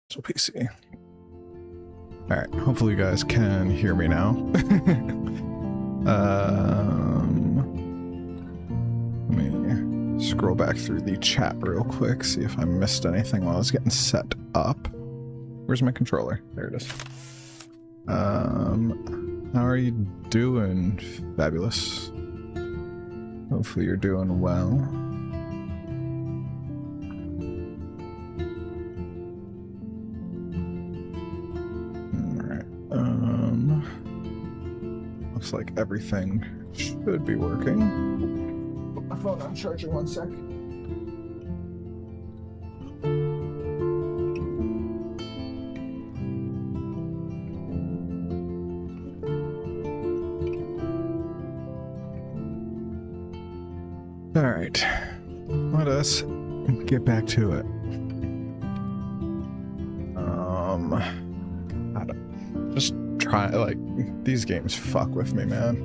So PC. All right, hopefully you guys can hear me now. Let me scroll back through the chat real quick, see if I missed anything while I was getting set up. Where's my controller? There it is. How are you doing, Fabulous? Hopefully you're doing well. Looks like everything should be working. Put my phone on charger 1 sec. All right, let us get back to it. Just try, like, these games fuck with me, man.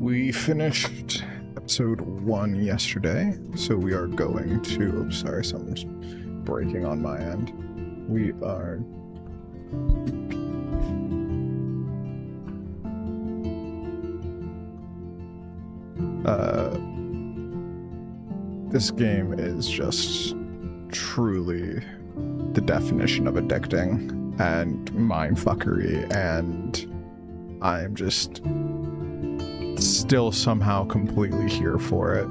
We finished episode 1 yesterday, so we are going to, oops, sorry, something's breaking on my end. We are this game is just truly the definition of addicting and mindfuckery, and I'm just still somehow completely here for it.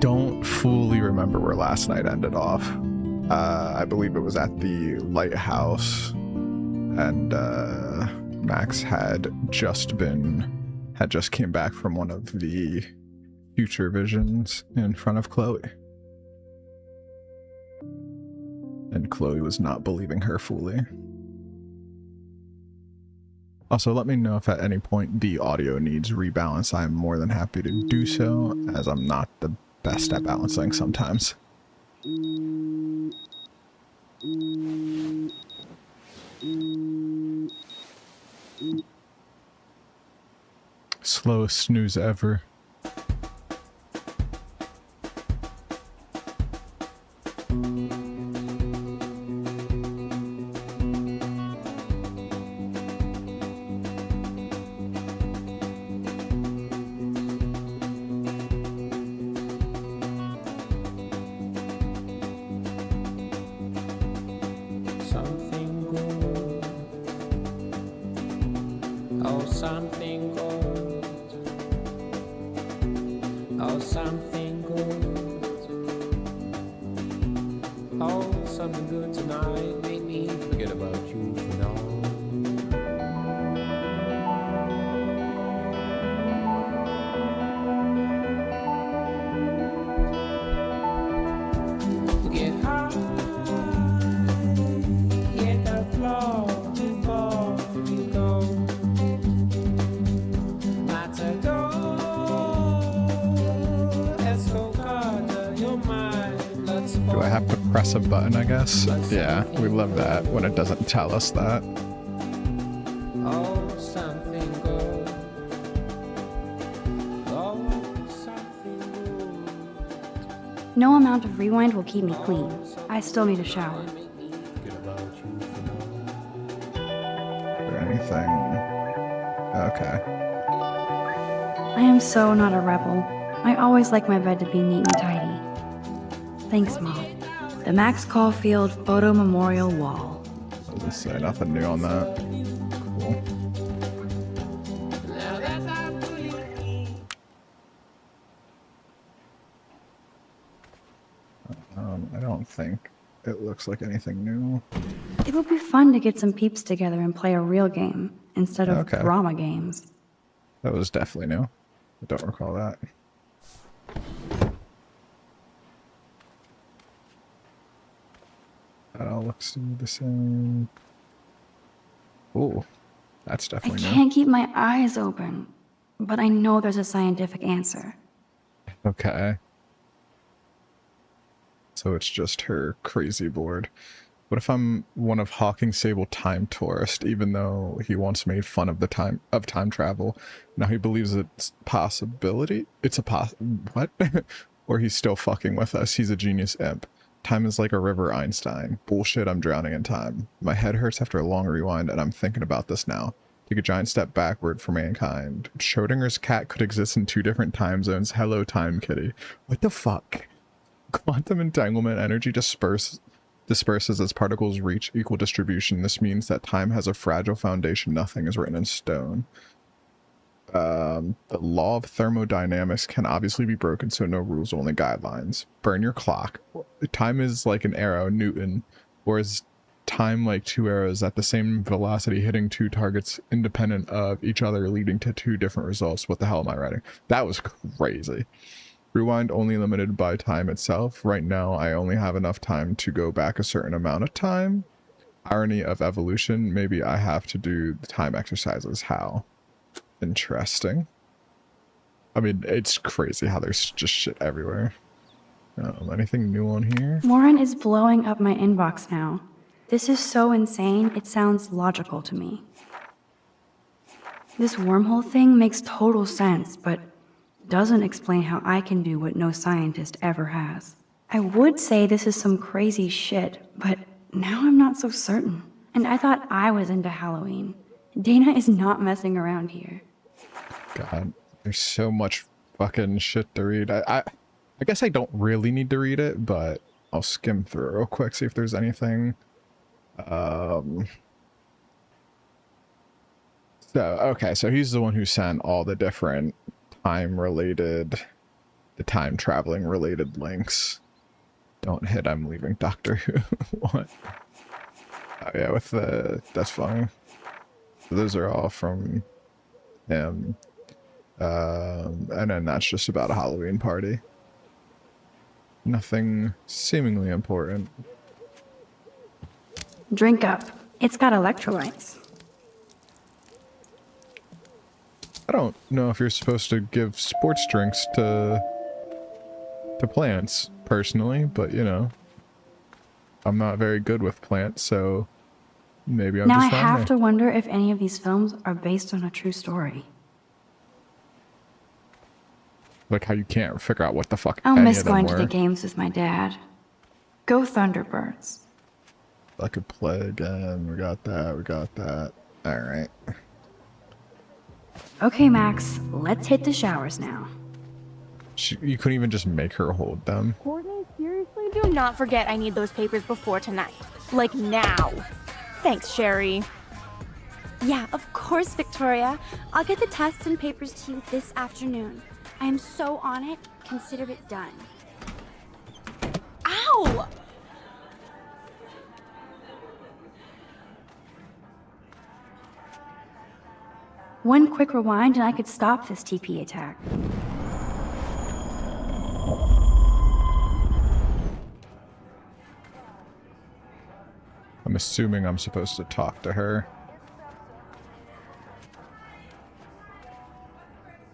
Don't fully remember where last night ended off. I believe it was at the lighthouse, and Max had just came back from one of the future visions in front of Chloe. And Chloe was not believing her fully. Also, let me know if at any point the audio needs rebalance. I'm more than happy to do so, as I'm not the best at balancing sometimes. Slowest snooze ever. Do I have to press a button, I guess? Yeah, we love that when it doesn't tell us that. No amount of rewind will keep me clean. I still need a shower. Or anything. Okay. I am so not a rebel. I always like my bed to be neat and tidy. Thanks, Mom. The Max Caulfield Photo Memorial Wall. Doesn't say nothing new on that. Cool. I don't think it looks like anything new. It would be fun to get some peeps together and play a real game instead of drama games. That was definitely new. I don't recall that. That all looks the same. Ooh, that's definitely new. I can't keep my eyes open, but I know there's a scientific answer. Okay. So it's just her crazy board. What if I'm one of Hawking Sable time tourist, even though he once made fun of the time travel? Now he believes it's possibility. It's a what? Or he's still fucking with us. He's a genius imp. Time is like a river, Einstein. Bullshit, I'm drowning in time. My head hurts after a long rewind, and I'm thinking about this now. Take a giant step backward for mankind. Schrodinger's cat could exist in 2 different time zones. Hello, time kitty. What the fuck? Quantum entanglement energy disperses as particles reach equal distribution. This means that time has a fragile foundation. Nothing is written in stone. The law of thermodynamics can obviously be broken, so no rules, only guidelines. Burn your clock. Time is like an arrow, Newton, or is time like 2 arrows at the same velocity hitting 2 targets independent of each other, leading to 2 different results? What the hell am I writing? That was crazy. Rewind only limited by time itself. Right now, I only have enough time to go back a certain amount of time. Irony of evolution. Maybe I have to do the time exercises. How? Interesting. I mean, it's crazy how there's just shit everywhere. Anything new on here? Warren is blowing up my inbox now. This is so insane, it sounds logical to me. This wormhole thing makes total sense, but doesn't explain how I can do what no scientist ever has. I would say this is some crazy shit, but now I'm not so certain. And I thought I was into Halloween. Dana is not messing around here. God, there's so much fucking shit to read. I guess I don't really need to read it, but I'll skim through it real quick, see if there's anything. So he's the one who sent all the different time traveling related links. Don't hit, I'm leaving Doctor Who. What? Oh yeah, that's funny. So those are all from him. And then that's just about a Halloween party. Nothing seemingly important. Drink up. It's got electrolytes. I don't know if you're supposed to give sports drinks to plants, personally, but you know, I'm not very good with plants, so maybe I'm now just I not have here. to wonder if any of these films are based on a true story. Like how you can't figure out what the fuck I'll any miss of them going to were. the games with my dad. Go Thunderbirds. I could play again. We got that. All right. Okay, Max, let's hit the showers now. You couldn't even just make her hold them. Courtney, seriously? Do not forget I need those papers before tonight. Like now. Thanks, Sherry. Yeah, of course, Victoria. I'll get the tests and papers to you this afternoon. I am so on it. Consider it done. Ow! One quick rewind and I could stop this TP attack. I'm assuming I'm supposed to talk to her.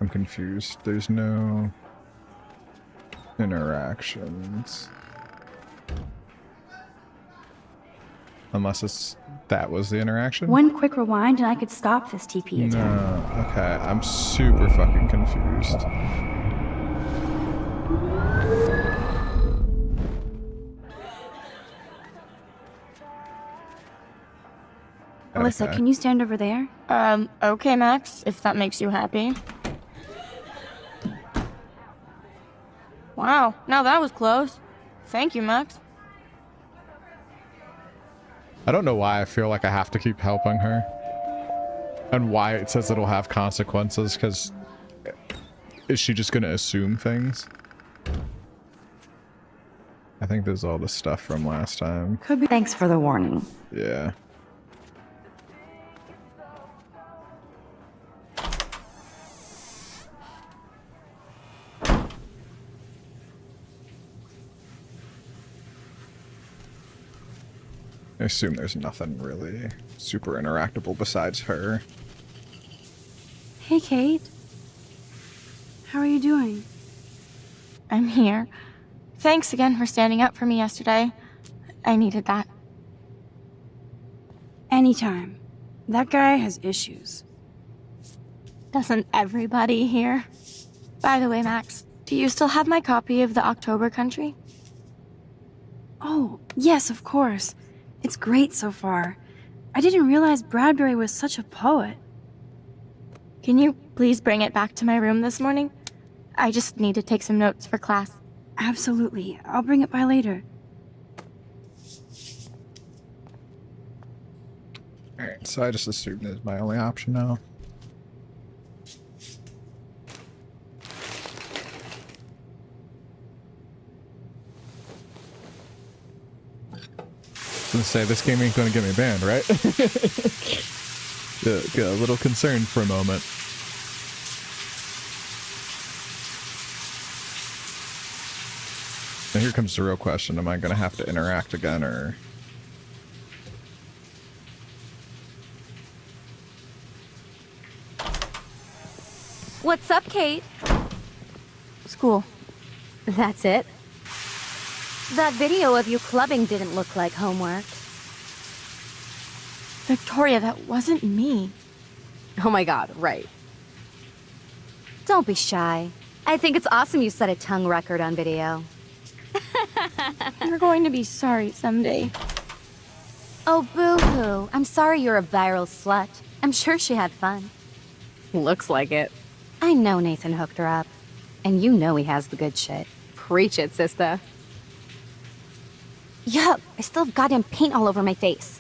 I'm confused. There's no interactions. Unless that was the interaction? One quick rewind and I could stop this TP attack. No, okay. I'm super fucking confused. Alyssa, Okay. can you stand over there? Okay, Max, if that makes you happy. Wow, now that was close. Thank you, Max. I don't know why I feel like I have to keep helping her. And why it says it'll have consequences, because is she just going to assume things? I think there's all the stuff from last time. Could be. Thanks for the warning. Yeah. I assume there's nothing really super interactable besides her. Hey, Kate. How are you doing? I'm here. Thanks again for standing up for me yesterday. I needed that. Anytime. That guy has issues. Doesn't everybody here? By the way, Max, do you still have my copy of The October Country? Oh, yes, of course. It's great so far. I didn't realize Bradbury was such a poet. Can you please bring it back to my room this morning? I just need to take some notes for class. Absolutely. I'll bring it by later. Alright, so I just assumed it's my only option now. I was gonna say, this game ain't gonna get me banned, right? Get a little concerned for a moment. Now here comes the real question, am I gonna have to interact again, or... What's up, Kate? School. That's it? That video of you clubbing didn't look like homework. Victoria, that wasn't me. Oh my god, right. Don't be shy. I think it's awesome you set a tongue record on video. You're going to be sorry someday. Oh, boo-hoo. I'm sorry you're a viral slut. I'm sure she had fun. Looks like it. I know Nathan hooked her up. And you know he has the good shit. Preach it, sister. Yup, I still have goddamn paint all over my face.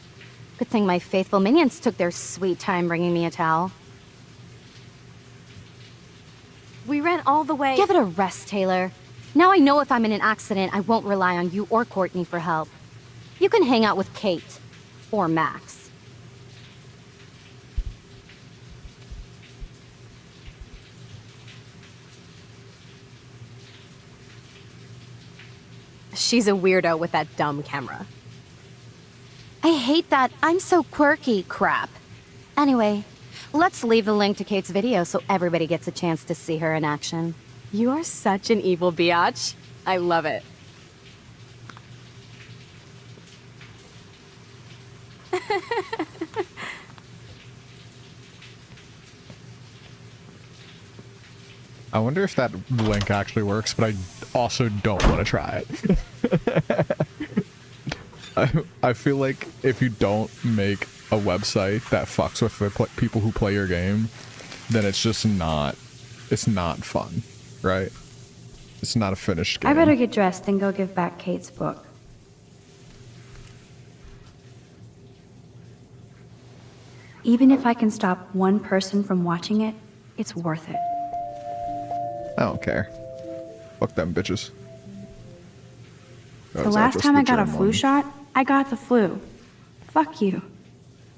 Good thing my faithful minions took their sweet time bringing me a towel. We ran all the way. Give it a rest, Taylor. Now I know if I'm in an accident, I won't rely on you or Courtney for help. You can hang out with Kate. Or Max. She's a weirdo with that dumb camera. I hate that I'm so quirky crap. Anyway, let's leave the link to Kate's video so everybody gets a chance to see her in action. You are such an evil biatch. I love it. I wonder if that link actually works, but I also don't want to try it. I feel like if you don't make a website that fucks with the people who play your game, then it's just not, it's not fun, right? It's not a finished game. I better get dressed and go give back Kate's book. Even if I can stop one person from watching it, it's worth it. I don't care. Fuck them bitches. The last time I got a flu shot, I got the flu. Fuck you.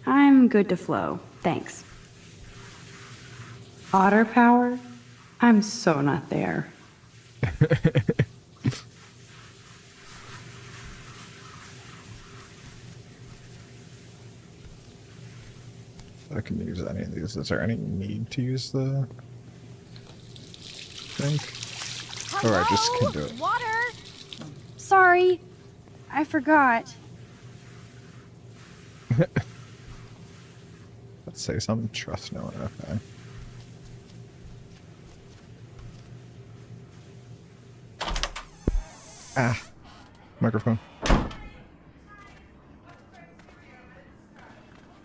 I'm good to flow, thanks. Otter power? I'm so not there. I can use any of these. Is there any need to use the thing? Or I just can do it. Water! Sorry, I forgot. Let's say something. Trust no one. Okay. Ah, microphone.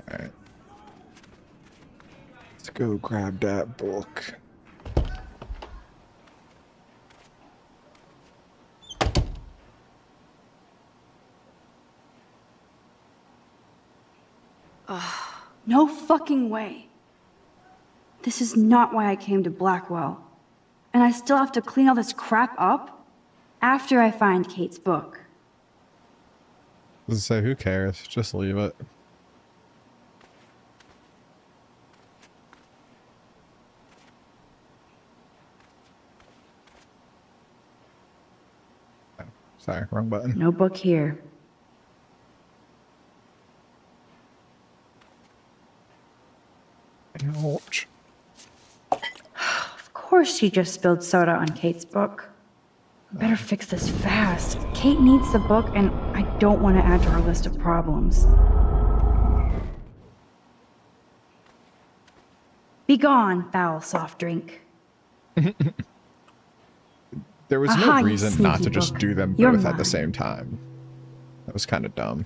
Alright. Let's go grab that book. No fucking way. This is not why I came to Blackwell. And I still have to clean all this crap up after I find Kate's book. Does it say who cares? Just leave it. Oh, sorry, wrong button. No book here. Ouch. Of course she just spilled soda on Kate's book. Better fix this fast. Kate needs the book and I don't want to add to her list of problems. Begone, foul soft drink. There was Aha, no you reason not to sneaky just book. do them You're both at the mine. same time. That was kind of dumb.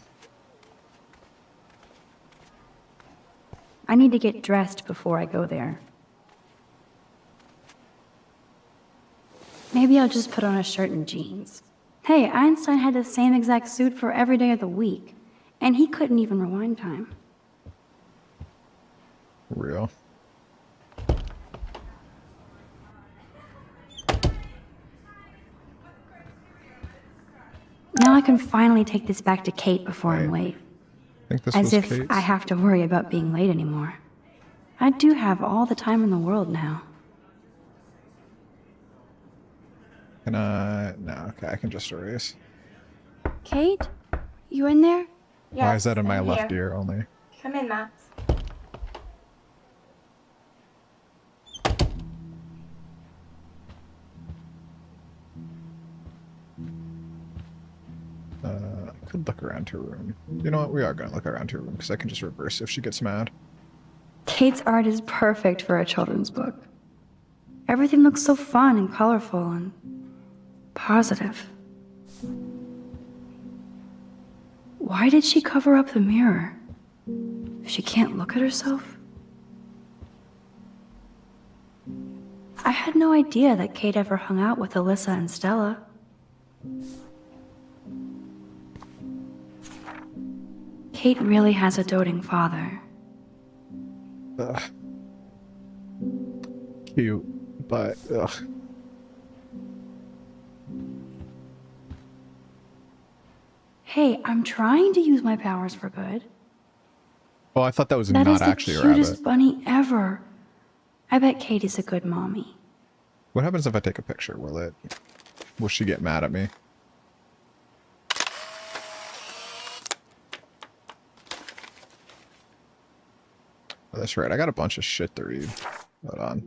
I need to get dressed before I go there. Maybe I'll just put on a shirt and jeans. Hey, Einstein had the same exact suit for every day of the week, and he couldn't even rewind time. Real. Now I can finally take this back to Kate before I'm Right. late. I think this As was if Kate's. I have to worry about being late anymore. I do have all the time in the world now. Can I? No, okay, I can just erase. Kate? You in there? Why is that in my I'm left here. ear only? Come in, Max. I could look around her room. You know what? We are going to look around her room because I can just reverse if she gets mad. Kate's art is perfect for a children's book. Everything looks so fun and colorful and positive. Why did she cover up the mirror? She can't look at herself? I had no idea that Kate ever hung out with Alyssa and Stella. Kate really has a doting father. Ugh. Cute, but ugh. Hey, I'm trying to use my powers for good. Oh, I thought that was That not is the actually a cutest rabbit. bunny ever. I bet Kate is a good mommy. What happens if I take a picture? Will she get mad at me? Oh, that's right. I got a bunch of shit to read. Hold on.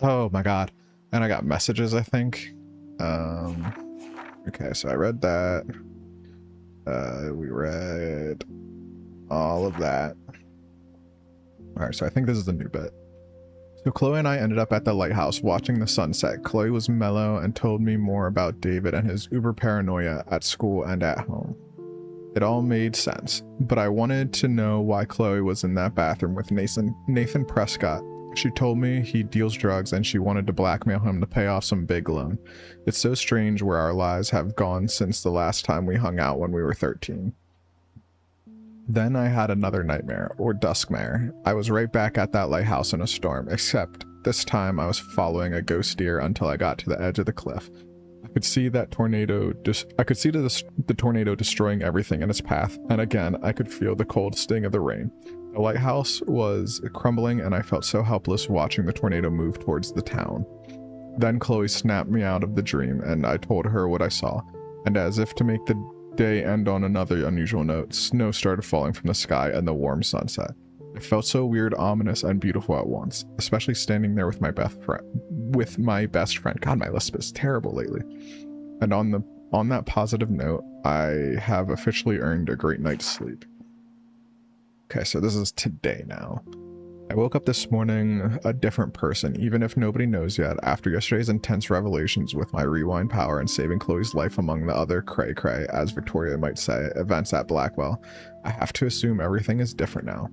Oh my god. And I got messages, I think. Okay, so I read that. We read all of that. Alright, so I think this is the new bit. So Chloe and I ended up at the lighthouse watching the sunset. Chloe was mellow and told me more about David and his uber paranoia at school and at home. It all made sense, but I wanted to know why Chloe was in that bathroom with Nathan Prescott. She told me he deals drugs and she wanted to blackmail him to pay off some big loan. It's so strange where our lives have gone since the last time we hung out when we were 13. Then I had another nightmare, or duskmare. I was right back at that lighthouse in a storm, except this time I was following a ghost deer until I got to the edge of the cliff. I could see that tornado. I could see the tornado destroying everything in its path, and again I could feel the cold sting of the rain. The lighthouse was crumbling, and I felt so helpless watching the tornado move towards the town. Then Chloe snapped me out of the dream, and I told her what I saw. And as if to make the day end on another unusual note, snow started falling from the sky and the warm sunset. It felt so weird, ominous, and beautiful at once, especially standing there with my best friend. God, my lisp is terrible lately. And on that positive note, I have officially earned a great night's sleep. Okay, so this is today now. I woke up this morning a different person, even if nobody knows yet, after yesterday's intense revelations with my rewind power and saving Chloe's life among the other cray-cray, as Victoria might say, events at Blackwell. I have to assume everything is different now,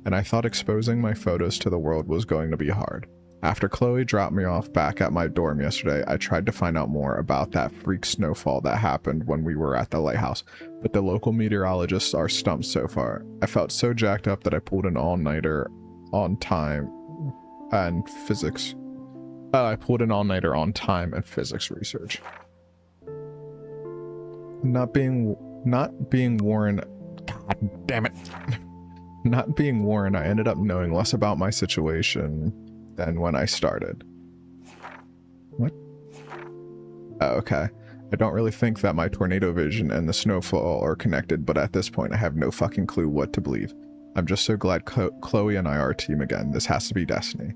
and I thought exposing my photos to the world was going to be hard. After Chloe dropped me off back at my dorm yesterday, I tried to find out more about that freak snowfall that happened when we were at the lighthouse, but the local meteorologists are stumped so far. I felt so jacked up that I pulled an all-nighter on time and physics. I pulled an all-nighter on time and physics research. Not being warned. God damn it. Not being warned, I ended up knowing less about my situation than when I started. What? Oh, okay. I don't really think that my tornado vision and the snowfall are connected, but at this point I have no fucking clue what to believe. I'm just so glad Chloe and I are a team again. This has to be destiny.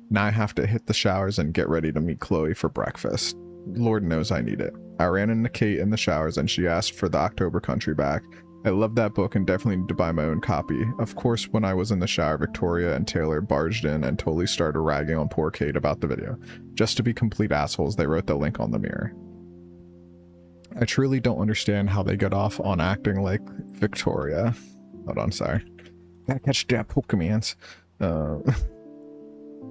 Now I have to hit the showers and get ready to meet Chloe for breakfast. Lord knows I need it. I ran into Kate in the showers and she asked for the October Country back, I love that book and definitely need to buy my own copy. Of course, when I was in the shower, Victoria and Taylor barged in and totally started ragging on poor Kate about the video. Just to be complete assholes, they wrote the link on the mirror. I truly don't understand how they get off on acting like Victoria. Hold on, sorry. Gotta catch that Pokemons.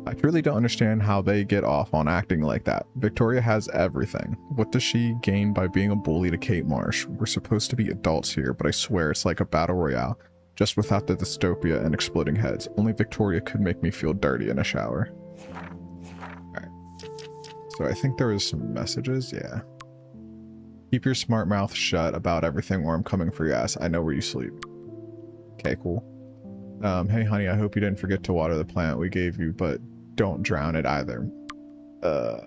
I truly don't understand how they get off on acting like that. Victoria has everything. What does she gain by being a bully to Kate Marsh? We're supposed to be adults here, but I swear it's like a battle royale, just without the dystopia and exploding heads. Only Victoria could make me feel dirty in a shower. Alright. So I think there was some messages, yeah. Keep your smart mouth shut about everything or I'm coming for your ass. I know where you sleep. Okay, cool. Hey honey, I hope you didn't forget to water the plant we gave you, but don't drown it either. Okay.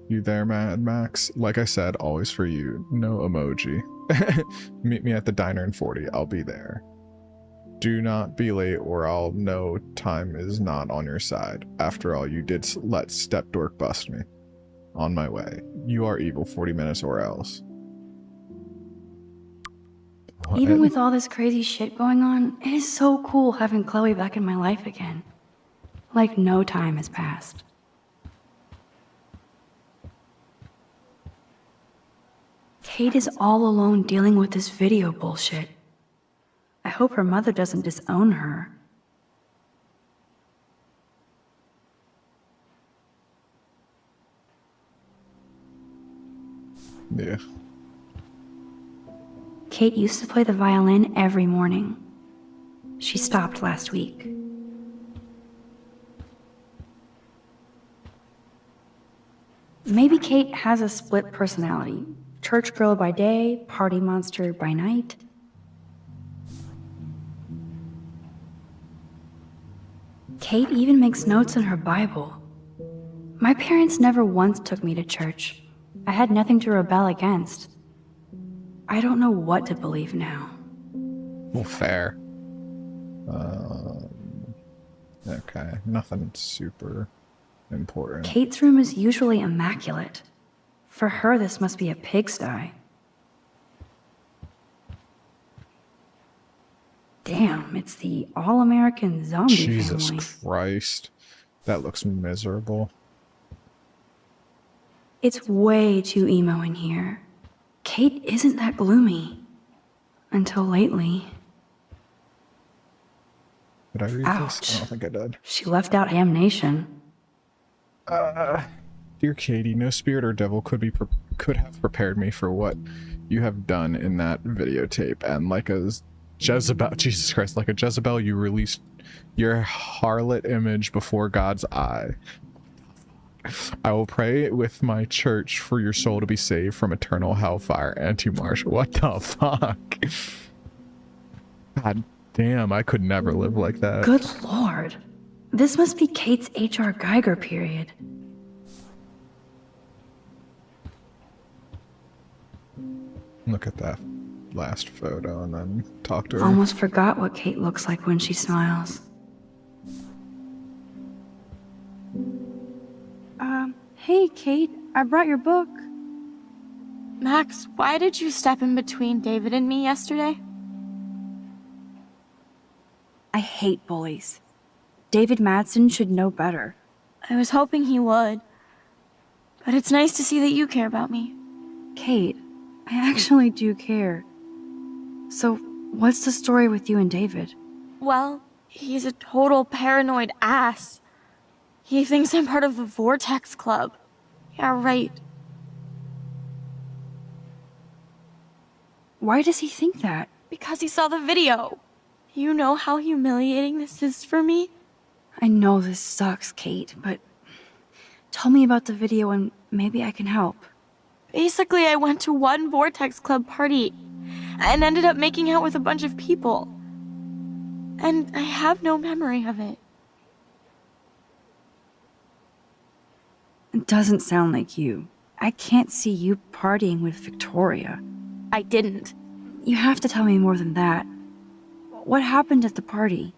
You there, Mad Max? Like I said, always for you. No emoji. Meet me at the diner in 40. I'll be there. Do not be late or I'll know time is not on your side. After all, you did let Step Dork bust me. On my way. You are evil. 40 minutes or else. What? Even with all this crazy shit going on, it is so cool having Chloe back in my life again. Like no time has passed. Kate is all alone dealing with this video bullshit. I hope her mother doesn't disown her. Yeah. Kate used to play the violin every morning. She stopped last week. Maybe Kate has a split personality. Church girl by day, party monster by night. Kate even makes notes in her Bible. My parents never once took me to church. I had nothing to rebel against. I don't know what to believe now. Well, fair. Okay, nothing super important. Kate's room is usually immaculate. For her, this must be a pigsty. Damn, it's the all-American zombie Jesus family. Christ. That looks miserable. It's way too emo in here. Kate isn't that gloomy. Until lately. Did I read this? Ouch. I don't think I did. She left out damnation. Dear Katie, no spirit or devil could have prepared me for what you have done in that videotape. And like a Jezebel, Jesus Christ, like a Jezebel, you released your harlot image before God's eye. I will pray with my church for your soul to be saved from eternal hellfire. Anti-Marsh, what the fuck? God damn, I could never live like that. Good lord. This must be Kate's H.R. Geiger period. Look at that last photo and then talk to her. Almost forgot what Kate looks like when she smiles. Hey, Kate, I brought your book. Max, why did you step in between David and me yesterday? I hate bullies. David Madsen should know better. I was hoping he would. But it's nice to see that you care about me. Kate, I actually do care. So, what's the story with you and David? Well, he's a total paranoid ass. He thinks I'm part of the Vortex Club. Yeah, right. Why does he think that? Because he saw the video. You know how humiliating this is for me? I know this sucks, Kate, but tell me about the video and maybe I can help. Basically, I went to one Vortex Club party and ended up making out with a bunch of people. And I have no memory of it. It doesn't sound like you. I can't see you partying with Victoria. I didn't. You have to tell me more than that. What happened at the party?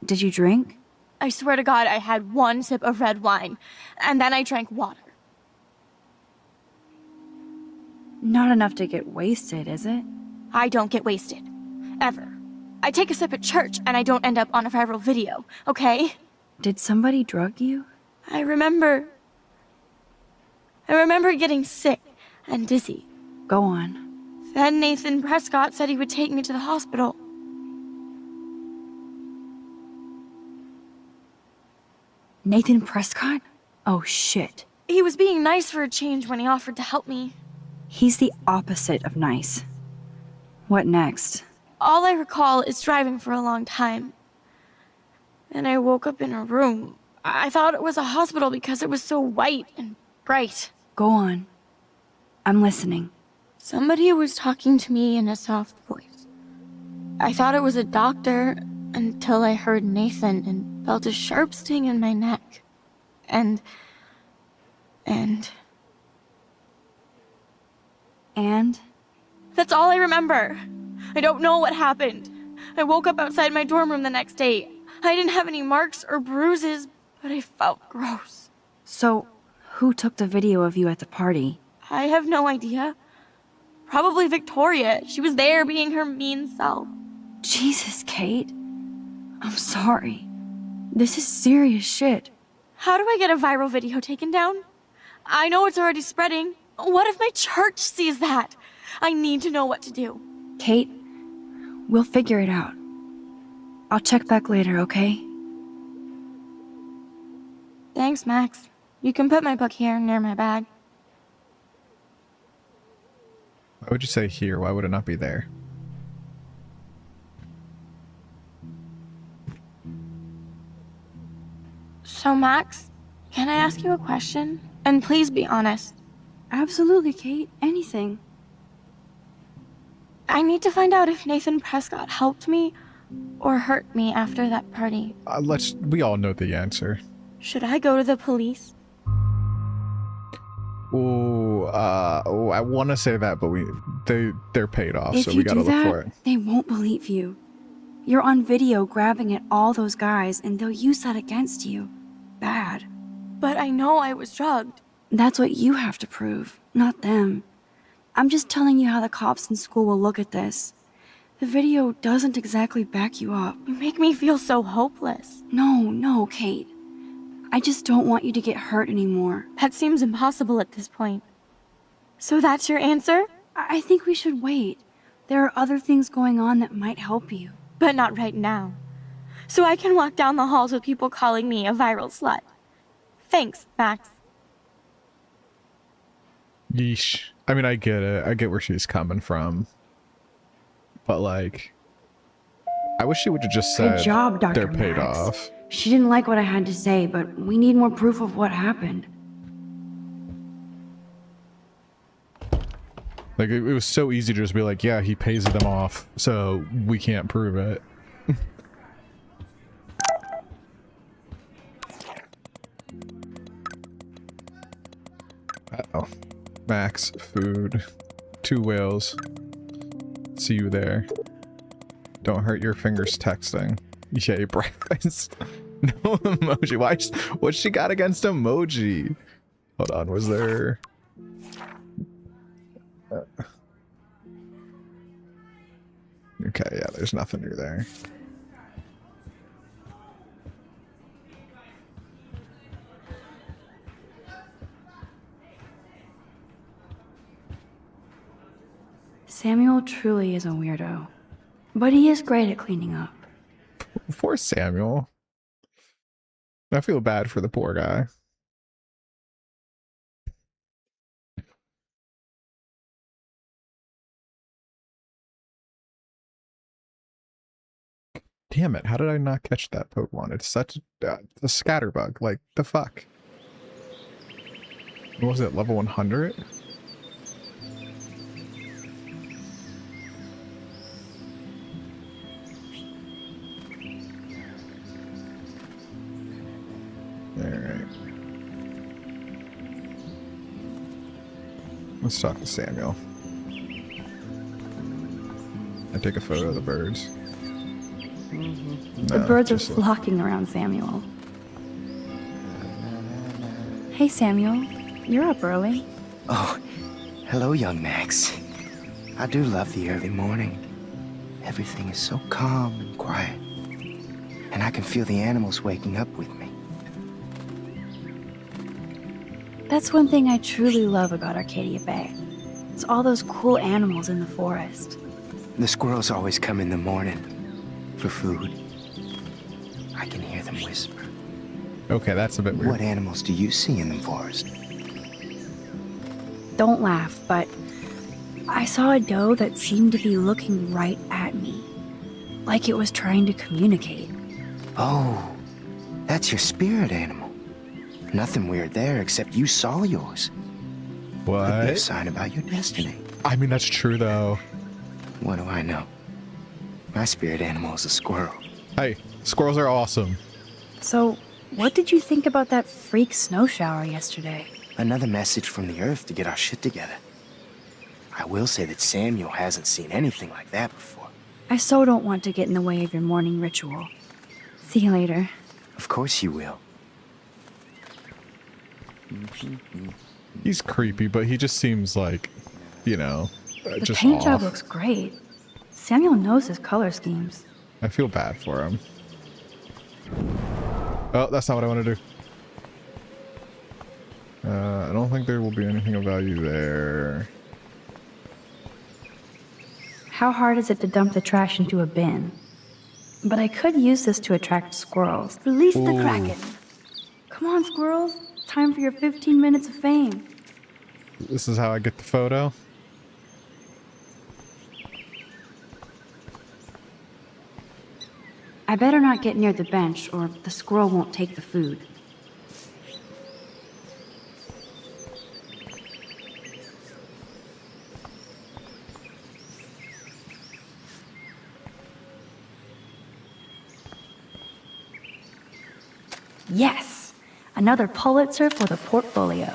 Did you drink? I swear to God, I had one sip of red wine, and then I drank water. Not enough to get wasted, is it? I don't get wasted. Ever. I take a sip at church, and I don't end up on a viral video, okay? Did somebody drug you? I remember getting sick and dizzy. Go on. Then Nathan Prescott said he would take me to the hospital. Nathan Prescott? Oh shit. He was being nice for a change when he offered to help me. He's the opposite of nice. What next? All I recall is driving for a long time. Then I woke up in a room. I thought it was a hospital because it was so white and bright. Go on. I'm listening. Somebody was talking to me in a soft voice. I thought it was a doctor until I heard Nathan and felt a sharp sting in my neck. And... That's all I remember. I don't know what happened. I woke up outside my dorm room the next day. I didn't have any marks or bruises, but I felt gross. So, who took the video of you at the party? I have no idea. Probably Victoria. She was there being her mean self. Jesus, Kate. I'm sorry. This is serious shit. How do I get a viral video taken down? I know it's already spreading. What if my church sees that? I need to know what to do. Kate, we'll figure it out. I'll check back later, okay? Thanks, Max. You can put my book here near my bag. Why would you say here? Why would it not be there? So, Max, can I ask you a question? And please be honest. Absolutely, Kate. Anything. I need to find out if Nathan Prescott helped me or hurt me after that party. We all know the answer. Should I go to the police? I want to say that, but they're paid off, If so you we gotta do look that, for it. they won't believe you. You're on video grabbing at all those guys, and they'll use that against you. Bad. But I know I was drugged. That's what you have to prove, not them. I'm just telling you how the cops in school will look at this. The video doesn't exactly back you up. You make me feel so hopeless. No, Kate. I just don't want you to get hurt anymore. That seems impossible at this point. So that's your answer? I think we should wait. There are other things going on that might help you. But not right now. So I can walk down the halls with people calling me a viral slut. Thanks, Max. Yeesh. I mean, I get it. I get where she's coming from. But, like, I wish she would have just said Good job, Dr. they're paid Max. off. She didn't like what I had to say, but we need more proof of what happened. Like, it was so easy to just be like, yeah, he pays them off, so we can't prove it. Uh-oh. Max, food, 2 whales. See you there. Don't hurt your fingers texting. Yay, breakfast. No emoji. What's she got against emoji? Hold on, was there... Okay, yeah, there's nothing near there. Samuel truly is a weirdo, but he is great at cleaning up. Poor Samuel. I feel bad for the poor guy. Damn it, how did I not catch that Pokemon? It's such a scatterbug. Like, the fuck? What was it, level 100? Alright. Let's talk to Samuel. I take a photo of the birds. The No, birds are just- flocking around Samuel. Hey, Samuel. You're up early. Oh, hello, young Max. I do love the early morning. Everything is so calm and quiet. And I can feel the animals waking up with me. That's one thing I truly love about Arcadia Bay. It's all those cool animals in the forest. The squirrels always come in the morning for food. I can hear them whisper. Okay, that's a bit weird. What animals do you see in the forest? Don't laugh, but I saw a doe that seemed to be looking right at me, like it was trying to communicate. Oh, that's your spirit animal. Nothing weird there except you saw yours. Could be a What? sign about your destiny. I mean, that's true though. What do I know? My spirit animal is a squirrel. Hey, squirrels are awesome. So, what did you think about that freak snow shower yesterday? Another message from the Earth to get our shit together. I will say that Samuel hasn't seen anything like that before. I so don't want to get in the way of your morning ritual. See you later. Of course you will. He's creepy, but he just seems like, you know, The just paint job off. looks great. Samuel knows his color schemes. I feel bad for him. Oh, that's not what I want to do. I don't think there will be anything of value there. How hard is it to dump the trash into a bin? But I could use this to attract squirrels. Release the Ooh. kraken. Come on, squirrels. Time for your 15 minutes of fame. This is how I get the photo. I better not get near the bench or the squirrel won't take the food. Yes! Another Pulitzer for the portfolio.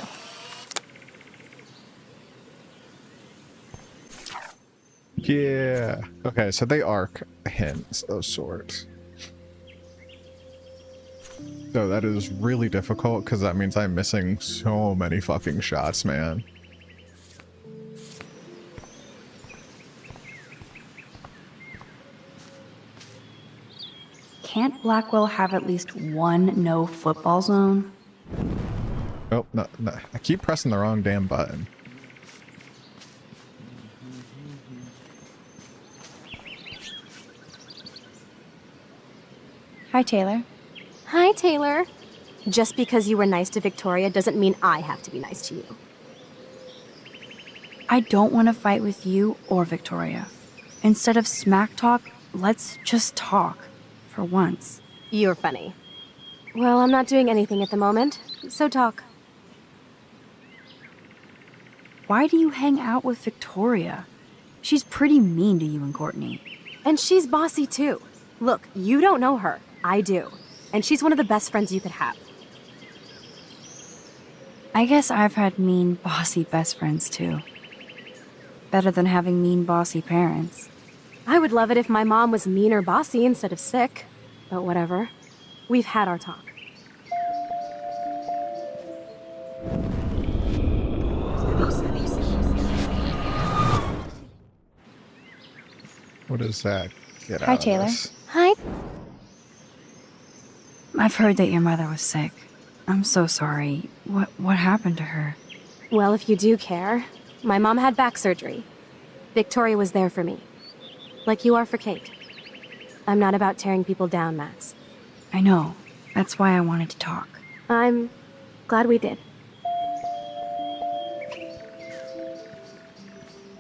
Yeah. Okay, so they are hints of sorts. So that is really difficult because that means I'm missing so many fucking shots, man. Can't Blackwell have at least one no football zone? Oh, no, no. I keep pressing the wrong damn button. Hi, Taylor. Hi, Taylor. Just because you were nice to Victoria doesn't mean I have to be nice to you. I don't want to fight with you or Victoria. Instead of smack talk, let's just talk. For once. You're funny. Well, I'm not doing anything at the moment, so talk. Why do you hang out with Victoria? She's pretty mean to you and Courtney. And she's bossy too. Look, you don't know her. I do. And she's one of the best friends you could have. I guess I've had mean, bossy best friends too. Better than having mean, bossy parents. I would love it if my mom was mean or bossy instead of sick. But whatever. We've had our talk. What is that? Get Hi, out of Taylor. this. Hi. I've heard that your mother was sick. I'm so sorry. What happened to her? Well, if you do care, my mom had back surgery. Victoria was there for me. Like you are for Kate. I'm not about tearing people down, Max. I know. That's why I wanted to talk. I'm glad we did.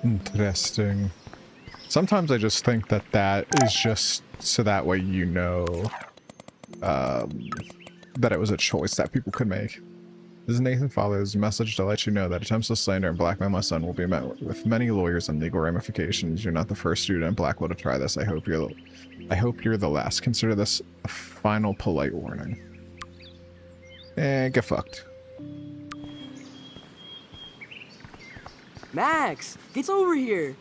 Interesting. Sometimes I just think that that is just so that way you know that it was a choice that people could make. This is Nathan Follows, a message to let you know that attempts to slander and blackmail my son will be met with many lawyers and legal ramifications. You're not the first student in Blackwell to try this. I hope you're the last. Consider this a final polite warning. And get fucked. Max, get over here.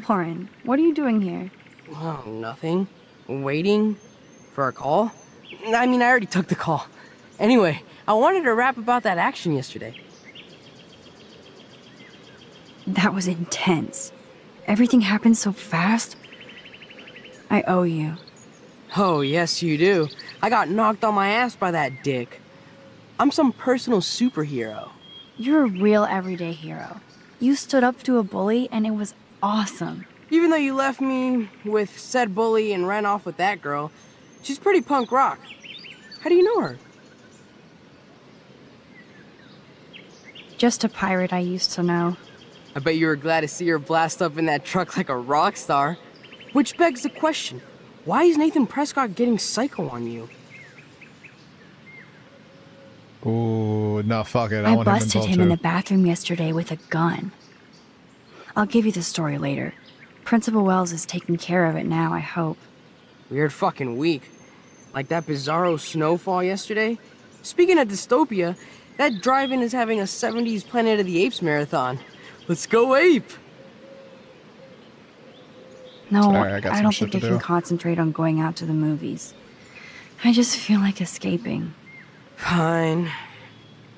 Lauren, what are you doing here? Oh, nothing. Waiting? For a call? I mean, I already took the call. Anyway, I wanted to rap about that action yesterday. That was intense. Everything happened so fast. I owe you. Oh, yes, you do. I got knocked on my ass by that dick. I'm some personal superhero. You're a real everyday hero. You stood up to a bully and it was awesome. Even though you left me with said bully and ran off with that girl, she's pretty punk rock. How do you know her? Just a pirate I used to know. I bet you were glad to see her blast up in that truck like a rock star. Which begs the question, why is Nathan Prescott getting psycho on you? Ooh, no, fuck it. I want busted him in too. the bathroom yesterday with a gun. I'll give you the story later. Principal Wells is taking care of it now, I hope. Weird fucking week. Like that bizarro snowfall yesterday. Speaking of dystopia, that drive-in is having a 70s Planet of the Apes marathon. Let's go ape! No, Sorry, I got I some don't shit think I to can do. concentrate on going out to the movies. I just feel like escaping. Fine.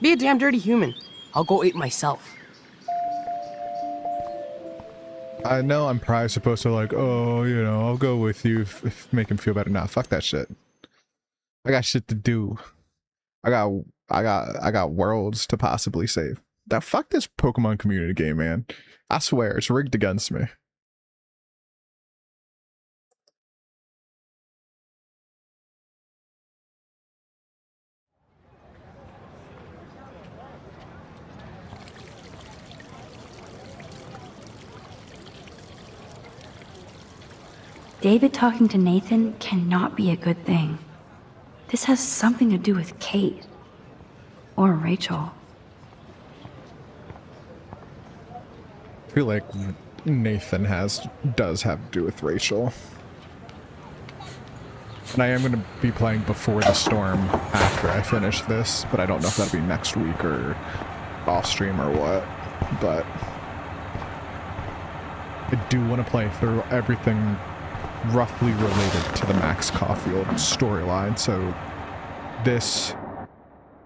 Be a damn dirty human. I'll go ape myself. I know I'm probably supposed to like, oh, you know, I'll go with you if make him feel better. Nah, fuck that shit. I got shit to do. I got worlds to possibly save. That fuck this Pokemon community game, man. I swear, it's rigged against me. David talking to Nathan cannot be a good thing. This has something to do with Kate. Or Rachel. I feel like Nathan does have to do with Rachel. And I am going to be playing Before the Storm after I finish this, but I don't know if that'll be next week or off stream or what. But I do want to play through everything roughly related to the Max Caulfield storyline. So this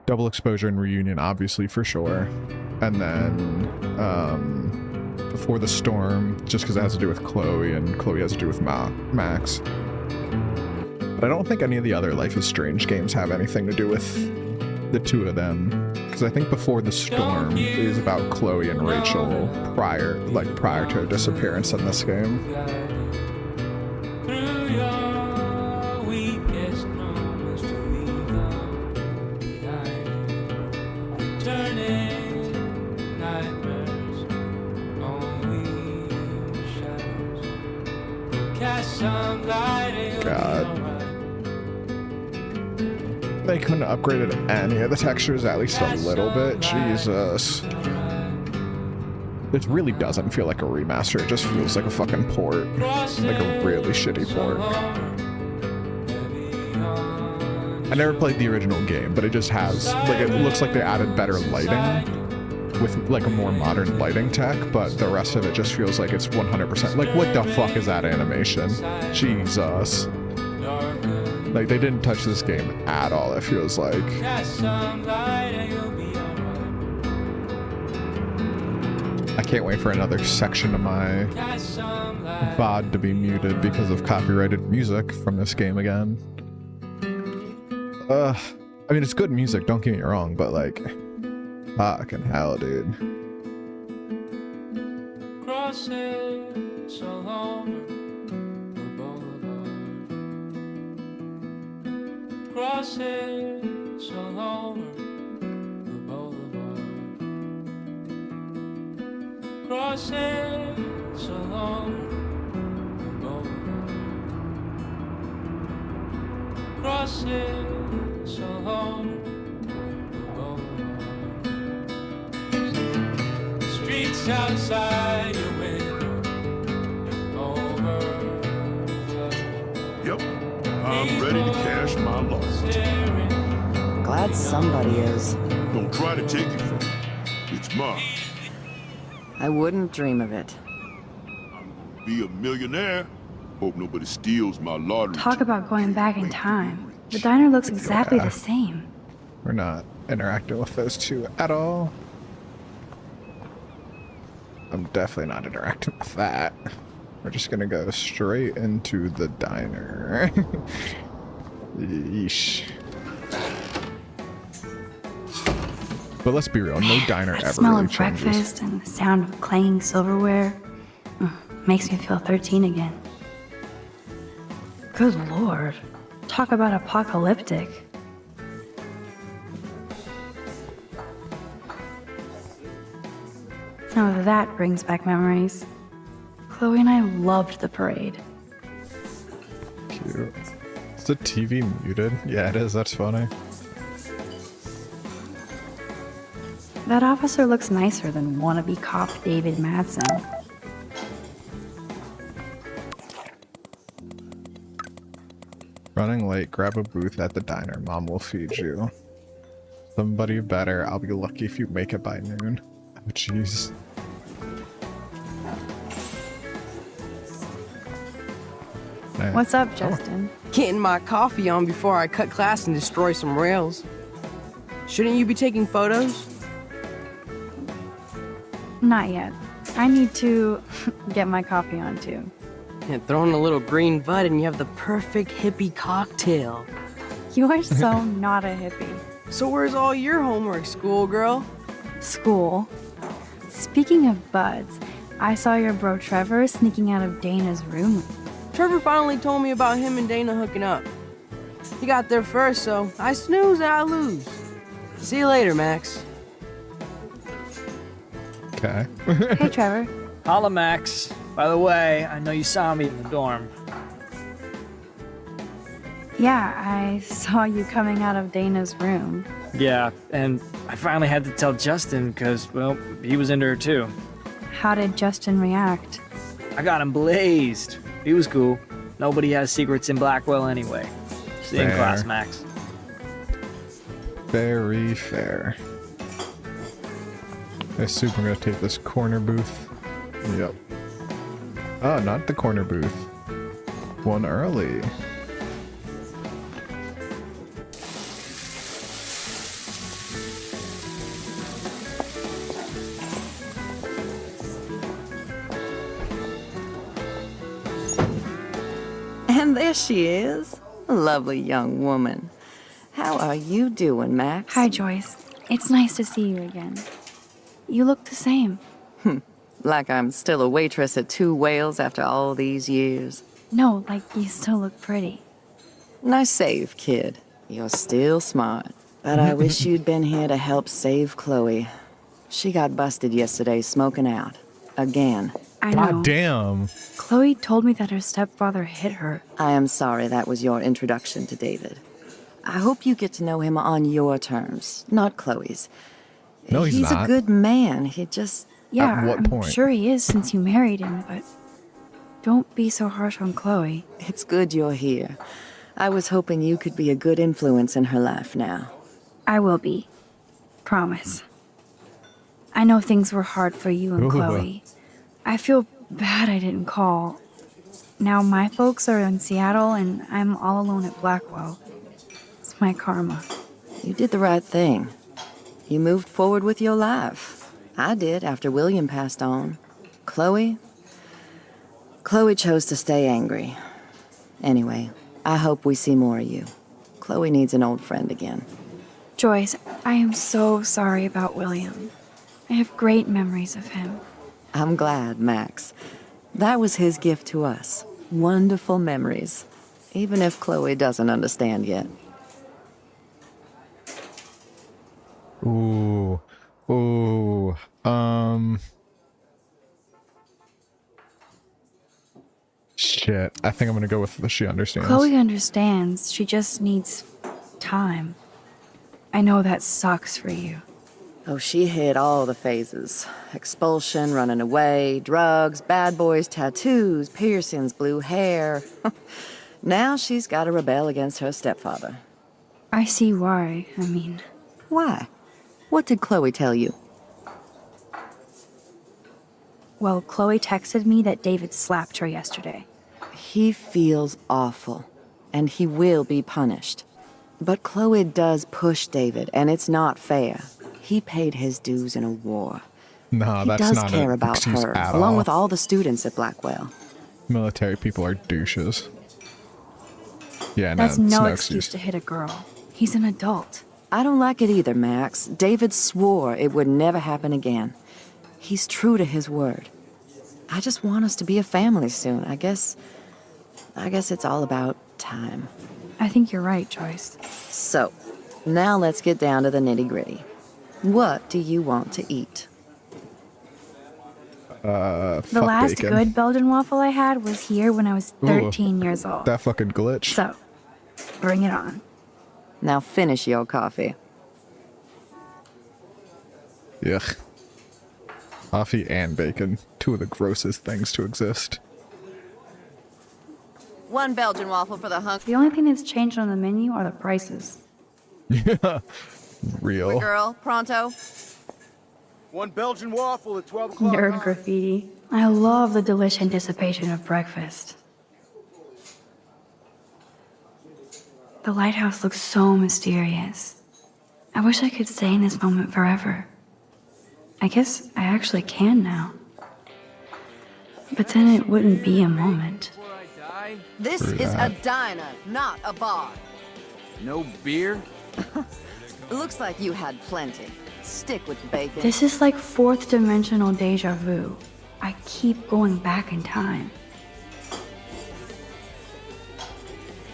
Double Exposure and Reunion, obviously, for sure. And then Before the Storm, just because it has to do with Chloe, and Chloe has to do with Max. But I don't think any of the other Life is Strange games have anything to do with the two of them. Because I think Before the Storm is about Chloe and Rachel prior to her disappearance in this game. God. They couldn't have upgraded any of the textures at least a little bit. Jesus. This really doesn't feel like a remaster. It just feels like a fucking port. Like a really shitty port. I never played the original game, but it just has, like, it looks like they added better lighting with like a more modern lighting tech, but the rest of it just feels like it's 100% like, what the fuck is that animation? Jesus. Like, they didn't touch this game at all, it feels like. I can't wait for another section of my VOD to be muted because of copyrighted music from this game again. I mean, it's good music, don't get me wrong, but like, fucking hell, dude. Crosses all over the boulevard. Crosses all over the boulevard. Crosses all over the boulevard. Crosses all over the boulevard. Streets outside your window overflow. Yep, I'm ready to cash my loss. Glad somebody is. Don't try to take it from me. It's mine. I wouldn't dream of it. Be a millionaire, Hope nobody steals my lottery. Talk about going back in time. The diner looks exactly Yeah. the same. We're not interacting with those two at all. I'm definitely not interacting with that. We're just gonna go straight into the diner. Yeesh. But let's be real, no diner That ever smell really of changes. breakfast and the sound of clanging silverware makes me feel 13 again. Good lord. Talk about apocalyptic. Now that brings back memories. Chloe and I loved the parade. Cute. Is the TV muted? Yeah, it is. That's funny. That officer looks nicer than wannabe cop David Madsen. Running late, grab a booth at the diner. Mom will feed you. Somebody better. I'll be lucky if you make it by noon. Oh, jeez. Man. What's up, Justin? Getting my coffee on before I cut class and destroy some rails. Shouldn't you be taking photos? Not yet. I need to get my coffee on too. And throw in a little green bud and you have the perfect hippie cocktail. You are so not a hippie. So where's all your homework, schoolgirl? School. Speaking of buds, I saw your bro Trevor sneaking out of Dana's room. Trevor finally told me about him and Dana hooking up. He got there first, so I snooze and I lose. See you later, Max. Okay. Hey, Trevor. Holla, Max. By the way, I know you saw me in the dorm. Yeah, I saw you coming out of Dana's room. Yeah, and I finally had to tell Justin because, well, he was into her too. How did Justin react? I got him blazed. He was cool. Nobody has secrets in Blackwell anyway. See you in Fair. class, Max. Very fair. I assume we're gonna take this corner booth. Yep. Oh, not the corner booth. One early. And there she is. A lovely young woman. How are you doing, Max? Hi, Joyce. It's nice to see you again. You look the same. Like I'm still a waitress at Two Whales after all these years. No, like you still look pretty. Nice save, kid. You're still smart. But I wish you'd been here to help save Chloe. She got busted yesterday smoking out. Again. I know. God damn. Chloe told me that her stepfather hit her. I am sorry that was your introduction to David. I hope you get to know him on your terms, not Chloe's. No, he's a not. good man. He just... Yeah, what I'm point? sure he is since you married him, but don't be so harsh on Chloe. It's good you're here. I was hoping you could be a good influence in her life now. I will be. Promise. I know things were hard for you and Ooh. Chloe. I feel bad I didn't call. Now my folks are in Seattle and I'm all alone at Blackwell. It's my karma. You did the right thing. You moved forward with your life. I did after William passed on. Chloe chose to stay angry. Anyway, I hope we see more of you. Chloe needs an old friend again. Joyce, I am so sorry about William. I have great memories of him. I'm glad, Max. That was his gift to us. Wonderful memories. Even if Chloe doesn't understand yet. Ooh. Ooh. Shit. I think I'm gonna go with the she understands. Chloe understands. She just needs time. I know that sucks for you. Oh, she hit all the phases. Expulsion, running away, drugs, bad boys, tattoos, piercings, blue hair. Now she's got to rebel against her stepfather. I see why. I mean, Why? What did Chloe tell you? well, Chloe texted me that David slapped her yesterday. He feels awful, and he will be punished. But Chloe does push David, and it's not fair. He paid his dues in a war. No, He that's does not care an about excuse her, at along all. with all the students at Blackwell. Military people are douches. Yeah, That's no, it's no no excuse to hit a girl. He's an adult. I don't like it either, Max. David swore it would never happen again. He's true to his word. I just want us to be a family soon. I guess it's all about time. I think you're right, Joyce. So, now let's get down to the nitty-gritty. What do you want to eat? The Fuck last bacon. good Belgian waffle I had was here when I was 13 years old. That fucking glitch. So, bring it on. Now finish your coffee. Yuck. Coffee and bacon. Two of the grossest things to exist. One Belgian waffle for the hunk The only thing that's changed on the menu are the prices. Real. girl. Pronto. One Belgian waffle at 12 o'clock. Nerd graffiti. I love the delish anticipation of breakfast. The lighthouse looks so mysterious. I wish I could stay in this moment forever. I guess I actually can now. But then it wouldn't be a moment. Before I die? This True is that. a diner, not a bar. No beer? Looks like you had plenty. Stick with bacon. This is like fourth dimensional deja vu. I keep going back in time.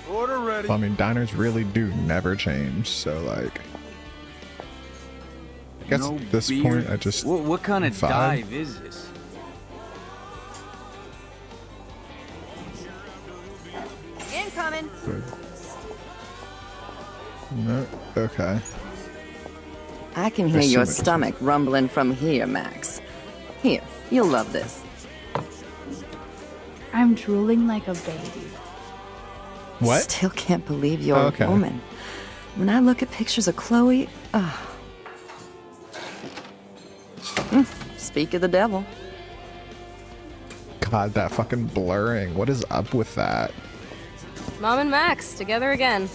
Order ready. Well, I mean, diners really do never change, so like... I guess No at this beer? point, I just... What kind of Five? dive is this? Incoming. No, okay. I can hear There's so your much. stomach rumbling from here, Max. Here, you'll love this. I'm drooling like a baby. What? Still can't believe you're Okay. a woman. When I look at pictures of Chloe, speak of the devil. God, that fucking blurring. What is up with that? Mom and Max, together again.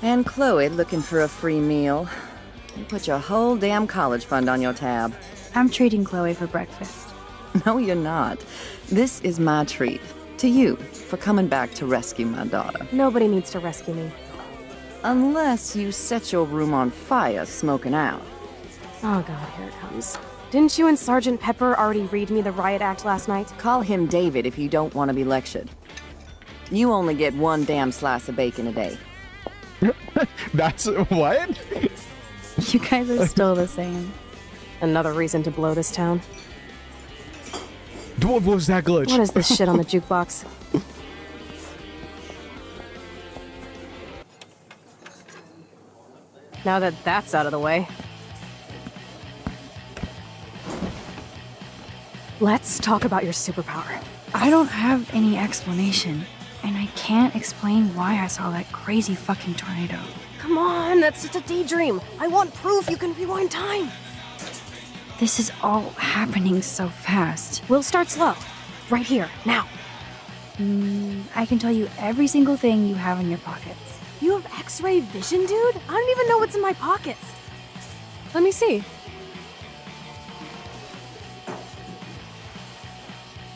And Chloe looking for a free meal. You put your whole damn college fund on your tab. I'm treating Chloe for breakfast. No, you're not. This is my treat. To you, for coming back to rescue my daughter. Nobody needs to rescue me. Unless you set your room on fire smoking out. Oh god, here it comes. Didn't you and Sergeant Pepper already read me the riot act last night? Call him David if you don't want to be lectured. You only get one damn slice of bacon a day. That's... what? You guys are still the same. Another reason to blow this town. What was that glitch? What is this shit on the jukebox? Now that that's out of the way, let's talk about your superpower. I don't have any explanation, and I can't explain why I saw that crazy fucking tornado. Come on, that's just a daydream. I want proof you can rewind time. This is all happening so fast. We'll start slow. Right here, now. I can tell you every single thing you have in your pockets. You have X-ray vision, dude? I don't even know what's in my pockets. Let me see.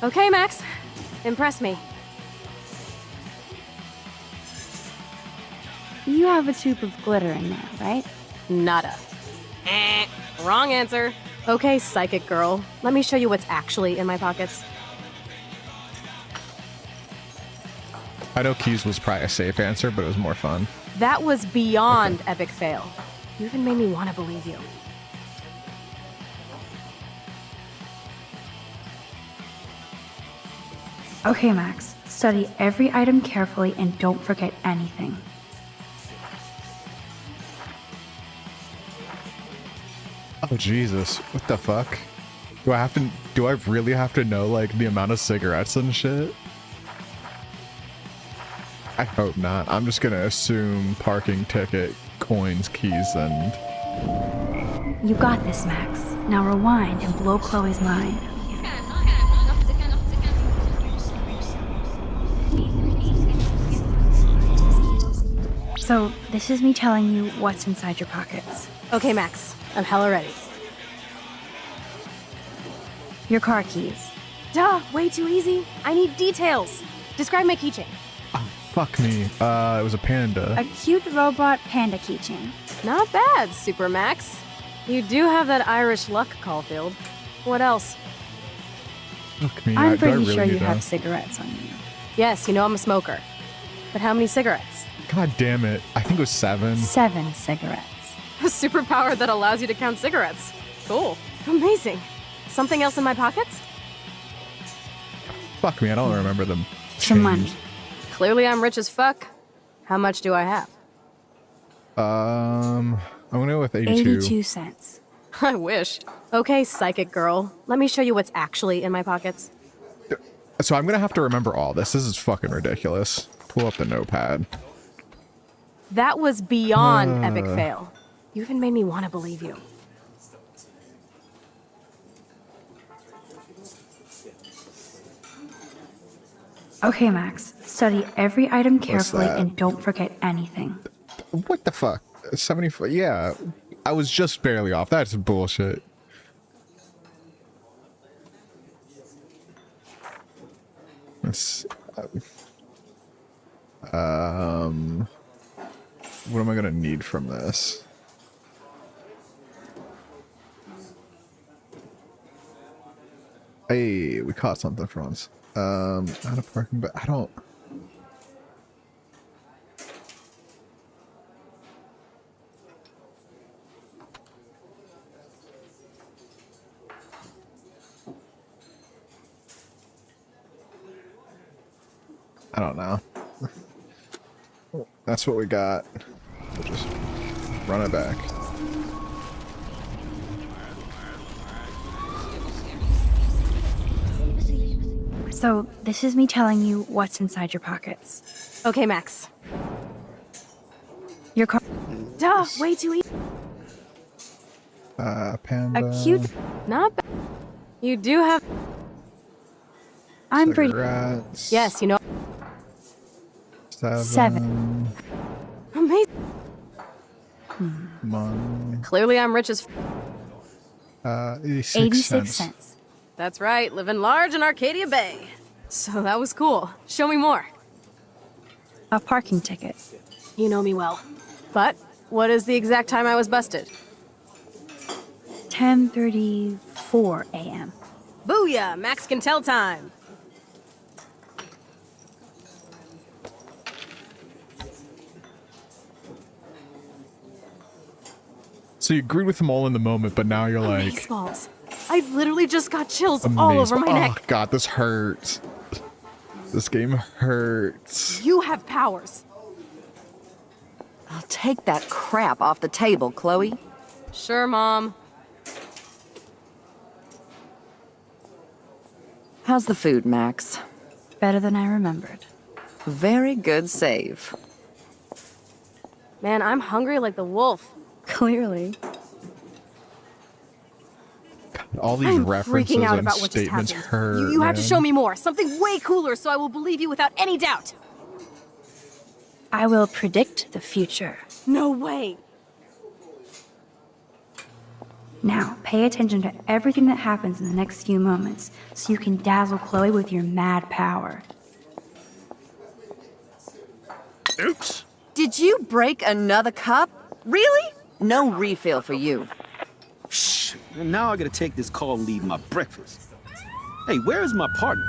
Okay, Max. Impress me. You have a tube of glitter in there, right? Nada. Wrong answer. Okay, psychic girl. Let me show you what's actually in my pockets. I know keys was probably a safe answer, but it was more fun. That was beyond epic fail. You even made me want to believe you. Okay, Max. Study every item carefully and don't forget anything. Oh, Jesus. What the fuck? Do I really have to know, like, the amount of cigarettes and shit? I hope not. I'm just gonna assume parking ticket, coins, keys, and... You got this, Max. Now rewind and blow Chloe's mind. So, this is me telling you what's inside your pockets. Okay, Max. I'm hella ready. Your car keys. Duh, way too easy. I need details. Describe my keychain. Fuck me. It was a panda. A cute robot panda keychain. Not bad, Super Max. You do have that Irish luck, Caulfield. What else? Fuck me. I'm do I pretty really sure you need have that? cigarettes on you. Yes, you know I'm a smoker. But how many cigarettes? God damn it. I think it was 7. 7 cigarettes. A superpower that allows you to count cigarettes. Cool. Amazing. Something else in my pockets? Fuck me. I don't remember them. Some money. Clearly I'm rich as fuck. How much do I have? I'm gonna go with 82. 82 cents. I wish. Okay, psychic girl. Let me show you what's actually in my pockets. So I'm gonna have to remember all this. This is fucking ridiculous. Pull up the notepad. That was beyond epic fail. You even made me want to believe you. Okay, Max. Study every item carefully that? and don't forget anything. What the fuck? 74. Yeah, I was just barely off. That's bullshit. Let's. What am I gonna need from this? Hey, we caught something for once. Out of parking, but I don't. I don't know. That's what we got. We'll just run it back. So, this is me telling you what's inside your pockets. Okay, Max. Your car. Duh, way too easy. Panda. A cute. Not bad. You do have. I'm pretty. Cigarettes. Yes, you know. 7. Amazing. Money. Clearly I'm rich as. 86 86 cents. cents. That's right, living large in Arcadia Bay. So that was cool. Show me more. A parking ticket. You know me well. But what is the exact time I was busted? 10:34 a.m. Booyah! Max can tell time. So you agreed with them all in the moment, but now you're like, Amazeballs. I literally just got chills all over my oh neck. god, this hurts. This game hurts. You have powers. I'll take that crap off the table, Chloe. Sure, Mom. How's the food, Max? Better than I remembered. Very good save. Man, I'm hungry like the wolf. Clearly. All these I'm references freaking out and about what just statements happened. hurt. You have to man. show me more. Something way cooler so I will believe you without any doubt. I will predict the future. No way. Now, pay attention to everything that happens in the next few moments so you can dazzle Chloe with your mad power. Oops. Did you break another cup? Really? No refill for you. Shh. And now I gotta take this call and leave my breakfast. Hey, where is my partner?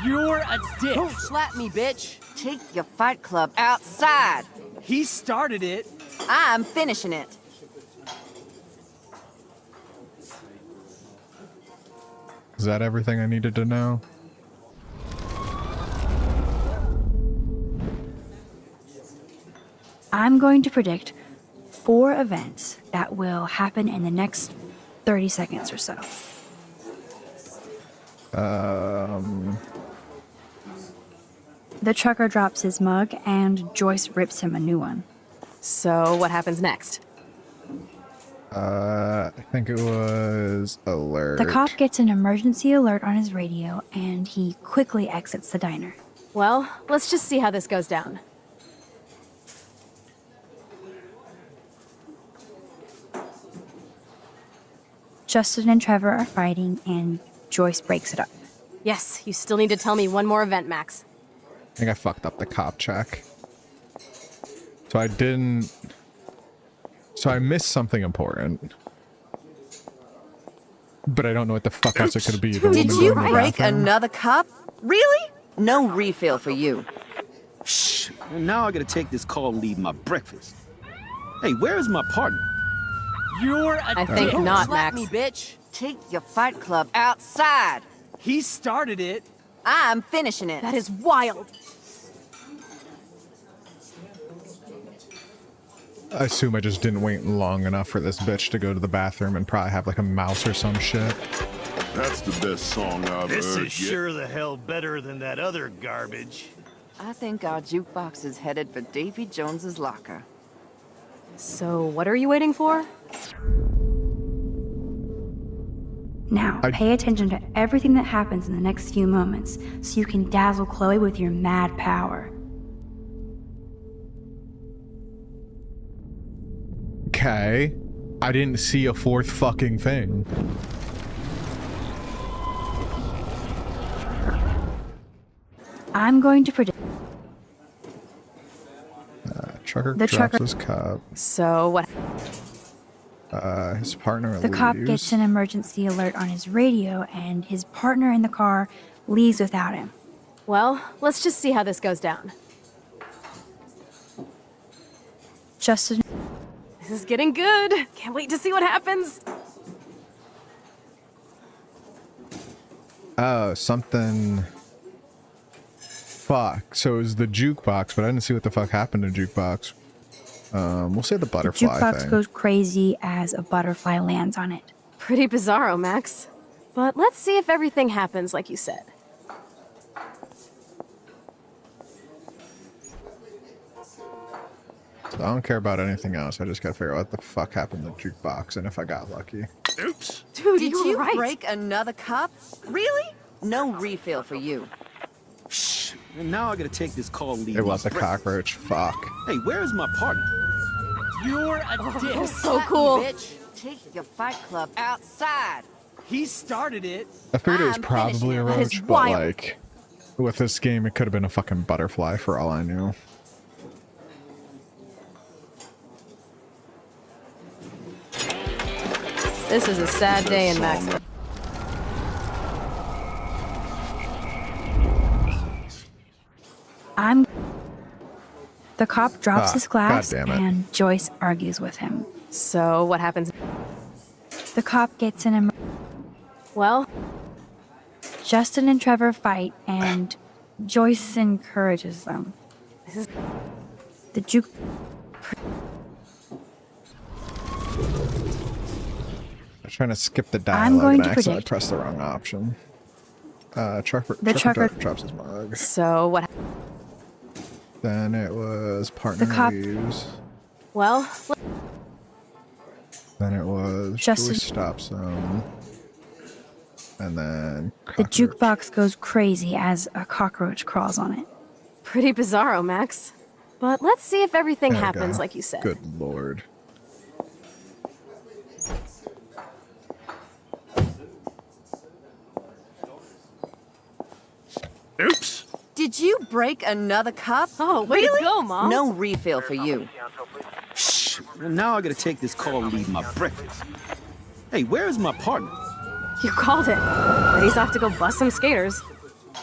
You're a dick. Don't slap me, bitch. Take your fight club outside. He started it. I'm finishing it. Is that everything I needed to know? I'm going to predict 4 events that will happen in the next 30 seconds or so. The trucker drops his mug and Joyce rips him a new one. So, what happens next? I think it was alert. The cop gets an emergency alert on his radio and he quickly exits the diner. Well, let's just see how this goes down. Justin and Trevor are fighting, and Joyce breaks it up. Yes, you still need to tell me one more event, Max. I think I fucked up the cop check. So I didn't... So I missed something important. But I don't know what the fuck else it could be. The Did woman you going to the break bathroom? another cup? Really? No refill for you. Shh. And now I gotta take this call and leave my breakfast. Hey, where is my partner? You're a I think dick. not, Slap Max. me, bitch. Take your fight club outside. He started it. I'm finishing it. That is wild. I assume I just didn't wait long enough for this bitch to go to the bathroom and probably have like a mouse or some shit. That's the best song I've This heard is yet. sure the hell better than that other garbage. I think our jukebox is headed for Davy Jones's locker. So, what are you waiting for? Now, pay attention to everything that happens in the next few moments so you can dazzle Chloe with your mad power. Okay. I didn't see a fourth fucking thing. I'm going to predict Trucker The drops trucker- his cup. So, what? His partner the cop leaves. gets an emergency alert on his radio, and his partner in the car leaves without him. Well, let's just see how this goes down. Justin. This is getting good. Can't wait to see what happens. Oh, something... Fuck. So it was the jukebox, but I didn't see what the fuck happened to jukebox. We'll say the The butterfly jukebox thing. goes crazy as a butterfly lands on it. Pretty bizarro, Max. But let's see if everything happens like you said. So I don't care about anything else. I just gotta figure out what the fuck happened to the jukebox and if I got lucky. Oops. Dude, Did you you were right. break another cup? Really? No refill for you. Shh. And now I gotta take this call and leave It my was a breakfast. cockroach. Fuck. Hey, where is my partner? You're a dick. So Slap me, cool. bitch. Take your fight club outside. He started it. I figured it was I'm probably a finishing it. That is roach, but wild. like... With this game, it could have been a fucking butterfly for all I knew. This is a sad day in Max. I'm. The cop drops Ah, his glass, God damn it. and Joyce argues with him. So, what happens? The cop gets an Well, Justin and Trevor fight, and Joyce encourages them. The juke. I'm trying to skip the I'm dialogue going and to I accidentally predict- pressed the wrong option. Trucker trucker- drops his mug. so what? Then it was partner The cop- leaves. Well, Then it was Justin- Joyce stops him. And then The cockroach. jukebox goes crazy as a cockroach crawls on it. pretty bizarro, Max. But let's see if everything There we happens go. like you said. Good lord. Oops. Did you break another cup? Oh, way to really? go, Mom. No refill for you. Shh. And now I gotta take this call and leave my breakfast. Hey, where is my partner? You called it. But he's off to go bust some skaters.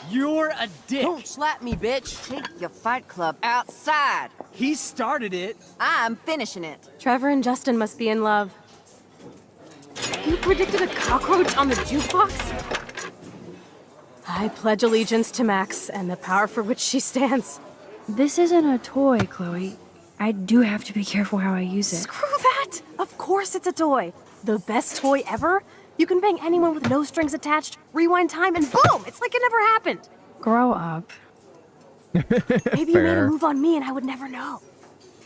You're a dick. Don't slap me, bitch. Take your fight club outside. He started it. I'm finishing it. Trevor and Justin must be in love. You predicted a cockroach on the jukebox? I pledge allegiance to Max and the power for which she stands. This isn't a toy, Chloe. I do have to be careful how I use it. Screw that! Of course it's a toy. The best toy ever? You can bang anyone with no strings attached, rewind time, and boom! It's like it never happened. Grow up. Maybe you made a Fair. move on me and I would never know.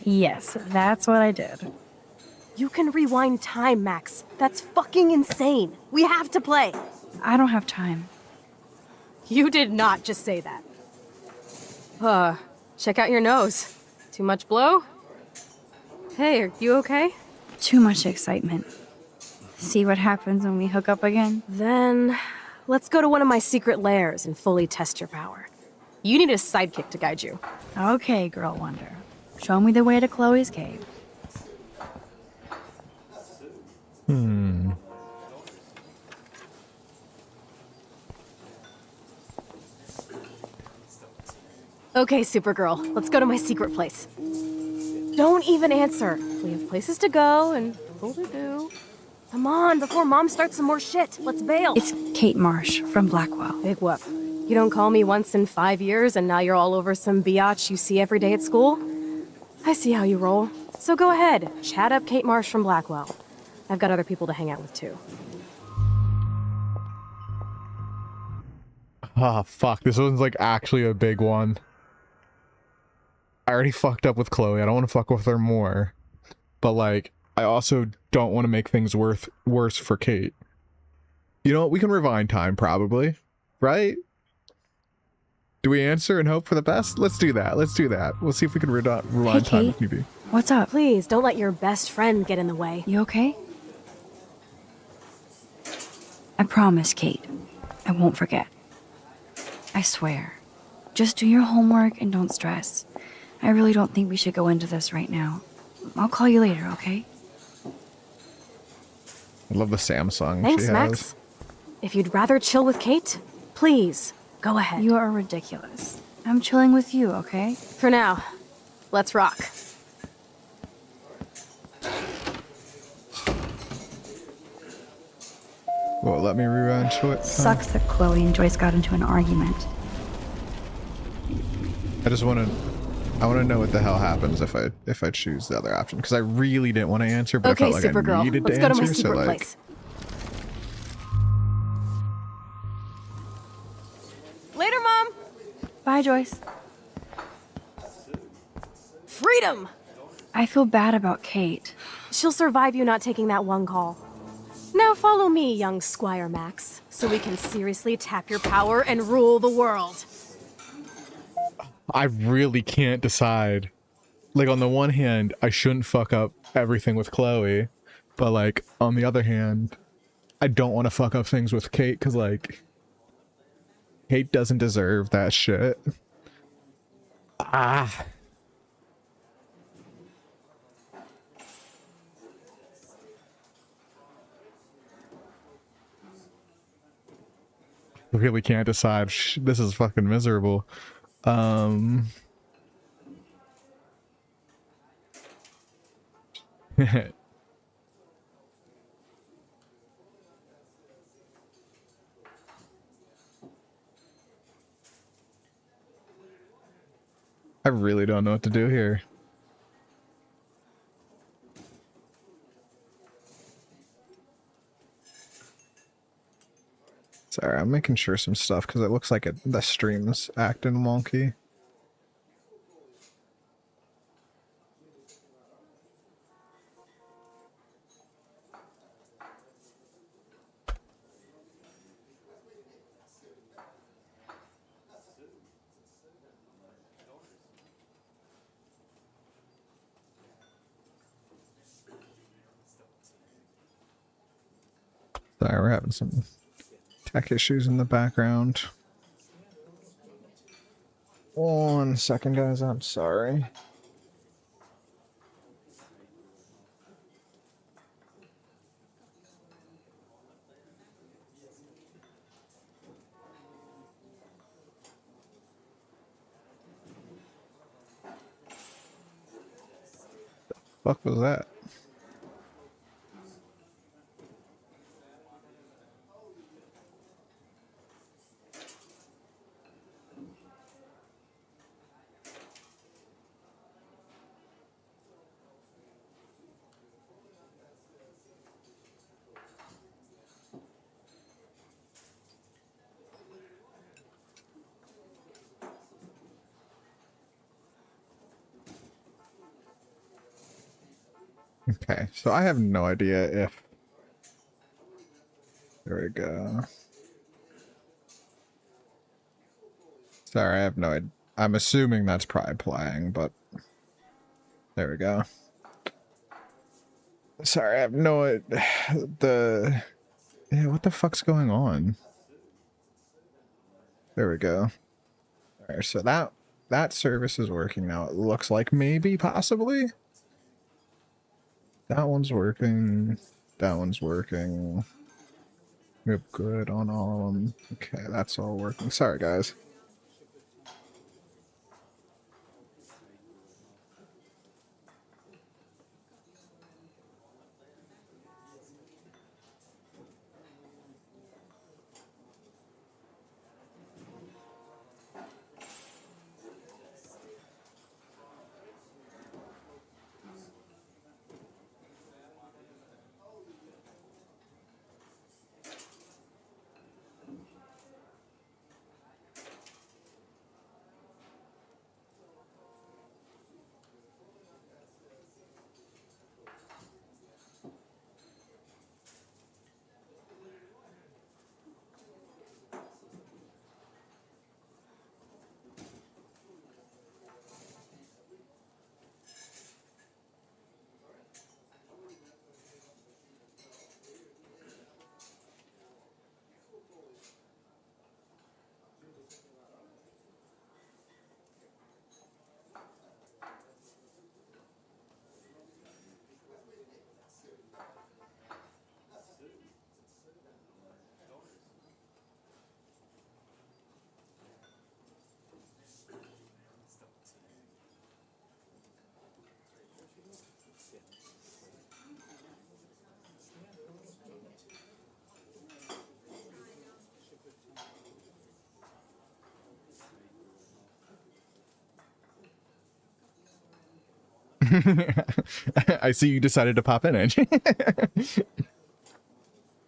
Yes, that's what I did. You can rewind time, Max. That's fucking insane. We have to play. I don't have time. You did not just say that. Check out your nose. Too much blow? Hey, are you okay? Too much excitement. See what happens when we hook up again? Then, let's go to one of my secret lairs and fully test your power. You need a sidekick to guide you. Okay, Girl Wonder. Show me the way to Chloe's cave. Okay, Supergirl, let's go to my secret place. Don't even answer. We have places to go and people to do. Come on, before Mom starts some more shit. Let's bail. It's Kate Marsh from Blackwell. Big whoop. You don't call me once in 5 years and now you're all over some biatch you see every day at school? I see how you roll. So go ahead, chat up Kate Marsh from Blackwell. I've got other people to hang out with too. Ah, fuck. This one's like actually a big one. I already fucked up with Chloe. I don't want to fuck with her more. But like, I also don't want to make things worse for Kate. You know what? We can rewind time probably, right? Do we answer and hope for the best? Let's do that. Let's do that. We'll see if we can rewind time if need be. What's up? Please, don't let your best friend get in the way. You okay? I promise, Kate. I won't forget. I swear. Just do your homework and don't stress. I really don't think we should go into this right now. I'll call you later, okay? I love the Samsung Thanks, she has. Max. If you'd rather chill with Kate, please, go ahead. You are ridiculous. I'm chilling with you, okay? For now, let's rock. Well, let me rewind to it. Sucks that Chloe and Joyce got into an argument. I want to know what the hell happens if I choose the other option, because I really didn't want to answer, but Okay, I felt like Supergirl, I needed let's to go answer. to my secret so like, place. Later, Mom. Bye, Joyce. Freedom! I feel bad about Kate. She'll survive you not taking that one call. Now follow me, young Squire Max, so we can seriously tap your power and rule the world. I really can't decide. Like, on the one hand, I shouldn't fuck up everything with Chloe, but like on the other hand, I don't want to fuck up things with Kate, because like Kate doesn't deserve that shit. Ah. I really can't decide. This is fucking miserable. I really don't know what to do here. Sorry, I'm making sure some stuff because it looks like the stream's acting wonky. Sorry, we're having some tech issues in the background. 1 second, guys. I'm sorry. The fuck was that? Okay, so I have no idea if... There we go. Sorry, I have no idea. I'm assuming that's probably playing, but... There we go. Sorry, I have no the yeah, what the fuck's going on? There we go. Alright, so that service is working now. It looks like maybe possibly. That one's working. That one's working. Yep, good on all of them. Okay, that's all working. Sorry guys. I see you decided to pop in, Angie.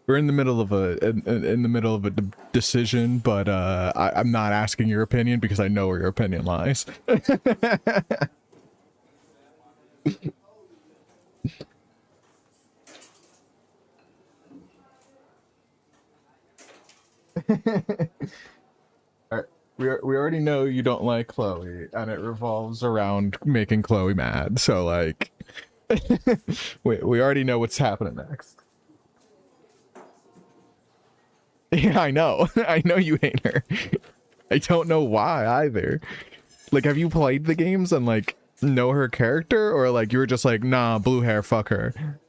We're in the middle of a decision, but I'm not asking your opinion because I know where your opinion lies. Alright, we already know you don't like Chloe, and it revolves around making Chloe mad. So like, we already know what's happening next. Yeah, I know. I know you hate her. I don't know why either. Like, have you played the games and like know her character, or like you were just like, nah, blue hair, fuck her?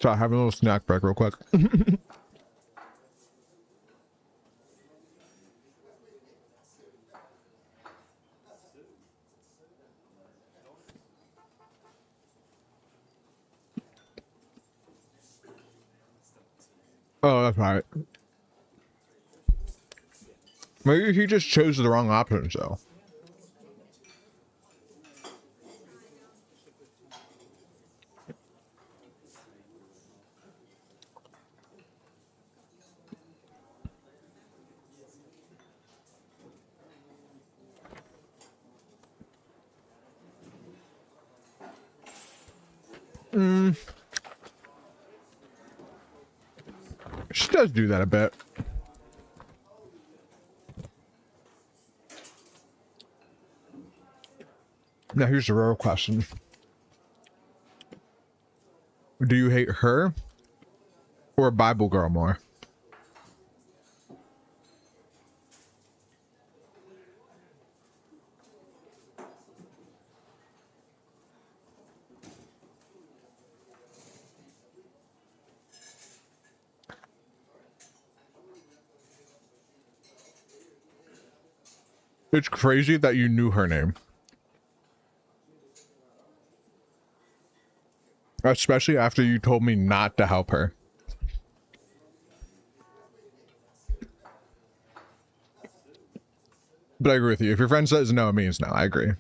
So I have a little snack break real quick. Oh, that's right. Maybe he just chose the wrong options though. She does do that a bit. Now here's the real question. Do you hate her or Bible Girl more? It's crazy that you knew her name. Especially after you told me not to help her. But I agree with you. If your friend says no, it means no. I agree.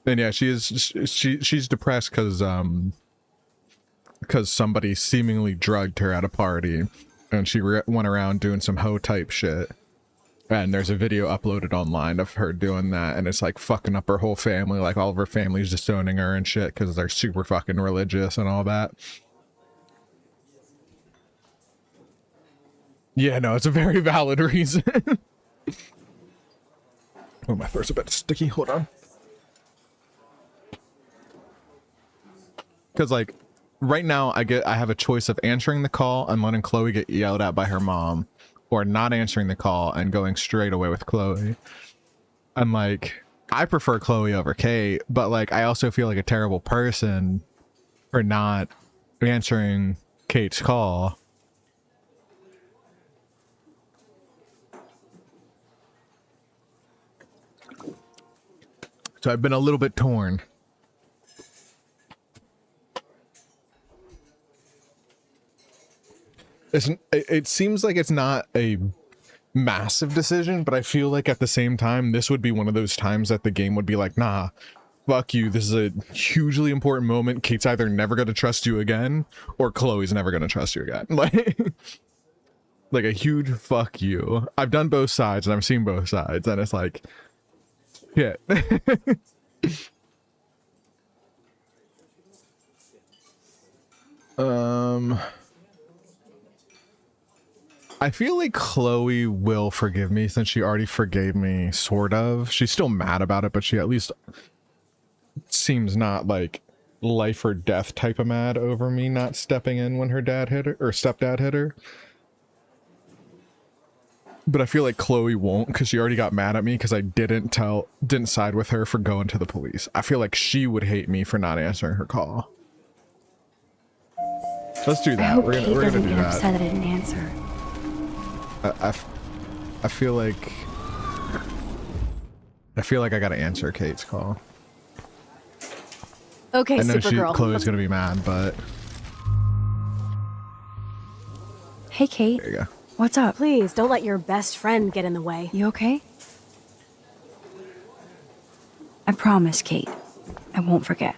And yeah, she's depressed because somebody seemingly drugged her at a party, and she went around doing some hoe type shit. And there's a video uploaded online of her doing that, and it's like fucking up her whole family. Like all of her family's disowning her and shit because they're super fucking religious and all that. Yeah, no, it's a very valid reason. Oh, my throat's a bit sticky. Hold on. Because, like, right now I have a choice of answering the call and letting Chloe get yelled at by her mom, or not answering the call and going straight away with Chloe. I'm like, I prefer Chloe over Kate, but like I also feel like a terrible person for not answering Kate's call. So I've been a little bit torn. It seems like it's not a massive decision, but I feel like at the same time, this would be one of those times that the game would be like, nah, fuck you. This is a hugely important moment. Kate's either never going to trust you again, or Chloe's never going to trust you again. Like a huge fuck you. I've done both sides and I've seen both sides, and it's like, shit. I feel like Chloe will forgive me since she already forgave me, sort of. She's still mad about it, but she at least seems not like life or death type of mad over me not stepping in when her dad hit her, or stepdad hit her. But I feel like Chloe won't, because she already got mad at me because I didn't side with her for going to the police. I feel like she would hate me for not answering her call. Let's do that. I hope We're Kate gonna doesn't do get that. upset I didn't answer. I feel like I gotta answer Kate's call. Okay, I know Supergirl. Chloe's gonna be mad, but Hey, Kate. there you go. What's up? Please, don't let your best friend get in the way. You okay? I promise, Kate. I won't forget.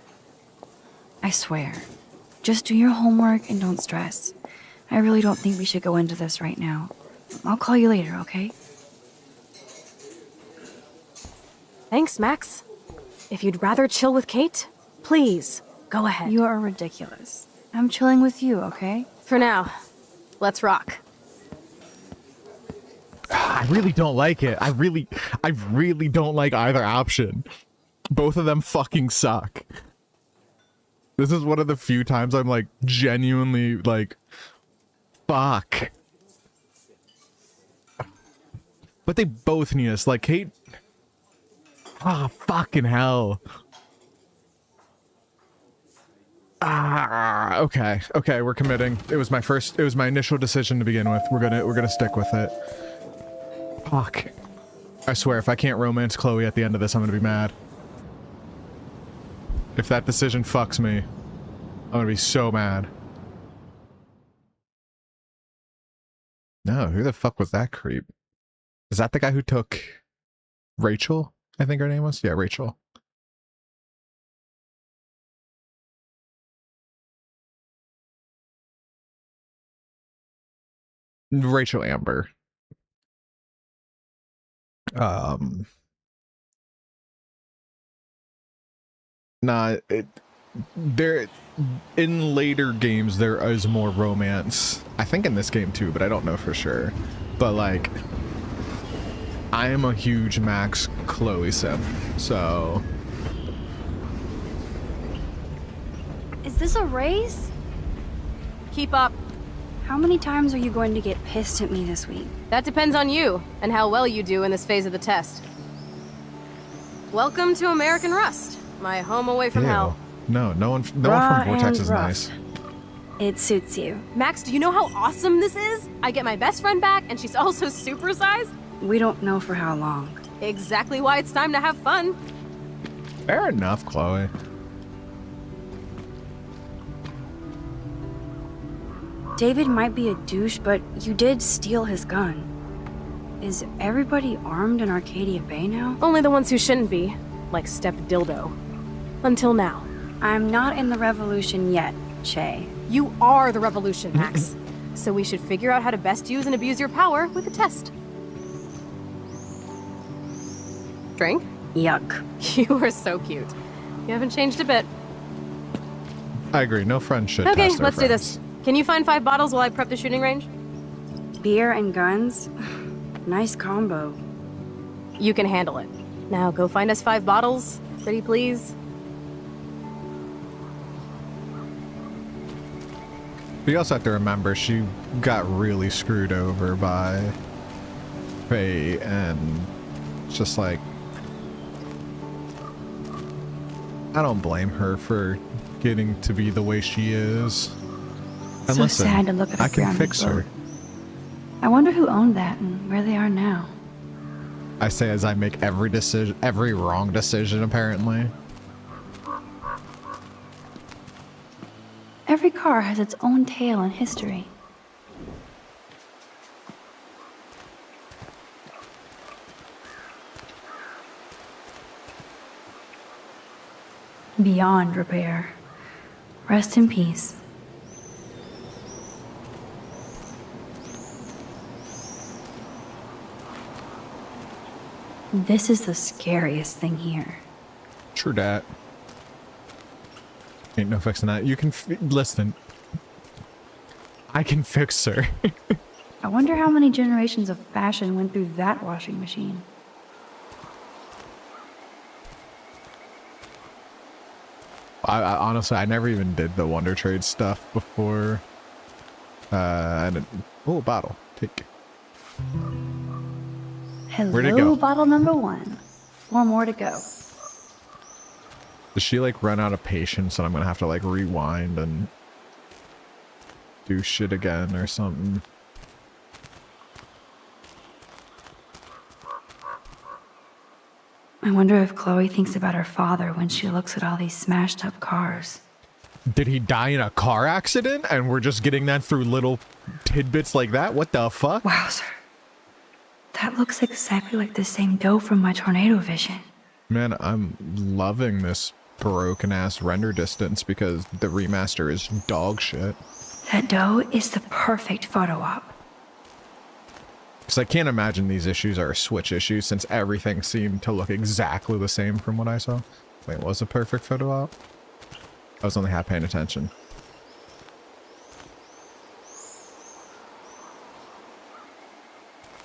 I swear. Just do your homework and don't stress. I really don't think we should go into this right now. I'll call you later, okay? Thanks, Max. If you'd rather chill with Kate, please, go ahead. You are ridiculous. I'm chilling with you, okay? For now, let's rock. I really don't like it. I really don't like either option. Both of them fucking suck. This is one of the few times I'm like genuinely like, fuck. But they both need us. Like Kate. Ah, fucking hell. Ah, okay, we're committing. It was my initial decision to begin with. We're gonna stick with it. Fuck. I swear, if I can't romance Chloe at the end of this, I'm gonna be mad. If that decision fucks me, I'm gonna be so mad. No, who the fuck was that creep? Is that the guy who took Rachel? I think her name was? Yeah, Rachel. Rachel Amber. Nah, there in later games there is more romance. I think in this game too, but I don't know for sure. But like, I am a huge Max Chloe simp, so. Is this a race? Keep up. How many times are you going to get pissed at me this week? That depends on you and how well you do in this phase of the test. Welcome to American Rust, my home away from Ew. hell. No one from Raw Vortex and is rough. nice. It suits you. Max, do you know how awesome this is? I get my best friend back, and she's also supersized. We don't know for how long. Exactly why it's time to have fun. Fair enough, Chloe. David might be a douche, but you did steal his gun. Is everybody armed in Arcadia Bay now? Only the ones who shouldn't be, like Step Dildo. Until now. I'm not in the revolution yet, Che. You are the revolution, Max. So we should figure out how to best use and abuse your power with a test. Drink? Yuck. You are so cute. You haven't changed a bit. I agree. No friend should. Okay, test their let's do friends. this. Can you find 5 bottles while I prep the shooting range? Beer and guns? Nice combo. You can handle it. Now go find us 5 bottles, pretty please. But you also have to remember she got really screwed over by fate, and it's just like, I don't blame her for getting to be the way she is. And So listen, sad to look at I a can grounded fix her. boat. I wonder who owned that and where they are now. I say as I make every decision, every wrong decision apparently. Every car has its own tale and history. Beyond repair. Rest in peace. This is the scariest thing here. True dat. Ain't no fixing that. You can listen. I can fix her. I wonder how many generations of fashion went through that washing machine. I honestly, I never even did the Wonder Trade stuff before. Oh, bottle. Take. Where'd it Hello, go? bottle number 1. 4 more to go. Does she like run out of patience and I'm gonna have to like rewind and do shit again or something? I wonder if Chloe thinks about her father when she looks at all these smashed up cars. Did he die in a car accident and we're just getting that through little tidbits like that? What the fuck? Wowzer. That looks exactly like the same doe from my tornado vision. Man, I'm loving this broken ass render distance because the remaster is dog shit. That doe is the perfect photo op. Because I can't imagine these issues are Switch issues since everything seemed to look exactly the same from what I saw. Wait, was a perfect photo op? I was only half paying attention.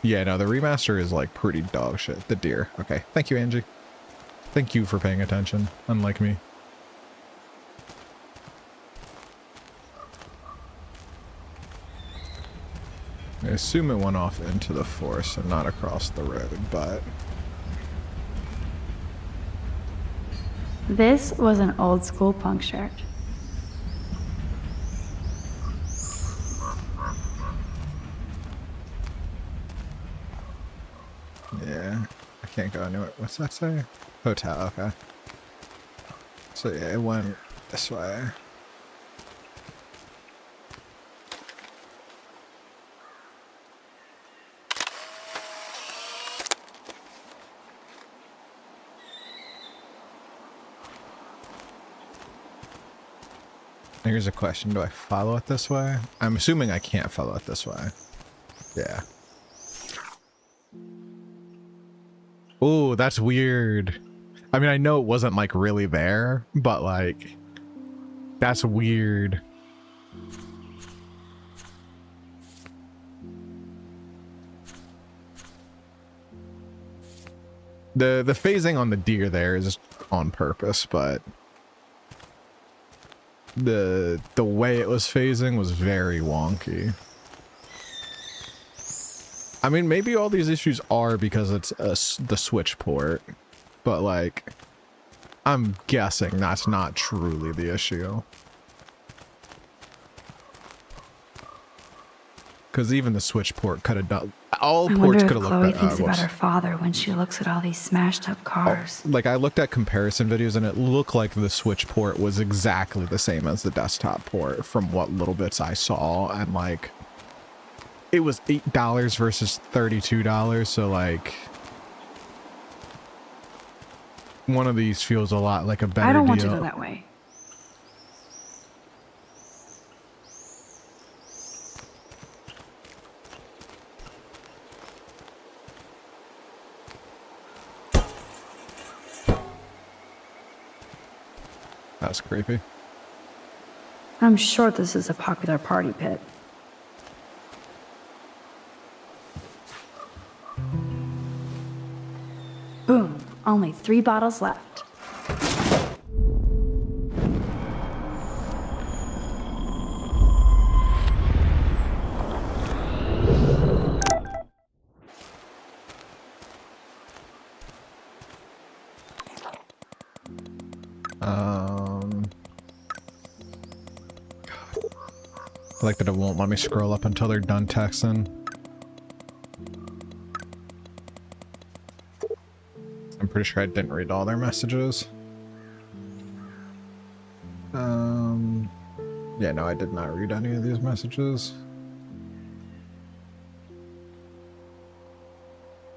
Yeah, no, the remaster is like pretty dog shit. The deer. Okay, thank you, Angie. Thank you for paying attention, unlike me. I assume it went off into the forest and not across the road, but... This was an old school punk shirt. Yeah, I can't go into it. What's that say? Hotel, okay. So yeah, it went this way. Here's a question. Do I follow it this way? I'm assuming I can't follow it this way. Yeah. Oh, that's weird. I mean, I know it wasn't like really there, but like, that's weird. The phasing on the deer there is on purpose, but the way it was phasing was very wonky. I mean, maybe all these issues are because it's the Switch port, but like, I'm guessing that's not truly the issue. Because even the Switch port could have done, all ports could have looked Chloe better. thinks about her father when she looks at all these smashed up cars. Like, I looked at comparison videos and it looked like the Switch port was exactly the same as the desktop port from what little bits I saw, and like, it was $8 versus $32, so like, one of these feels a lot like a better deal. I don't want to go that way. That's creepy. I'm sure this is a popular party pit. Boom. Only 3 bottles left. I like that it won't let me scroll up until they're done texting. I'm pretty sure I didn't read all their messages. Yeah, no, I did not read any of these messages.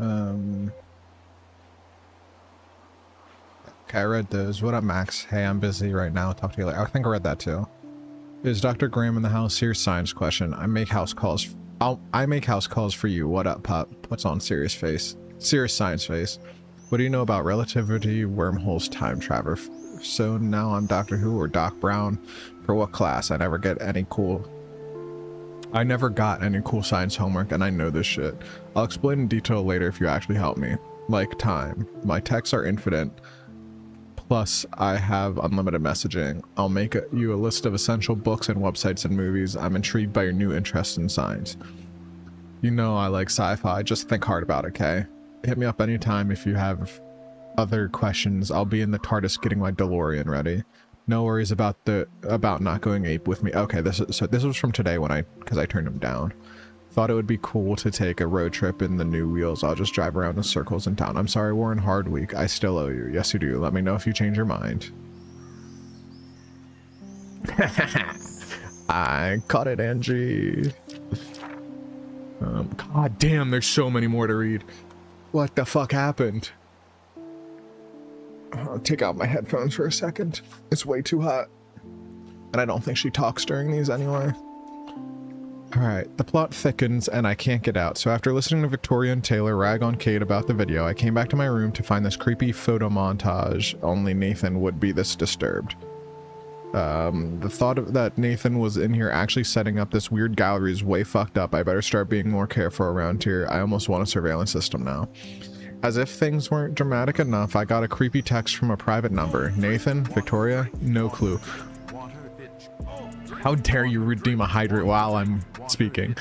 Okay, I read those. What up, Max? Hey, I'm busy right now. Talk to you later. I think I read that too. Is Dr. Graham in the house? Serious science question. I make house calls. I make house calls for you. What up, pup? What's on serious face? Serious science face. What do you know about relativity, wormholes, time travel? So now I'm Doctor Who or Doc Brown. For what class? I never got any cool science homework, and I know this shit. I'll explain in detail later if you actually help me. Like time. My texts are infinite. Plus, I have unlimited messaging. I'll make you a list of essential books and websites and movies. I'm intrigued by your new interest in science. You know I like sci-fi. Just think hard about it, okay? Hit me up anytime if you have other questions. I'll be in the TARDIS getting my DeLorean ready. No worries about not going ape with me. Okay, this was from today because I turned him down. Thought it would be cool to take a road trip in the new wheels. I'll just drive around in circles in town. I'm sorry, Warren, hard week. I still owe you. Yes, you do. Let me know if you change your mind. I caught it, Angie. God damn, there's so many more to read. What the fuck happened? I'll take out my headphones for a second. It's way too hot. And I don't think she talks during these anyway. Alright, the plot thickens and I can't get out, so after listening to Victoria and Taylor rag on Kate about the video, I came back to my room to find this creepy photo montage. Only Nathan would be this disturbed. The thought that Nathan was in here actually setting up this weird gallery is way fucked up. I better start being more careful around here. I almost want a surveillance system now. As if things weren't dramatic enough, I got a creepy text from a private number. Nathan? Victoria? No clue. How dare you redeem a hydrant while I'm speaking?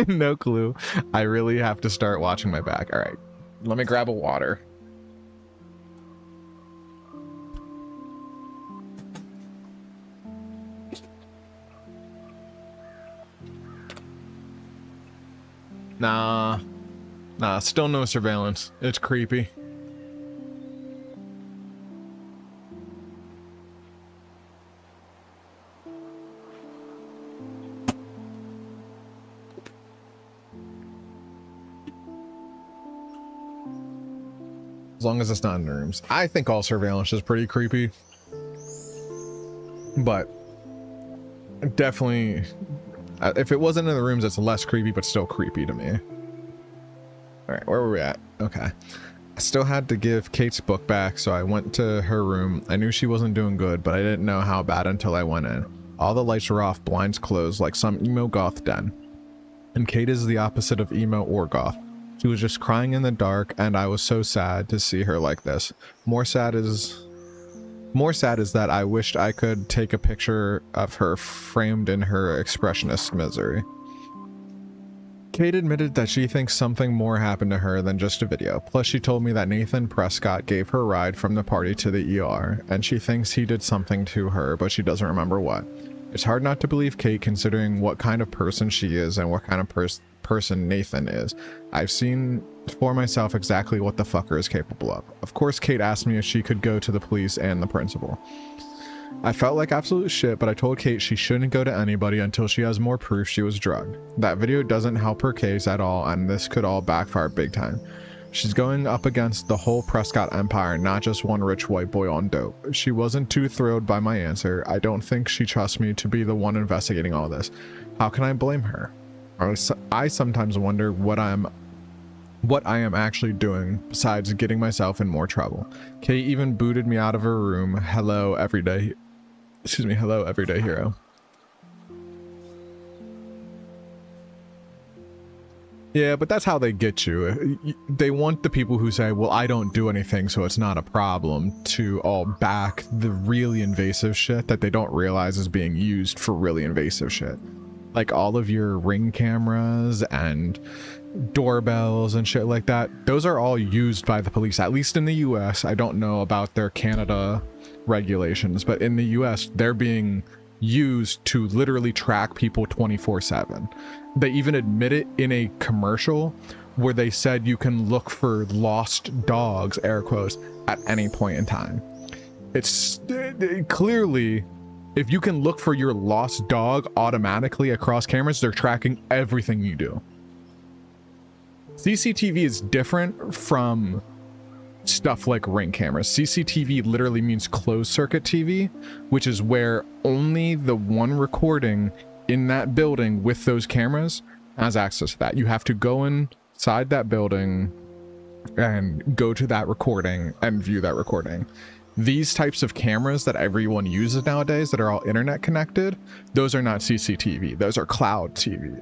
No clue. I really have to start watching my back. All right, let me grab a water. Nah, still no surveillance. It's creepy. As long as it's not in rooms. I think all surveillance is pretty creepy. But definitely, if it wasn't in the rooms, it's less creepy, but still creepy to me. All right, where were we at? Okay. I still had to give Kate's book back, so I went to her room. I knew she wasn't doing good, but I didn't know how bad until I went in. All the lights were off, blinds closed, like some emo goth den. And Kate is the opposite of emo or goth. She was just crying in the dark, and I was so sad to see her like this. More sad is that I wished I could take a picture of her framed in her expressionist misery. Kate admitted that she thinks something more happened to her than just a video. Plus, she told me that Nathan Prescott gave her a ride from the party to the ER, and she thinks he did something to her, but she doesn't remember what. It's hard not to believe Kate considering what kind of person she is and what kind of person Nathan is. I've seen for myself exactly what the fucker is capable of. Of course, Kate asked me if she could go to the police and the principal. I felt like absolute shit, but I told Kate she shouldn't go to anybody until she has more proof she was drugged. That video doesn't help her case at all, and this could all backfire big time. She's going up against the whole Prescott empire, not just one rich white boy on dope. She wasn't too thrilled by my answer. I don't think she trusts me to be the one investigating all this. How can I blame her? I sometimes wonder what I am actually doing besides getting myself in more trouble. Kate even booted me out of her room. Hello, everyday hero. Yeah, but that's how they get you. They want the people who say, well, I don't do anything, so it's not a problem, to all back the really invasive shit that they don't realize is being used for really invasive shit. Like all of your Ring cameras and doorbells and shit like that. Those are all used by the police, at least in the US. I don't know about their Canada regulations, but in the US, they're being used to literally track people 24/7. They even admit it in a commercial where they said you can look for lost dogs, air quotes, at any point in time. It's clearly, if you can look for your lost dog automatically across cameras, they're tracking everything you do. CCTV is different from stuff like Ring cameras. CCTV literally means closed circuit TV, which is where only the one recording in that building with those cameras has access to that. You have to go inside that building and go to that recording and view that recording. These types of cameras that everyone uses nowadays that are all internet connected, those are not CCTV. Those are cloud TV.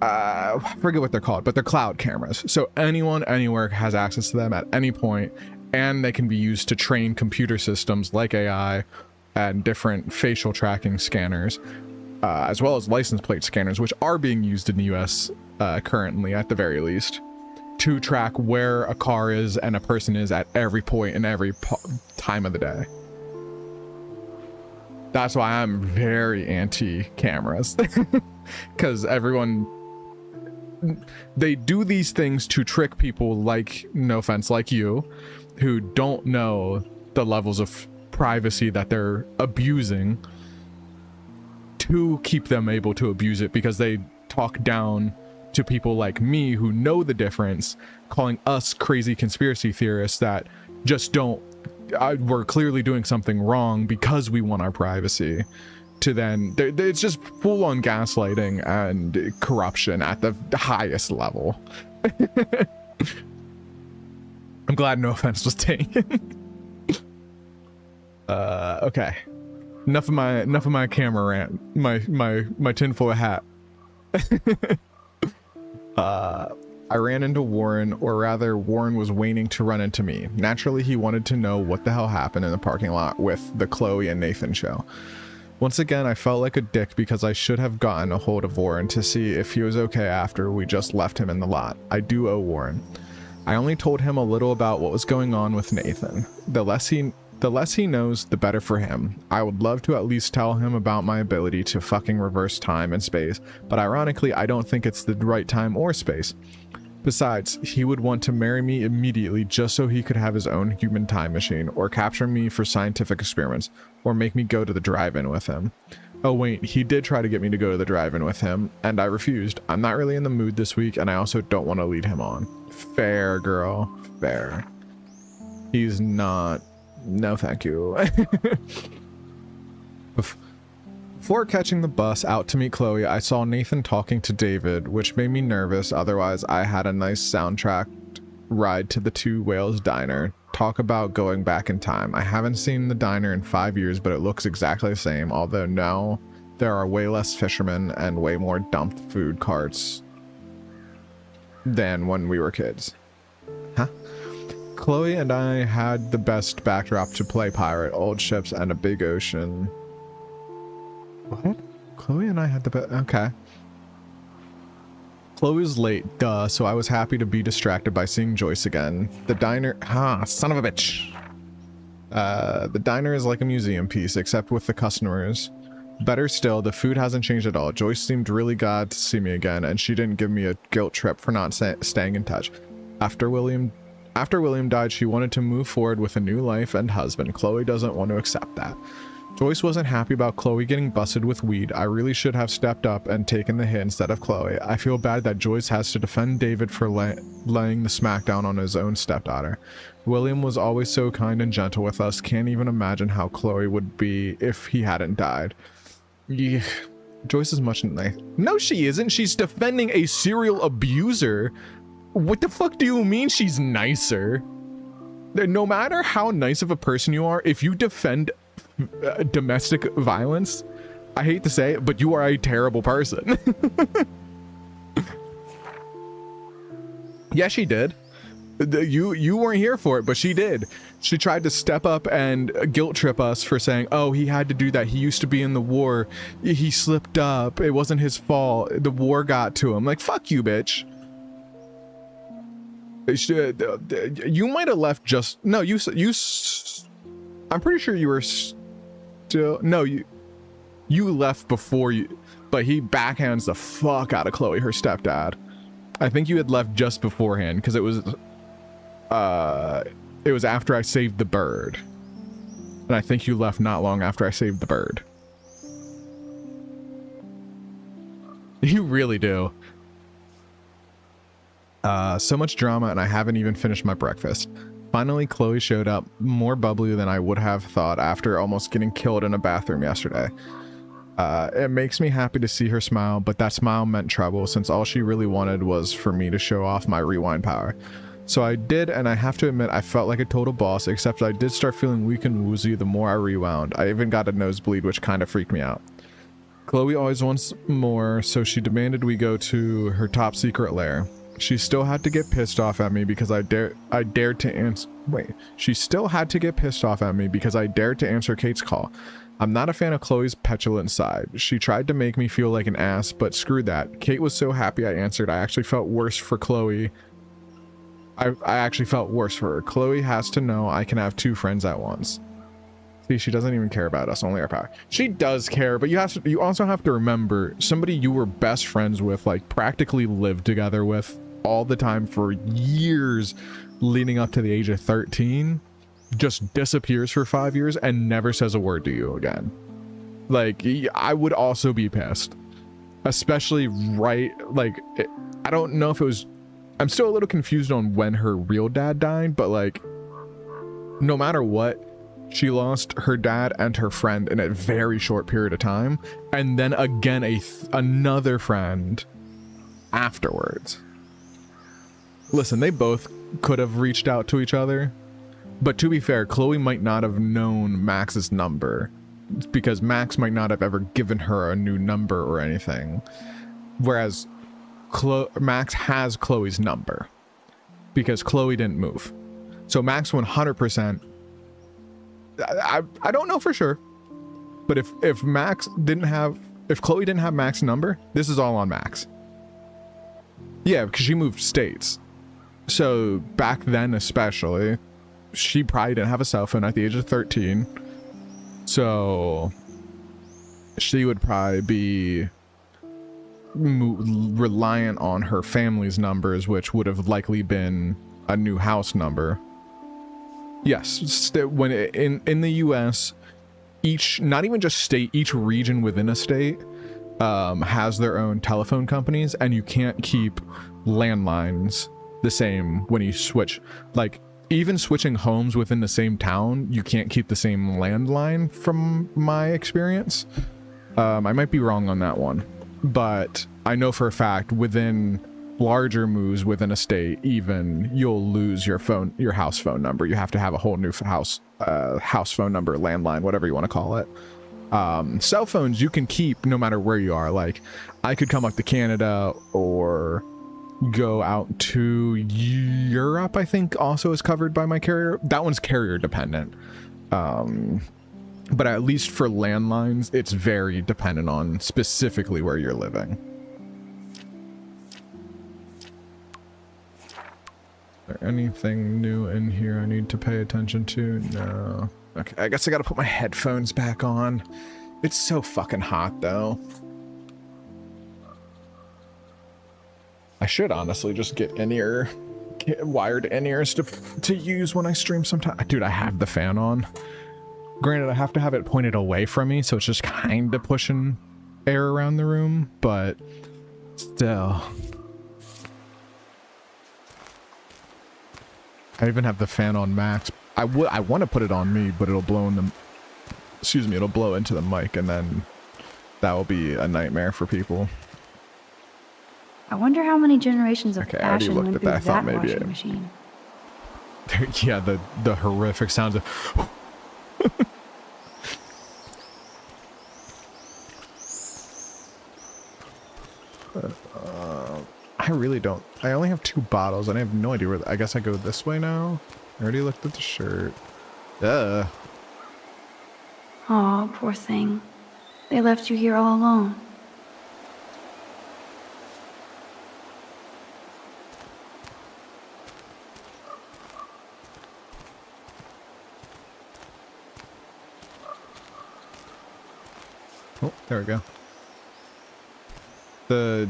I forget what they're called, but they're cloud cameras. So anyone, anywhere has access to them at any point, and they can be used to train computer systems like AI and different facial tracking scanners, as well as license plate scanners, which are being used in the US currently, at the very least, to track where a car is and a person is at every point in every time of the day. That's why I'm very anti-cameras, because they do these things to trick people like, no offense, like you, who don't know the levels of privacy that they're abusing, to keep them able to abuse it, because they talk down to people like me who know the difference, calling us crazy conspiracy theorists that just don't, we're clearly doing something wrong because we want our privacy. To then, it's just full-on gaslighting and corruption at the highest level. I'm glad no offense was taken. Okay. Enough of my camera rant. My tinfoil hat. I ran into Warren, or rather Warren was waiting to run into me. Naturally, he wanted to know what the hell happened in the parking lot with the Chloe and Nathan show. Once again, I felt like a dick because I should have gotten a hold of Warren to see if he was okay after we just left him in the lot. I do owe Warren. I only told him a little about what was going on with Nathan. The less he knows, the better for him. I would love to at least tell him about my ability to fucking reverse time and space, but ironically, I don't think it's the right time or space. Besides, he would want to marry me immediately just so he could have his own human time machine, or capture me for scientific experiments, or make me go to the drive-in with him. Oh wait, he did try to get me to go to the drive-in with him, and I refused. I'm not really in the mood this week, and I also don't want to lead him on. Fair, girl. Fair. He's not... No, thank you. Before catching the bus out to meet Chloe, I saw Nathan talking to David, which made me nervous. Otherwise, I had a nice soundtracked ride to the Two Whales Diner. Talk about going back in time. I haven't seen the diner in 5 years, but it looks exactly the same, although now there are way less fishermen and way more dumped food carts than when we were kids. Huh? Chloe and I had the best backdrop to play pirate, old ships, and a big ocean. What? Chloe and I had the best... Okay. Chloe was late, duh, so I was happy to be distracted by seeing Joyce again. The diner... son of a bitch! The diner is like a museum piece, except with the customers. Better still, the food hasn't changed at all. Joyce seemed really glad to see me again, and she didn't give me a guilt trip for not staying in touch. After William died, she wanted to move forward with a new life and husband. Chloe doesn't want to accept that. Joyce wasn't happy about Chloe getting busted with weed. I really should have stepped up and taken the hit instead of Chloe. I feel bad that Joyce has to defend David for laying the smackdown on his own stepdaughter. William was always so kind and gentle with us. Can't even imagine how Chloe would be if he hadn't died. Yeah. Joyce is much nice. No, she isn't. She's defending a serial abuser. What the fuck do you mean she's nicer? No matter how nice of a person you are, if you defend domestic violence, I hate to say it, but you are a terrible person. Yeah, she did. You weren't here for it, but she did. She tried to step up and guilt trip us for saying, oh, he had to do that. He used to be in the war. He slipped up. It wasn't his fault. The war got to him. Like, fuck you, bitch. You might have left just... No, I'm pretty sure you were still... No, you left before you... But he backhands the fuck out of Chloe, her stepdad. I think you had left just beforehand, because it was after I saved the bird. And I think you left not long after I saved the bird. You really do. So much drama, and I haven't even finished my breakfast. Finally, Chloe showed up, more bubbly than I would have thought after almost getting killed in a bathroom yesterday. It makes me happy to see her smile, but that smile meant trouble since all she really wanted was for me to show off my rewind power. So I did, and I have to admit I felt like a total boss, except I did start feeling weak and woozy the more I rewound. I even got a nosebleed, which kind of freaked me out. Chloe always wants more, so she demanded we go to her top secret lair. She still had to get pissed off at me because I dared to answer... Wait. She still had to get pissed off at me because I dared to answer Kate's call. I'm not a fan of Chloe's petulant side. She tried to make me feel like an ass, but screw that. Kate was so happy I answered. I actually felt worse for Chloe. I actually felt worse for her. Chloe has to know I can have two friends at once. See, she doesn't even care about us, only our power. She does care, but you also have to remember, somebody you were best friends with, like practically lived together with all the time for years leading up to the age of 13, just disappears for 5 years and never says a word to you again. Like, I would also be pissed, especially I don't know if it was... I'm still a little confused on when her real dad died, but like, no matter what, she lost her dad and her friend in a very short period of time, and then again another friend afterwards. Listen, they both could have reached out to each other, but to be fair, Chloe might not have known Max's number because Max might not have ever given her a new number or anything, whereas Max has Chloe's number because Chloe didn't move. So Max 100%, I don't know for sure, but if Chloe didn't have Max's number, this is all on Max. Yeah, because she moved states. So back then especially, she probably didn't have a cell phone at the age of 13. So she would probably be reliant on her family's numbers, which would have likely been a new house number. Yes, when in the US, not even just state, each region within a state has their own telephone companies, and you can't keep landlines the same when you switch. Like, even switching homes within the same town, you can't keep the same landline from my experience. I might be wrong on that one, but I know for a fact within larger moves within a state, even, you'll lose your house phone number. You have to have a whole new house phone number, landline, whatever you want to call it. Cell phones you can keep no matter where you are. Like, I could come up to Canada or go out to Europe, I think also is covered by my carrier. That one's carrier dependent. But at least for landlines, it's very dependent on specifically where you're living. Is there anything new in here I need to pay attention to? No. Okay, I guess I gotta put my headphones back on. It's so fucking hot though. I should honestly just get wired in-ears to use when I stream sometime. Dude, I have the fan on. Granted, I have to have it pointed away from me, so it's just kind of pushing air around the room, but still. I even have the fan on max. I want to put it on me, but it'll blow in the... Excuse me, it'll blow into the mic, and then that will be a nightmare for people. I wonder how many generations of fashion went through I thought that maybe washing machine. Yeah, the horrific sounds of... I really don't. I only have 2 bottles and I have no idea where. I guess I go this way now. I already looked at the shirt. Duh. Aw, poor thing. They left you here all alone. Oh, there we go. The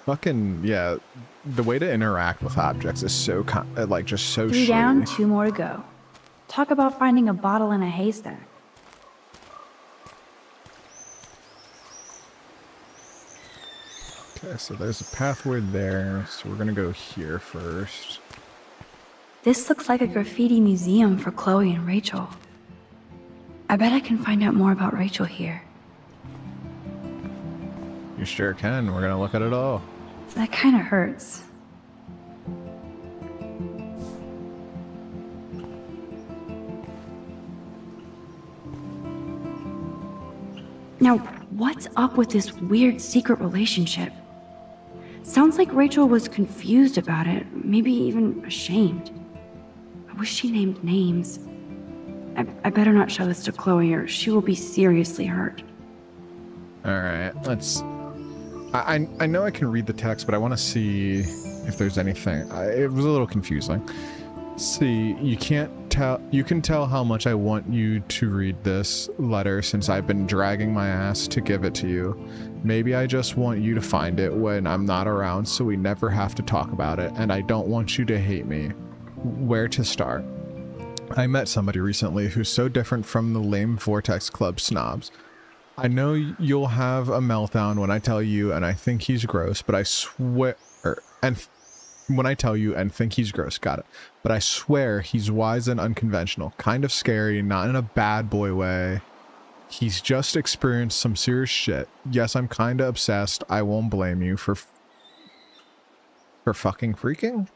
fucking, yeah, the way to interact with objects is so, like, just so 3 down, shitty. 2 more to go. Talk about finding a bottle in a haystack. Okay, so there's a pathway there, so we're gonna go here first. This looks like a graffiti museum for Chloe and Rachel. I bet I can find out more about Rachel here. You sure can. We're gonna look at it all. That kind of hurts. Now, what's up with this weird secret relationship? Sounds like Rachel was confused about it, maybe even ashamed. I wish she named names. I better not show this to Chloe or she will be seriously hurt. Alright, let's... I know I can read the text, but I want to see if there's anything. It was a little confusing. See, you can tell how much I want you to read this letter since I've been dragging my ass to give it to you. Maybe I just want you to find it when I'm not around so we never have to talk about it, and I don't want you to hate me. Where to start? I met somebody recently who's so different from the lame Vortex Club snobs. I know you'll have a meltdown when I tell you and I think he's gross, but I swear... when I tell you and think he's gross, got it. But I swear he's wise and unconventional. Kind of scary, not in a bad boy way. He's just experienced some serious shit. Yes, I'm kinda obsessed. I won't blame you for fucking freaking?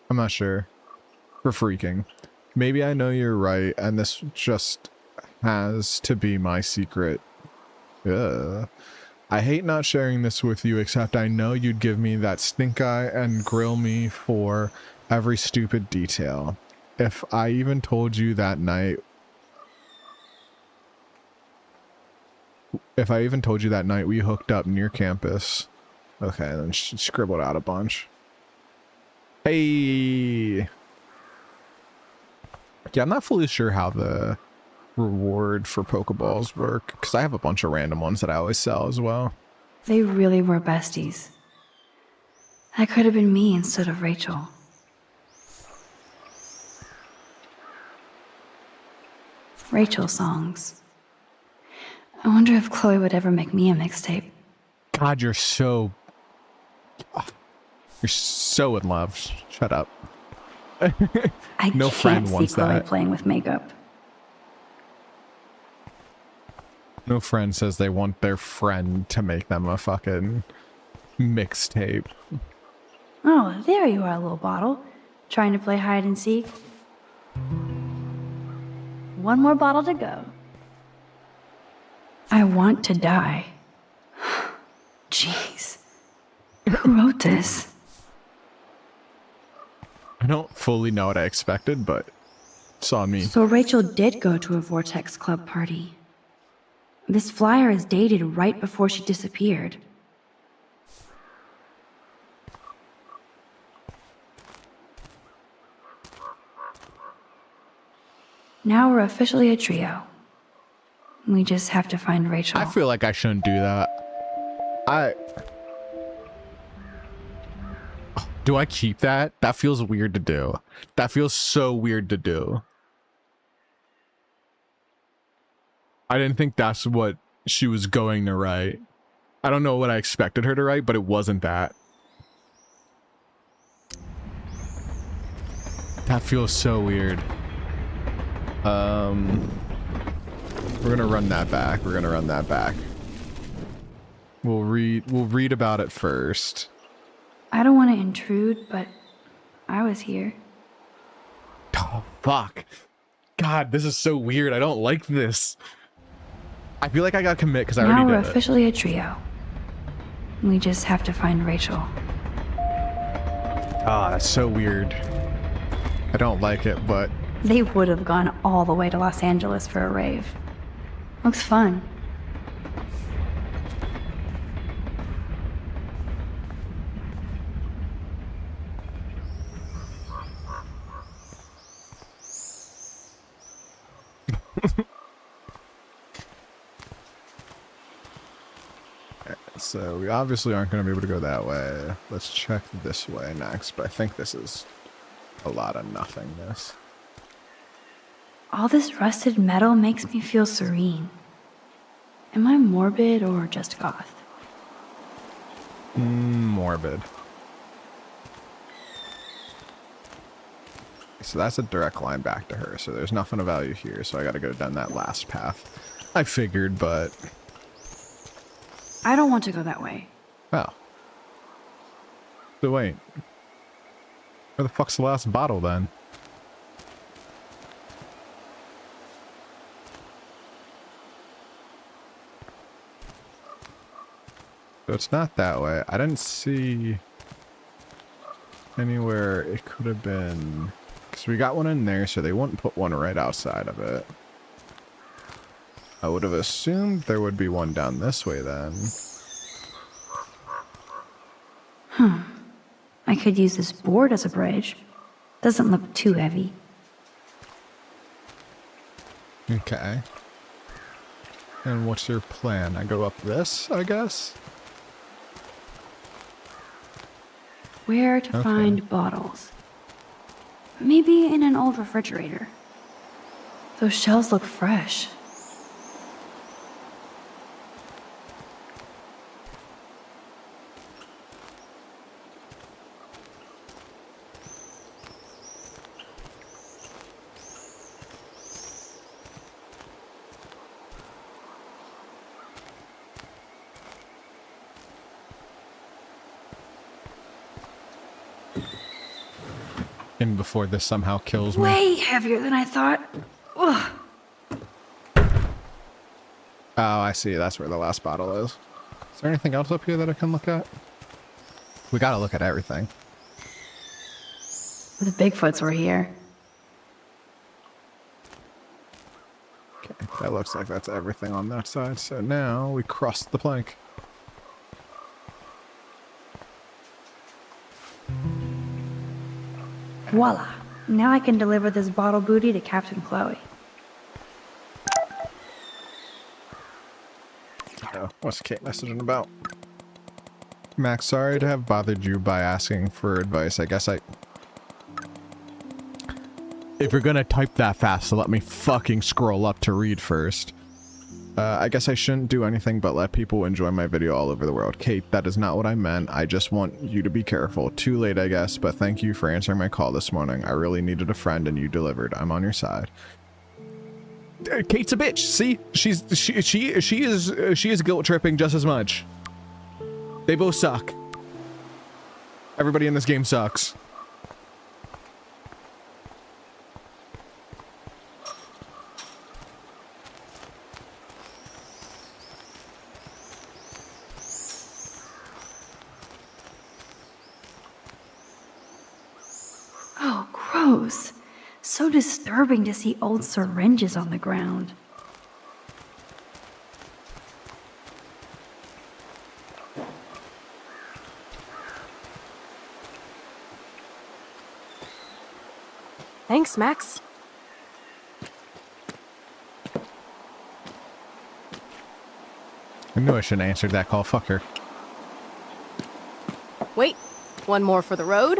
I'm not sure. For freaking. Maybe I know you're right, and this just has to be my secret. Ugh. I hate not sharing this with you, except I know you'd give me that stink eye and grill me for every stupid detail. If I even told you that night... we hooked up near campus. Okay, then she scribbled out a bunch. Hey! Yeah, I'm not fully sure how the reward for Pokeballs work, because I have a bunch of random ones that I always sell as well. They really were besties. That could have been me instead of Rachel. Rachel songs. I wonder if Chloe would ever make me a mixtape. God, you're so in love. Shut up. I No can't friend see wants Chloe that. playing with makeup. No friend says they want their friend to make them a fucking mixtape. Oh, there you are, little bottle. Trying to play hide and seek? 1 more bottle to go. I want to die. Jeez. Who wrote this? I don't fully know what I expected, but it's on me. So Rachel did go to a Vortex Club party. This flyer is dated right before she disappeared. Now we're officially a trio. We just have to find Rachel. I feel like I shouldn't do that. Do I keep that? That feels weird to do. That feels so weird to do. I didn't think that's what she was going to write. I don't know what I expected her to write, but it wasn't that. That feels so weird. We're gonna run that back. We'll read about it first. I don't want to intrude, but I was here. Oh, fuck. God, this is so weird. I don't like this. I feel like I gotta commit because I Now already we're did it. officially a trio. We just have to find Rachel. Ah, that's so weird. I don't like it, but They would have gone all the way to Los Angeles for a rave. Looks fun. so we obviously aren't going to be able to go that way. Let's check this way next, but I think this is a lot of nothingness. All this rusted metal makes me feel serene. Am I morbid or just goth? Morbid. So that's a direct line back to her, so there's nothing of value here, so I gotta go down that last path. I figured, but... I don't want to go that way. Oh. So wait. Where the fuck's the last bottle then? So it's not that way. I didn't see anywhere it could have been. Because we got one in there, so they wouldn't put one right outside of it. I would have assumed there would be one down this way then. I could use this board as a bridge. Doesn't look too heavy. Okay. And what's your plan? I go up this, I guess? Where to find bottles? Maybe in an old refrigerator. Those shells look fresh. And before this somehow kills me. Way heavier than I thought. Ugh. Oh, I see. That's where the last bottle is. Is there anything else up here that I can look at? We gotta look at everything. The Bigfoots were here. Okay, that looks like that's everything on that side. So now we cross the plank. Voila. Now I can deliver this bottle booty to Captain Chloe. Oh, what's Kate messaging about? Max, sorry to have bothered you by asking for advice. I guess if you're gonna type that fast, so let me fucking scroll up to read first. I guess I shouldn't do anything but let people enjoy my video all over the world. Kate, that is not what I meant. I just want you to be careful. Too late, I guess, but thank you for answering my call this morning. I really needed a friend and you delivered. I'm on your side. Kate's a bitch. See, she is guilt tripping just as much. They both suck. Everybody in this game sucks. Oh, gross. So disturbing to see old syringes on the ground. Thanks, Max. I knew I shouldn't have answered that call. Fuck her. Wait, one more for the road.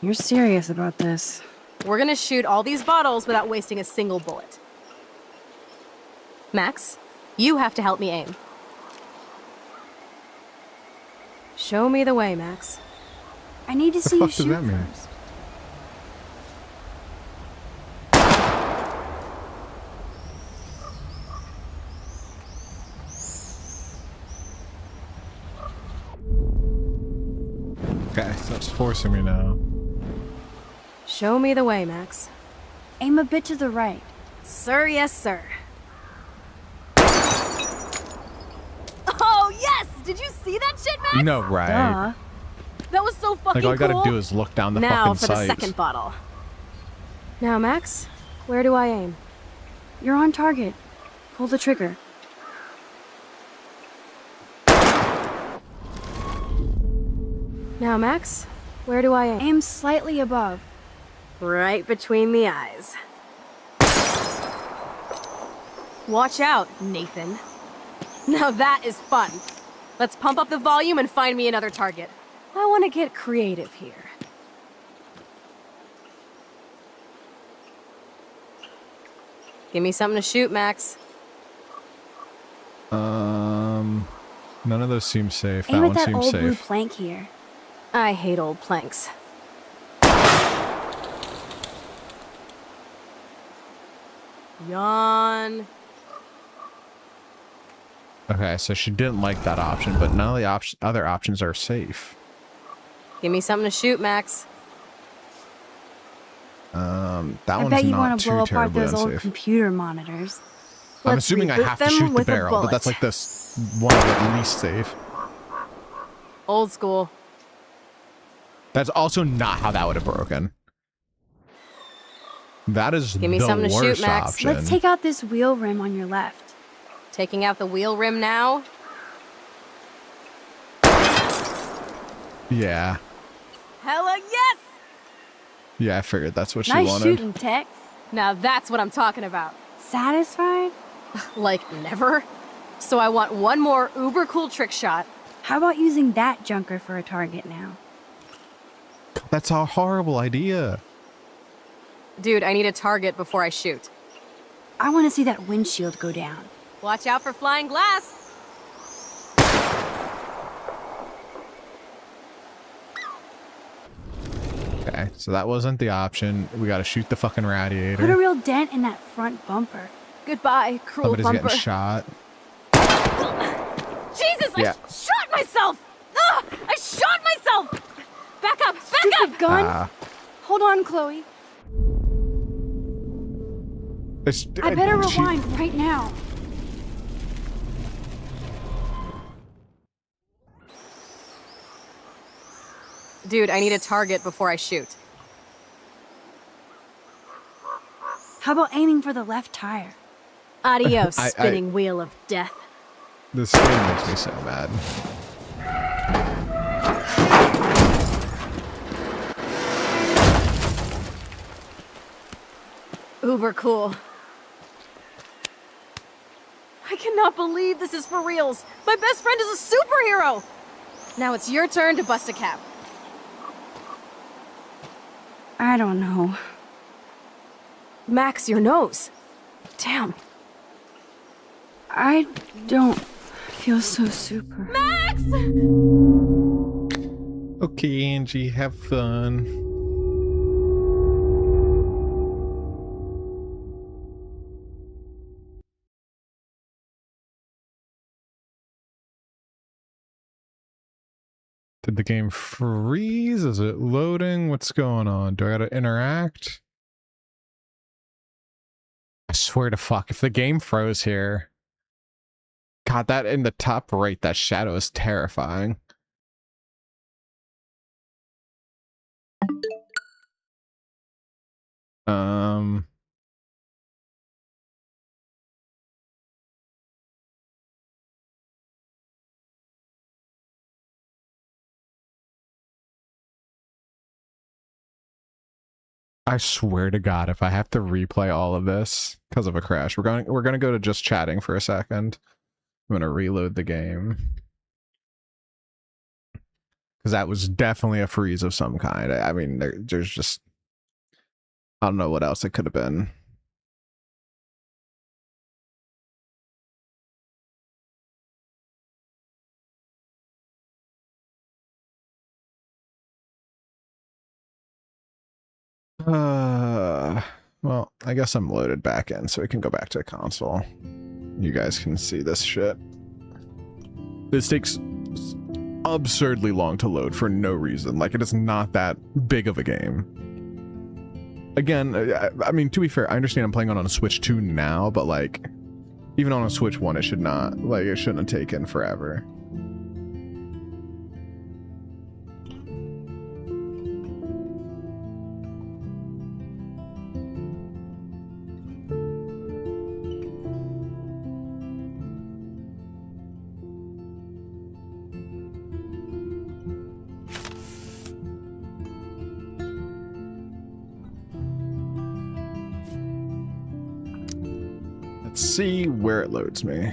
You're serious about this? We're gonna shoot all these bottles without wasting a single bullet. Max, you have to help me aim. Show me the way, Max. I need to see The you fuck does shoot that mean? first. Okay, so it's forcing me now. Show me the way, Max. Aim a bit to the right. Sir, yes, sir. Did you see that shit, Max? No, right? Duh. That was so fucking Like all you cool. gotta do is look down the now fucking for the sight. second bottle. Now, Max, where do I aim? You're on target. Pull the trigger. Now, Max, where do I aim? Aim slightly above. Right between the eyes. Watch out, Nathan. Now that is fun. Let's pump up the volume and find me another target. I want to get creative here. Give me something to shoot, Max. None of those seem safe. Aim That at one that seems old blue safe. plank here. I hate old planks. Yawn. Okay, so she didn't like that option, but none of the other options are safe. Give me something to shoot, Max. That I one's bet you not want to too blow apart terribly those old unsafe. computer monitors. I'm Let's assuming I reboot have to them shoot the with a barrel, but that's bullet. like this one of the least safe. Old school. That's also not how that would have broken. That is Give me the something to shoot, worst Max. option. Let's take out this wheel rim on your left. Taking out the wheel rim now? Yeah. Hella yes! Yeah, I figured that's what she Nice wanted. shooting, Tex. Now that's what I'm talking about. Satisfied? Like, never? So I want one more uber cool trick shot. How about using that junker for a target now? That's a horrible idea. Dude, I need a target before I shoot. I want to see that windshield go down. Watch out for flying glass! Okay, so that wasn't the option. We gotta shoot the fucking Put a radiator. real dent in that front bumper. Goodbye, cruel Somebody's bumper. getting shot. Jesus, Yeah. I shot myself! Ugh, I shot myself! Back up, back Stupid up! gun! Ah. Hold on, Chloe. It's- I better she- rewind right now. Dude, I need a target before I shoot. How about aiming for the left tire? Adios, I- spinning wheel of death. This game makes me so mad. Uber cool. I cannot believe this is for reals. My best friend is a superhero. Now it's your turn to bust a cap. I don't know. Max, your nose. Damn. I don't feel so super. Max! Okay, Angie, have fun. Did the game freeze? Is it loading? What's going on? Do I gotta interact? I swear to fuck, if the game froze here. God, that in the top right, that shadow is terrifying. I swear to God, if I have to replay all of this because of a crash, we're gonna go to just chatting for a second. I'm gonna reload the game because that was definitely a freeze of some kind. I mean, there's just I don't know what else it could have been. Well, I guess I'm loaded back in, so we can go back to the console. You guys can see this shit. This takes absurdly long to load for no reason. Like, it is not that big of a game. Again, I mean, to be fair, I understand I'm playing on a Switch 2 now, but like, even on a Switch 1, it should not, like, it shouldn't have taken forever. Let's see where it loads me.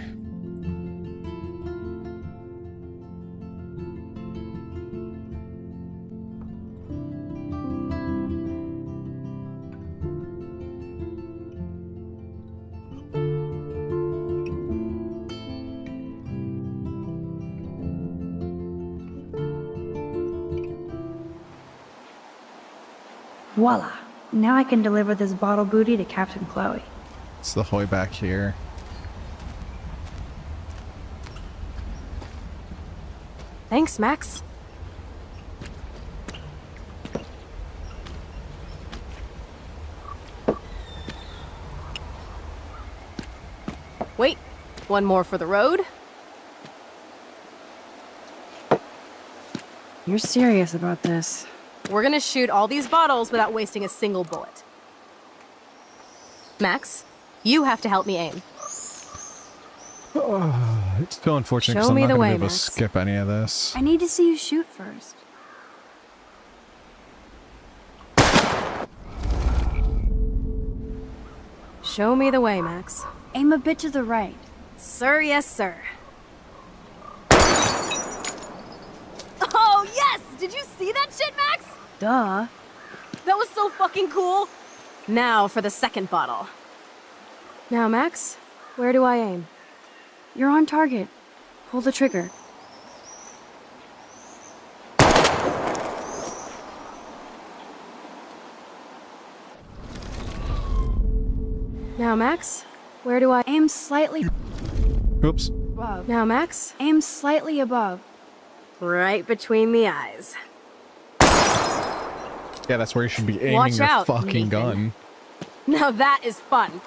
Voila! Now I can deliver this bottle booty to Captain Chloe. It's the hoy back here. Thanks, Max. Wait, one more for the road. You're serious about this? We're gonna shoot all these bottles without wasting a single bullet. Max, you have to help me aim. It's still unfortunate because Show I'm me not the going to way, be able to Max. skip any of this. I need to see you shoot first. Show me the way, Max. Aim a bit to the right. Sir, yes, sir. Oh, yes! Did you see that shit, Max? Duh. That was so fucking cool. Now for the second bottle. Now, Max, where do I aim? You're on target. Pull the trigger. Now, Max, where do I Aim slightly Oops. above. Now, Max, Aim slightly above. right between the eyes. Yeah, that's where you should be aiming Watch your out, fucking Nathan. gun. Now that is fun.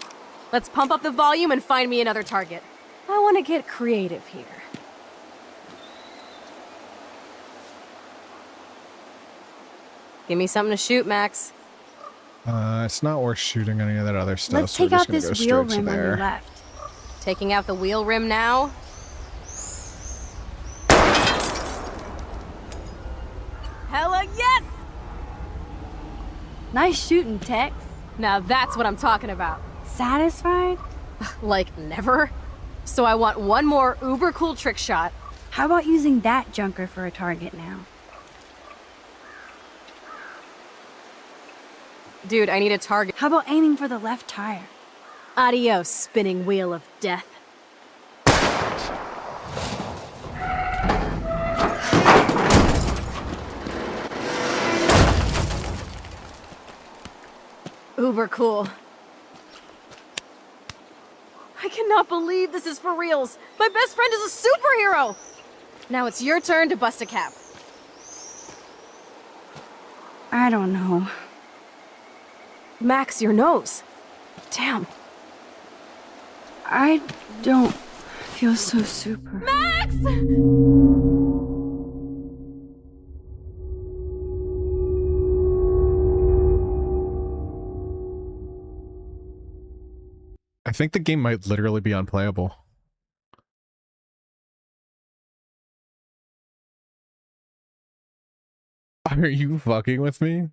Let's pump up the volume and find me another target. I want to get creative here. Give me something to shoot, Max. It's not worth shooting any of that other stuff. Let's so take we're out just gonna this go wheel straight to rim on your there. left. Taking out the wheel rim now. Hella yes! Nice shooting, Tex. Now that's what I'm talking about. Satisfied? Like, never? So I want one more uber cool trick shot. How about using that junker for a target now? Dude, I need a target. How about aiming for the left tire? Adios, spinning wheel of death. Uber cool. I cannot believe this is for reals. My best friend is a superhero. Now it's your turn to bust a cap. I don't know. Max, your nose. Damn. I don't feel so super. Max! I think the game might literally be unplayable. Are you fucking with me?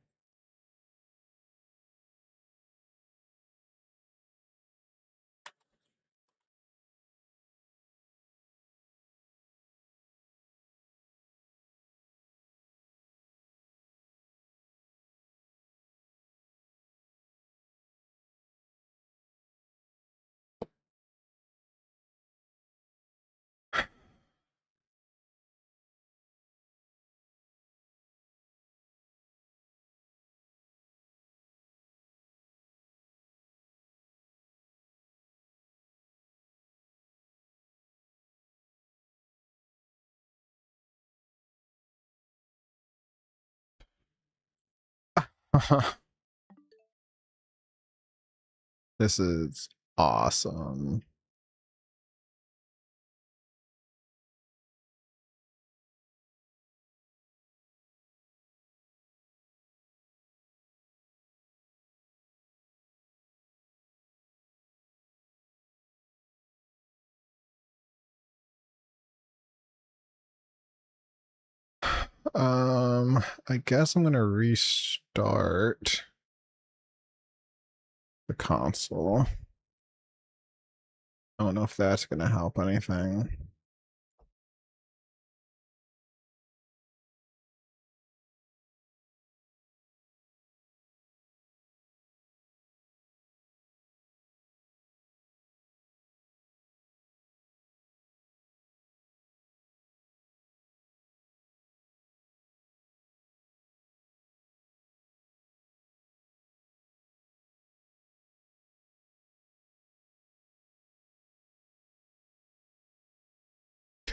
This is awesome. I guess I'm gonna restart the console. I don't know if that's gonna help anything.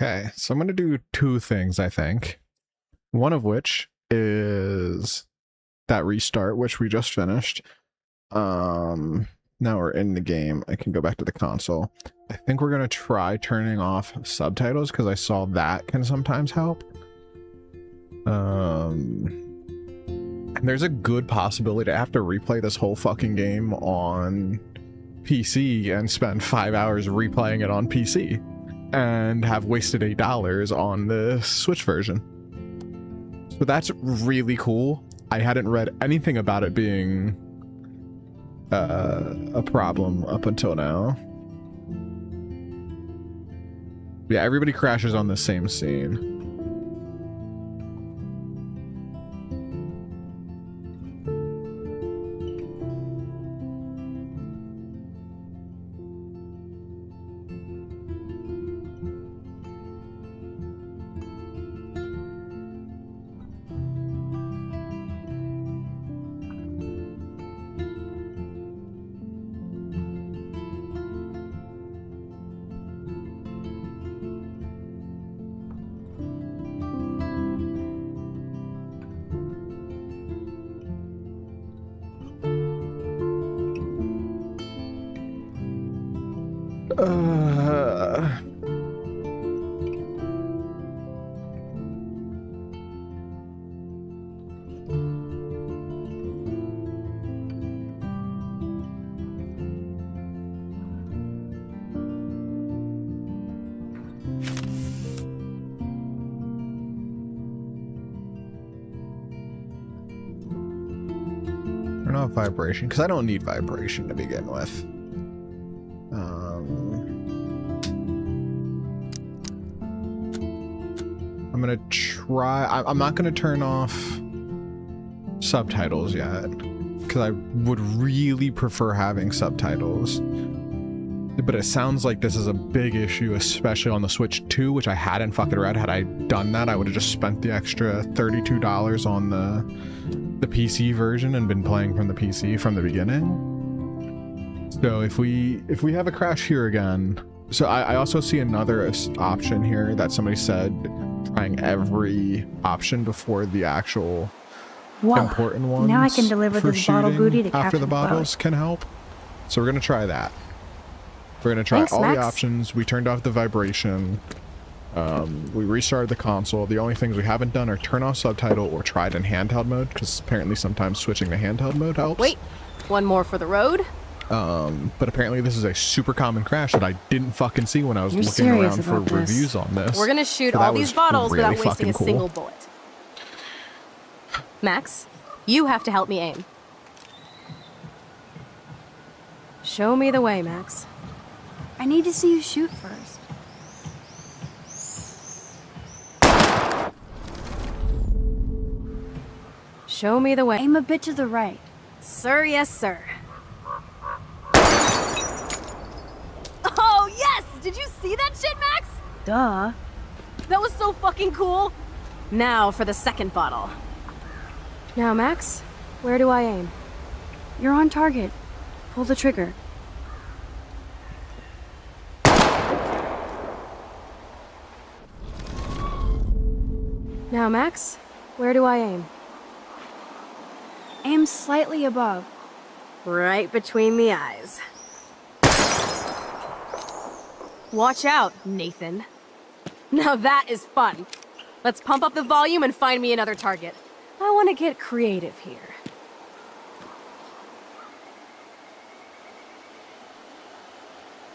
Okay, so I'm going to do two things, I think. One of which is that restart, which we just finished. Now we're in the game. I can go back to the console. I think we're going to try turning off subtitles because I saw that can sometimes help. And there's a good possibility I have to replay this whole fucking game on PC and spend 5 hours replaying it on PC. And have wasted $8 on the Switch version. So that's really cool. I hadn't read anything about it being a problem up until now. Yeah, everybody crashes on the same scene. Turn off vibration, because I don't need vibration to begin with. I'm gonna try. I'm not gonna turn off subtitles yet, because I would really prefer having subtitles. But it sounds like this is a big issue, especially on the Switch 2, which I hadn't fucking read. Had I done that, I would have just spent the extra $32 on the PC version and been playing from the PC from the beginning. So if we have a crash here again, so I also see another option here that somebody said, trying every option before the actual important ones. Now I can deliver for this bottle shooting booty to after Captain the bottles Cloud. can help. So we're gonna try that. We're gonna try Thanks, all Max. the options. We turned off the vibration. We restarted the console. The only things we haven't done are turn off subtitle or tried in handheld mode, because apparently sometimes switching to handheld mode helps. Wait, one more for the road? But apparently this is a super common crash that I didn't fucking see when I was You're looking serious around for about this. reviews on this. We're gonna shoot So that all these was bottles really without wasting fucking a cool. single bullet. Max, you have to help me aim. Show me the way, Max. I need to see you shoot first. Show me the way. Aim a bit to the right. Sir, yes, sir. Oh, yes! Did you see that shit, Max? Duh. That was so fucking cool. Now for the second bottle. Now, Max, where do I aim? You're on target. Pull the trigger. Now, Max, where do I aim? Aim slightly above. Right between the eyes. Watch out, Nathan. Now that is fun. Let's pump up the volume and find me another target. I want to get creative here.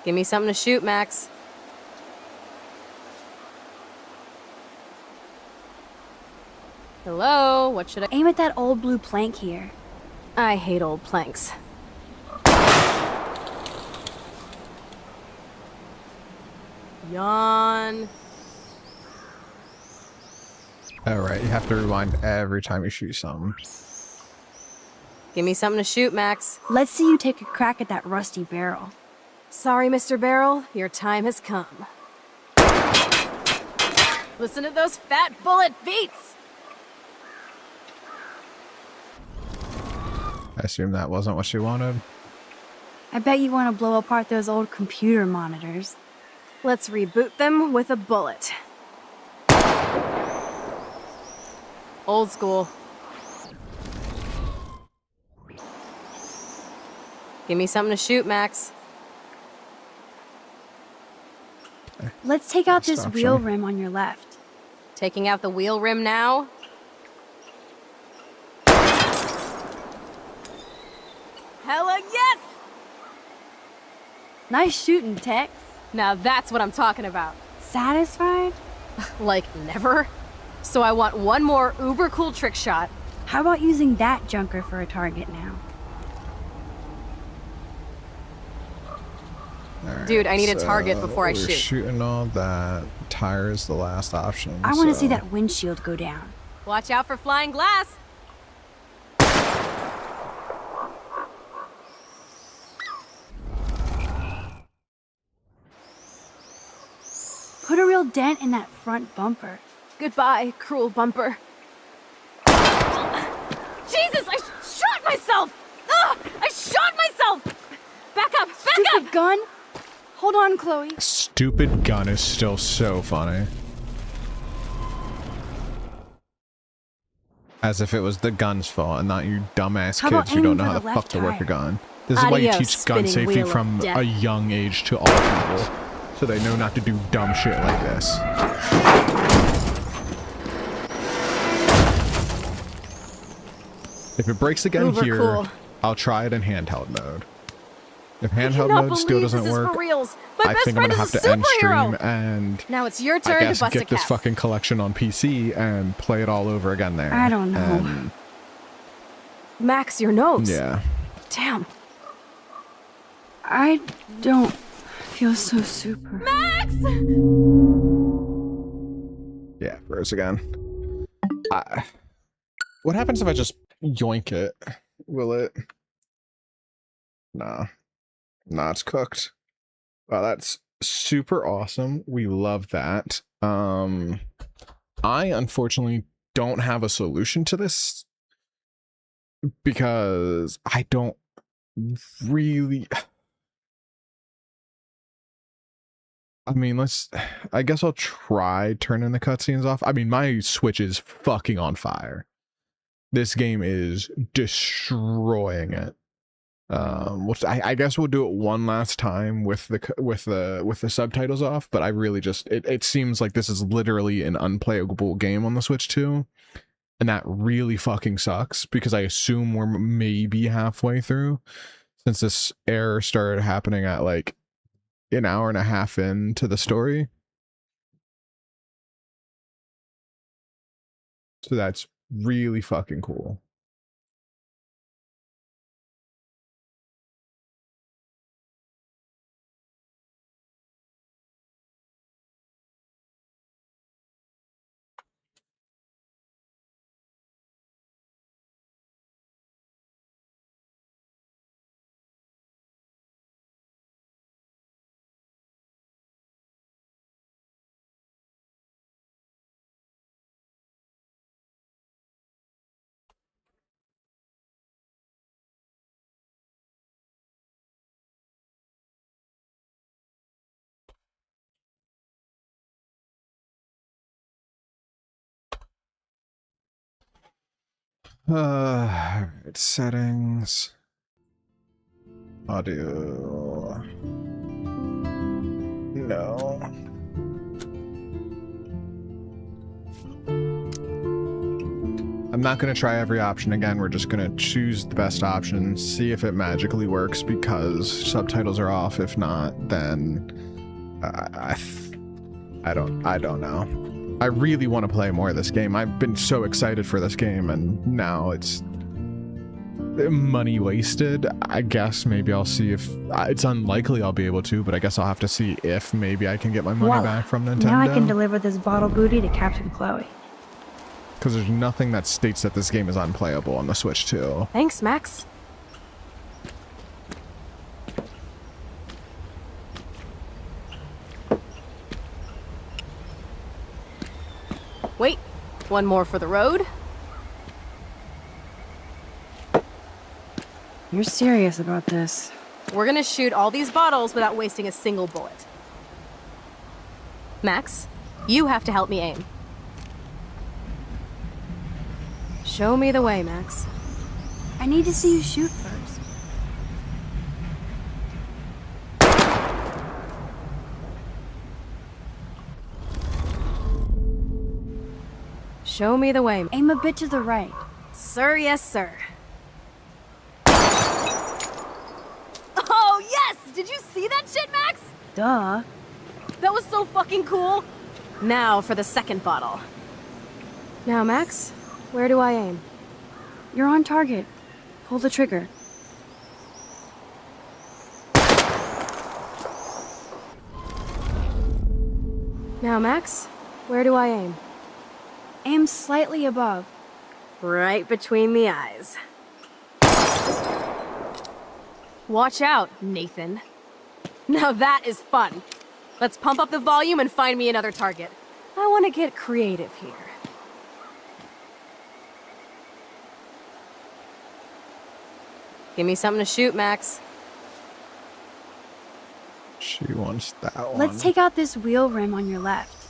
Give me something to shoot, Max. Hello, what should I... Aim at that old blue plank here. I hate old planks. Yawn. Alright, you have to rewind every time you shoot something. Give me something to shoot, Max. Let's see you take a crack at that rusty barrel. Sorry, Mr. Barrel, your time has come. Listen to those fat bullet beats! I assume that wasn't what she wanted. I bet you want to blow apart those old computer monitors. Let's reboot them with a bullet. Old school. Give me something to shoot, Max. Let's take out this Stop wheel showing. rim on your left. Taking out the wheel rim now? Hella yes! Nice shooting, Tex. Now that's what I'm talking about. Satisfied? Like, never? So I want one more uber cool trick shot. How about using that junker for a target now? Alright, Dude, I need a target before I we're shoot. Shooting all that. Tire is the last option. I want to so- see that windshield go down. Watch out for flying glass. Put a real dent in that front bumper. Goodbye, cruel bumper. Jesus, I shot myself! Ugh, I shot myself! Back up, back Stupid up! gun! Hold on, Chloe. Stupid gun is still so funny. As if it was the gun's fault and not you dumbass How about kids who don't aiming know for how the the fuck left to work a tire? gun. This is why you Adios, teach gun spinning safety wheel of from death. a young age to all people. So they know not to do dumb shit like this. If it breaks again Uber here, cool. I'll try it in handheld mode. If I handheld cannot mode still believe doesn't this is work, for reals. My I best think I'm friend gonna is have a to end superhero. stream and Now it's your I turn to guess bust a get this cap. fucking collection on PC and play it all over again there. I don't know. And, Max, your nose. yeah. Damn. I don't feel so super. Max! Yeah, froze again. What happens if I just yoink it? Will it? Nah. Nah, it's cooked. Wow, that's super awesome. We love that. I unfortunately don't have a solution to this because I don't really... I mean, I guess I'll try turning the cutscenes off. I mean, my Switch is fucking on fire. This game is destroying it. I guess we'll do it one last time with the subtitles off, but I really just it seems like this is literally an unplayable game on the Switch too. And that really fucking sucks because I assume we're maybe halfway through since this error started happening at like an hour and a half into the story. So that's really fucking cool. Alright, settings. Audio. No. I'm not going to try every option again. We're just going to choose the best option, see if it magically works because subtitles are off. If not, then I don't know. I really want to play more of this game. I've been so excited for this game, and now it's money wasted. I guess maybe I'll see if it's unlikely I'll be able to, but I guess I'll have to see if maybe I can get my money Voila. back from Nintendo. Now I can deliver this bottle booty to Captain Chloe. Because there's nothing that states that this game is unplayable on the Switch too. Thanks, Max. Wait, one more for the road. You're serious about this? We're gonna shoot all these bottles without wasting a single bullet. Max, you have to help me aim. Show me the way, Max. I need to see you shoot first. Show me the way. Aim a bit to the right. Sir, yes, sir. Oh, yes! Did you see that shit, Max? Duh. That was so fucking cool. Now for the second bottle. Now, Max, where do I aim? You're on target. Pull the trigger. Now, Max, where do I aim? Aim slightly above. Right between the eyes. Watch out, Nathan. Now that is fun. Let's pump up the volume and find me another target. I want to get creative here. Give me something to shoot, Max. She wants that one. Let's take out this wheel rim on your left.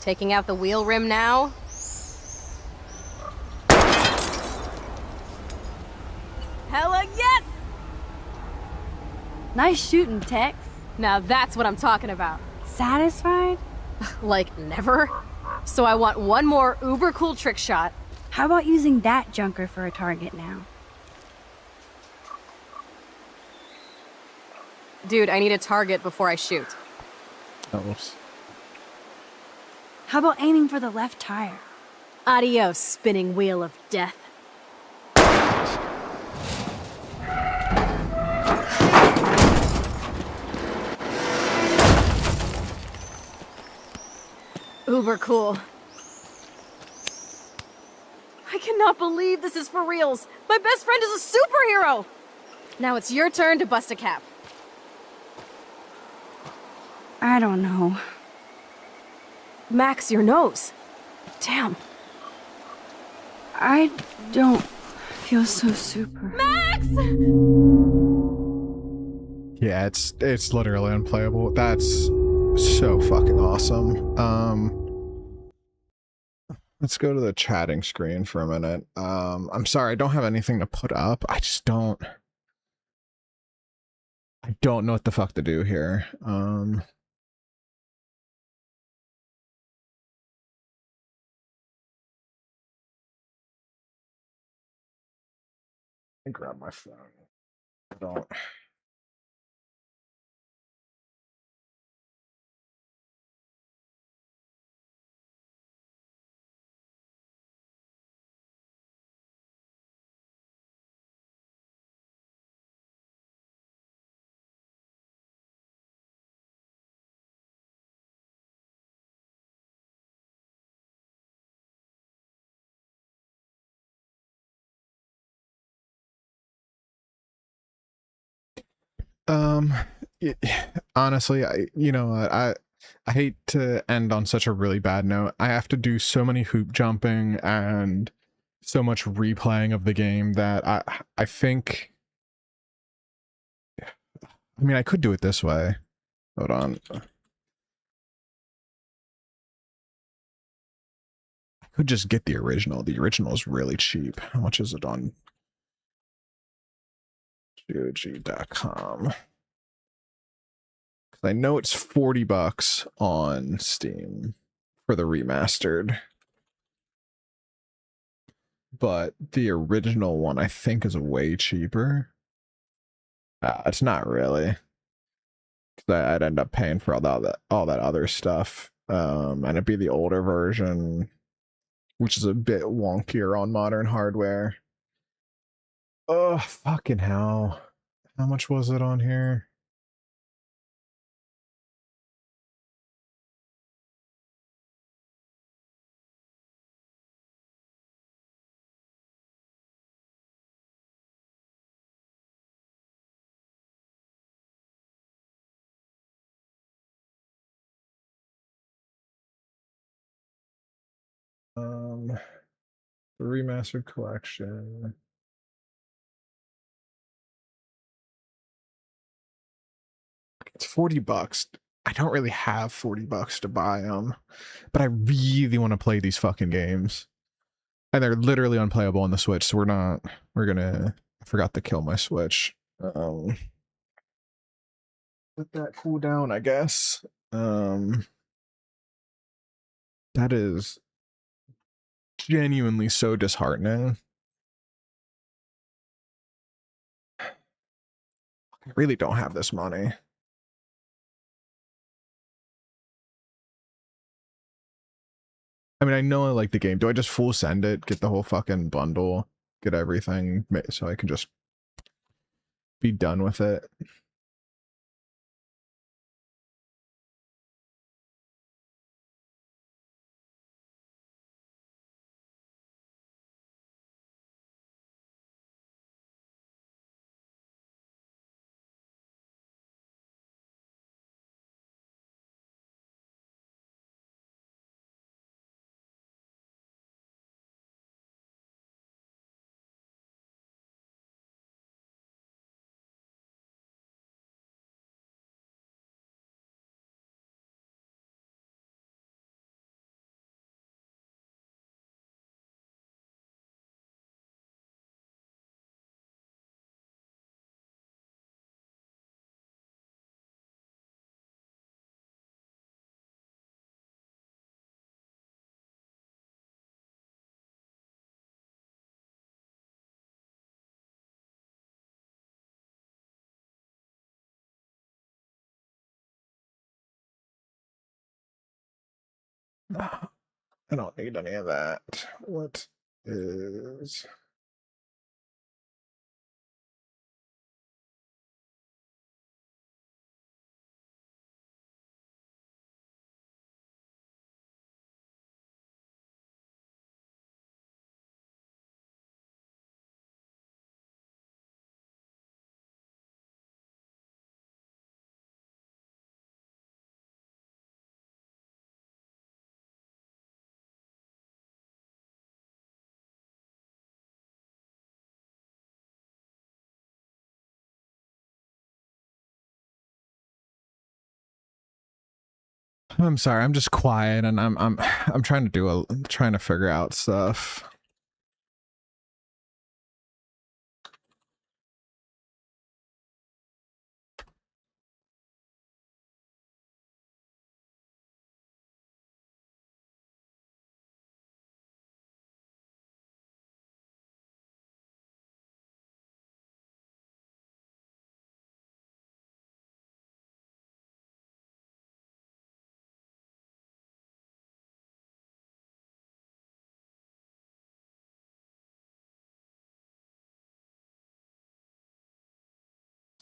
Taking out the wheel rim now. Hella yes! Nice shooting, Tex. Now that's what I'm talking about. Satisfied? Like, never? So I want one more uber cool trick shot. How about using that junker for a target now? Dude, I need a target before I shoot. Oops. How about aiming for the left tire? Adios, spinning wheel of death. Uber cool. I cannot believe this is for reals. My best friend is a superhero. Now it's your turn to bust a cap. I don't know. Max, your nose. Damn. I don't feel so super. Max! Yeah, it's literally unplayable. That's so fucking awesome. Let's go to the chatting screen for a minute. I'm sorry, I don't have anything to put up. I don't know what the fuck to do here. I grab my phone. I don't. Honestly, I hate to end on such a really bad note. I have to do so many hoop jumping and so much replaying of the game that I think, I mean, I could do it this way. Hold on. I could just get the original. The original is really cheap. How much is it on GOG.com? I know it's $40 on Steam for the remastered, but the original one I think is way cheaper. It's not really, because I'd end up paying for all that other stuff, and it'd be the older version, which is a bit wonkier on modern hardware. Oh, fucking hell. How much was it on here? The remastered collection. It's $40. I don't really have $40 to buy them, but I really want to play these fucking games. And they're literally unplayable on the Switch, so I forgot to kill my Switch. Let that cool down, I guess. That is genuinely so disheartening. I really don't have this money. I mean, I know I like the game. Do I just full send it, get the whole fucking bundle, get everything, so I can just be done with it? I don't need any of that. What is... I'm sorry, I'm just quiet and I'm trying to figure out stuff.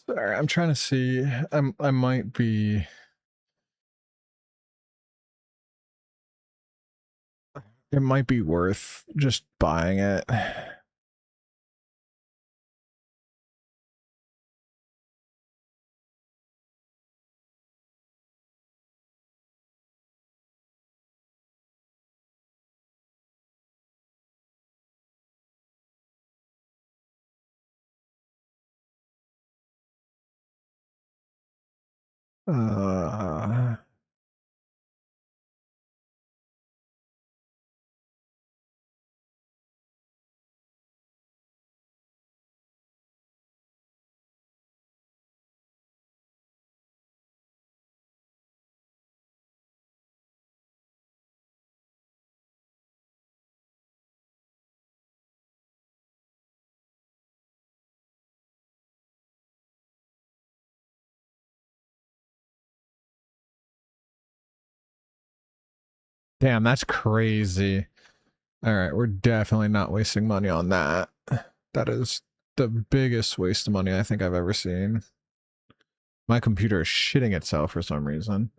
Sorry, I'm trying to see. I might be. It might be worth just buying it. Uh, Damn, that's crazy. All right, we're definitely not wasting money on that. That is the biggest waste of money I think I've ever seen. My computer is shitting itself for some reason.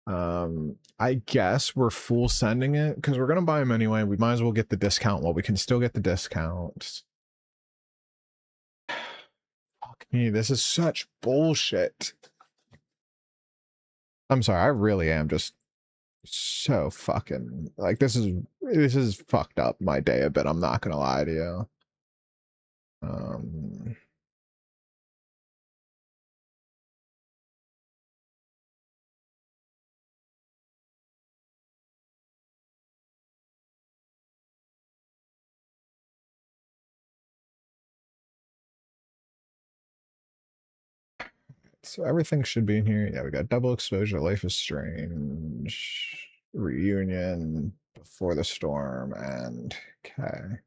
I guess we're full sending it because we're gonna buy them anyway. We might as well get the discount while we can still get the discount. Fuck me, this is such bullshit. I'm sorry, I really am just so fucking like this is fucked up my day a bit. I'm not gonna lie to you. So everything should be in here. Yeah, we got double exposure, life is strange, reunion, before the storm, and okay.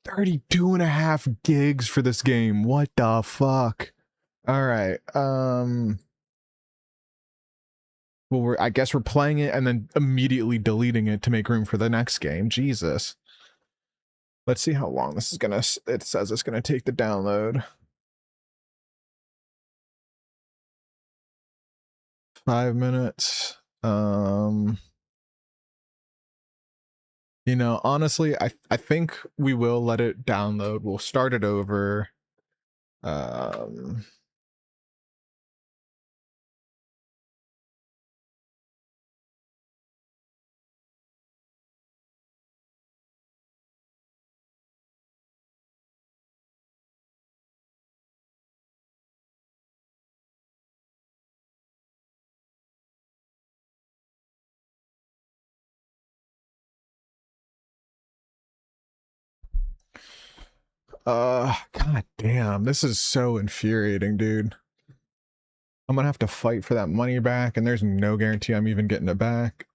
32.5 gigs for this game. What the fuck? All right. Well, I guess we're playing it and then immediately deleting it to make room for the next game. Jesus. Let's see how long this is gonna. It says it's gonna take to download. 5 minutes. You know, honestly, I think we will let it download. We'll start it over. God damn, this is so infuriating, dude. I'm gonna have to fight for that money back, and there's no guarantee I'm even getting it back.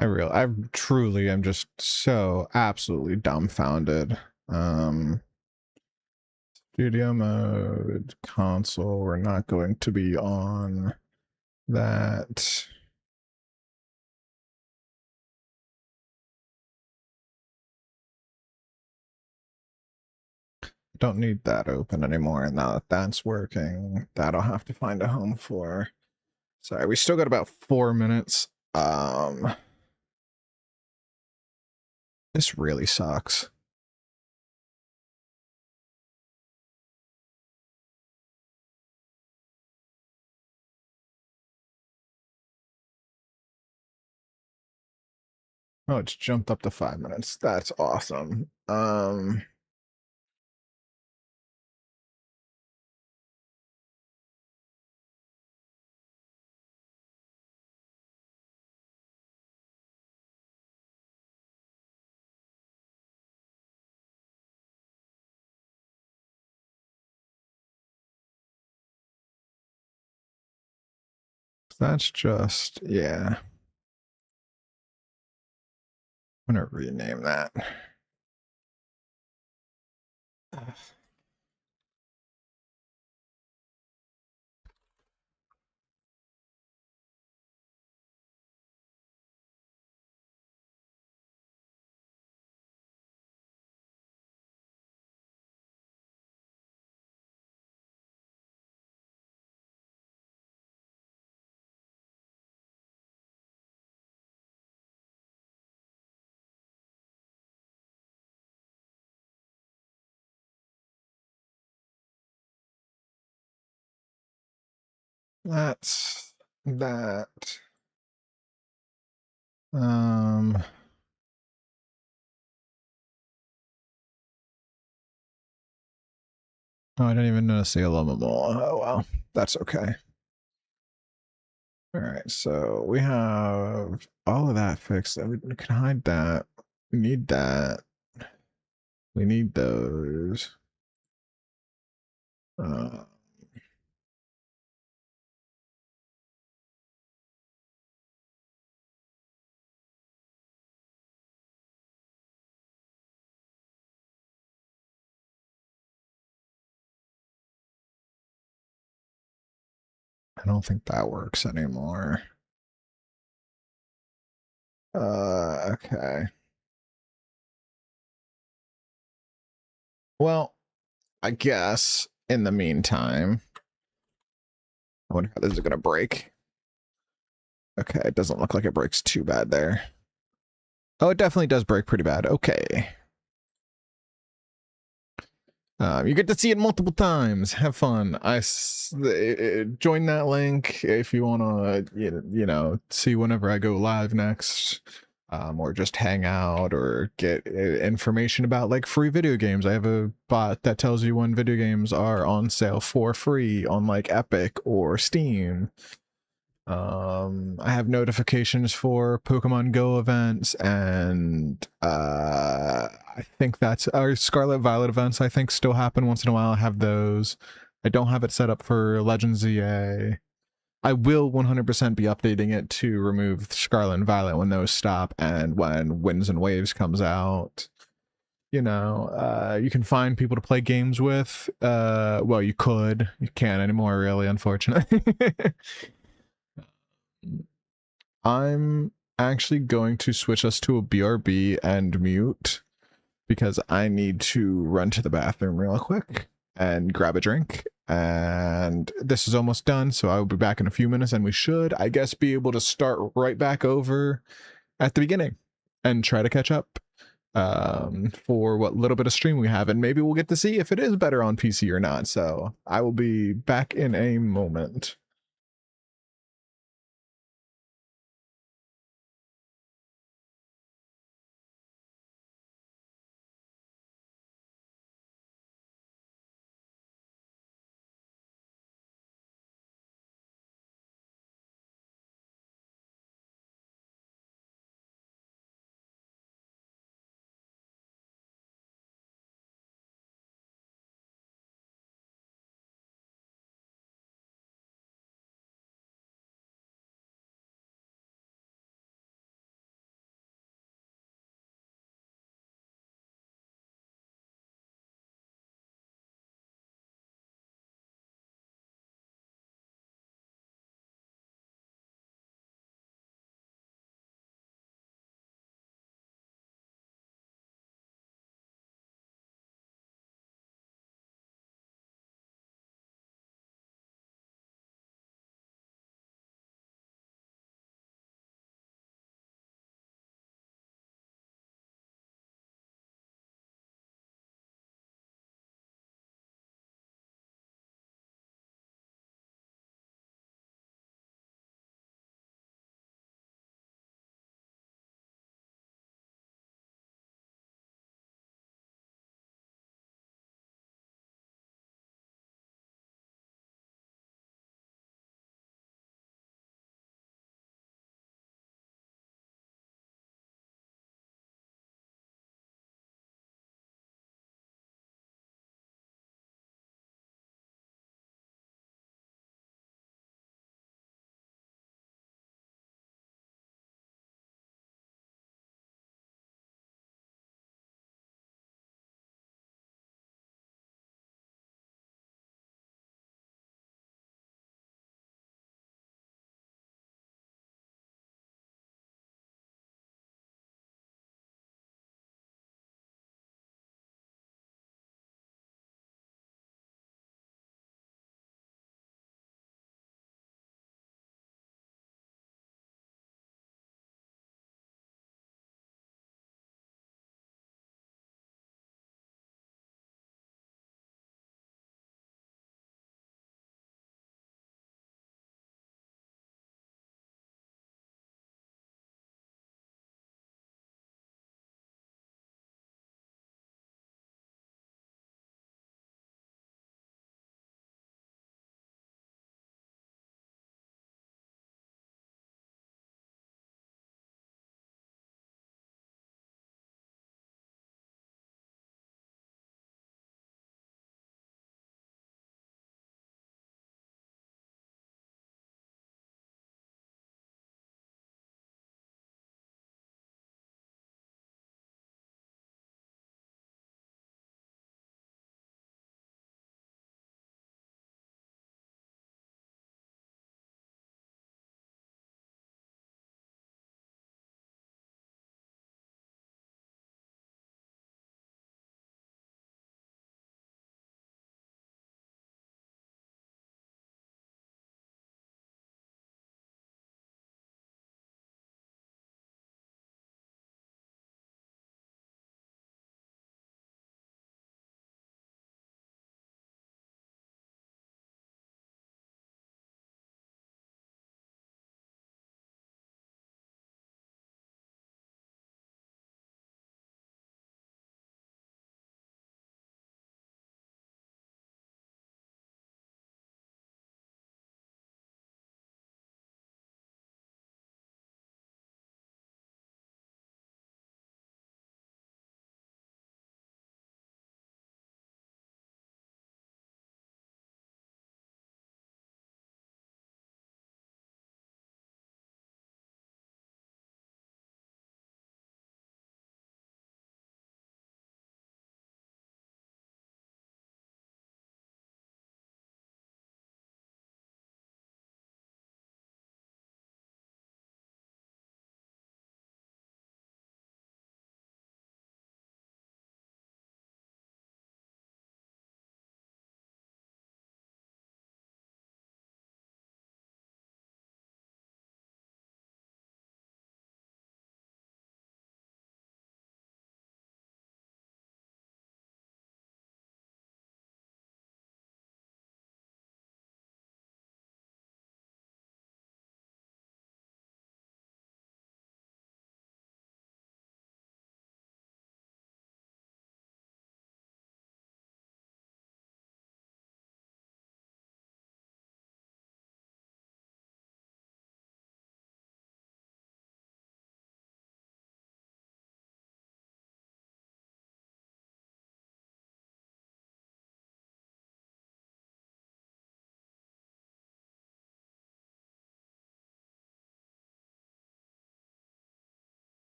I truly am just so absolutely dumbfounded. Studio mode, console, we're not going to be on that. Don't need that open anymore, and now that that's working, that I'll have to find a home for. Sorry, we still got about 4 minutes. This really sucks. Oh, it's jumped up to 5 minutes. That's awesome. That's just, yeah. I'm gonna rename that. That's that. Um, oh, I didn't even notice the Aloma Mole. Oh well, that's okay. All right, so we have all of that fixed. We can hide that. We need that. We need those. Uh, I don't think that works anymore. Okay. Well, I guess in the meantime, I wonder how this is gonna break. Okay, it doesn't look like it breaks too bad there. Oh, it definitely does break pretty bad. Okay. You get to see it multiple times. Have fun. Join that link if you want to, you know, see whenever I go live next, or just hang out or get information about like free video games. I have a bot that tells you when video games are on sale for free on like Epic or Steam. I have notifications for Pokemon Go events, and I think that's our Scarlet Violet events. I think still happen once in a while. I have those. I don't have it set up for Legends EA. I will 100% be updating it to remove Scarlet and Violet when those stop, and when Winds and Waves comes out. You know, you can find people to play games with. Well, you could. You can't anymore, really, unfortunately. I'm actually going to switch us to a BRB and mute because I need to run to the bathroom real quick and grab a drink. And this is almost done, so I will be back in a few minutes, and we should, I guess, be able to start right back over at the beginning and try to catch up for what little bit of stream we have, and maybe we'll get to see if it is better on PC or not. So I will be back in a moment.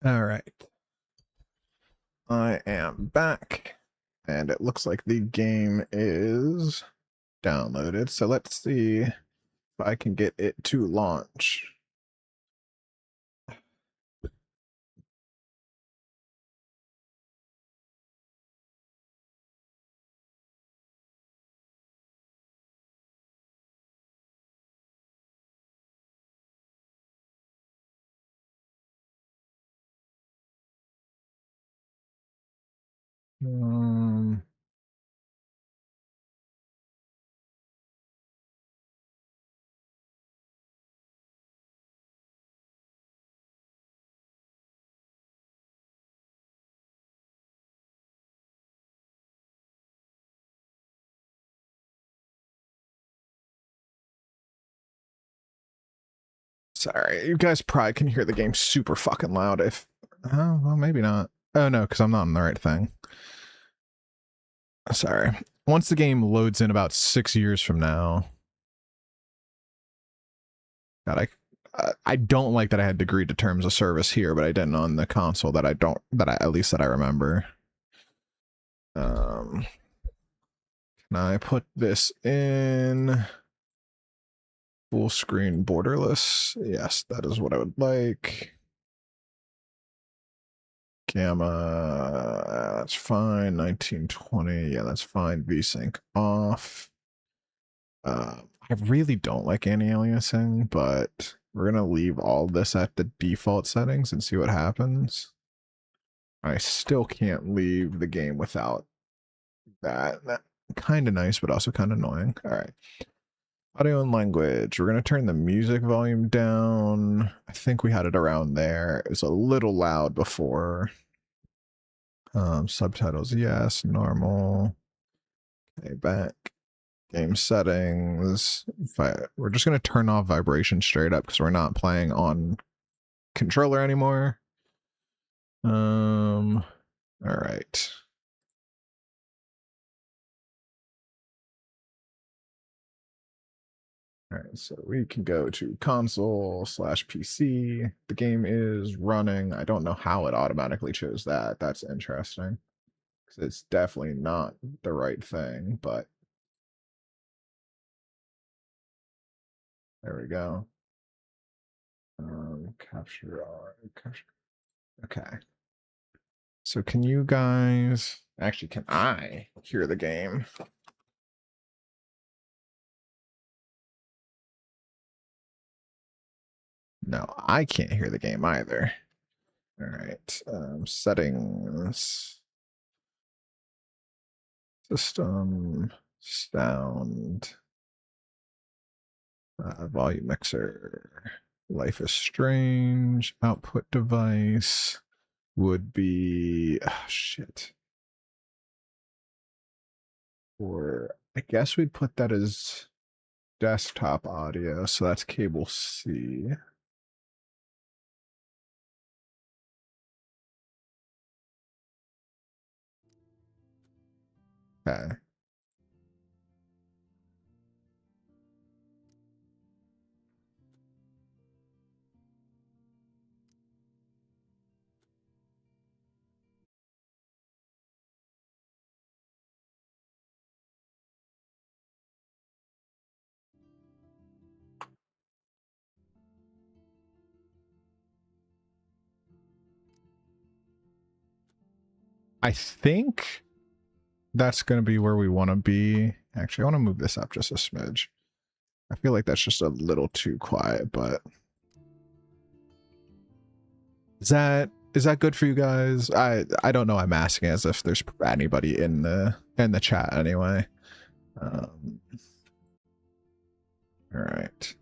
All right. I am back, and it looks like the game is downloaded. So let's see if I can get it to launch. Um, Sorry, you guys probably can hear the game super fucking loud if... Oh, well, maybe not. Oh, no, because I'm not on the right thing. Sorry. Once the game loads in about 6 years from now... God, I don't like that I had agreed to terms of service here, but I didn't on the console that at least that I remember. Can I put this in... Full screen borderless? Yes, that is what I would like. Gamma, that's fine. 1920, yeah, that's fine. VSync off. I really don't like anti-aliasing, but we're gonna leave all this at the default settings and see what happens. I still can't leave the game without that. That kind of nice, but also kind of annoying. All right. Audio and language. We're going to turn the music volume down. I think we had it around there. It was a little loud before. Subtitles, yes. Normal. Okay, back. Game settings. We're just going to turn off vibration straight up because we're not playing on controller anymore. All right. All right, so we can go to console/PC. The game is running. I don't know how it automatically chose that. That's interesting. Because it's definitely not the right thing, but there we go. Capture. Okay. So can you guys... Actually, can I hear the game? No, I can't hear the game either. All right, settings, system, sound, volume mixer, Life is Strange, output device would be, shit. Or I guess we'd put that as desktop audio, so that's cable C. Okay. I think that's going to be where we want to be. Actually, I want to move this up just a smidge. I feel like that's just a little too quiet, but is that good for you guys? I don't know. I'm asking as if there's anybody in the chat anyway. All right.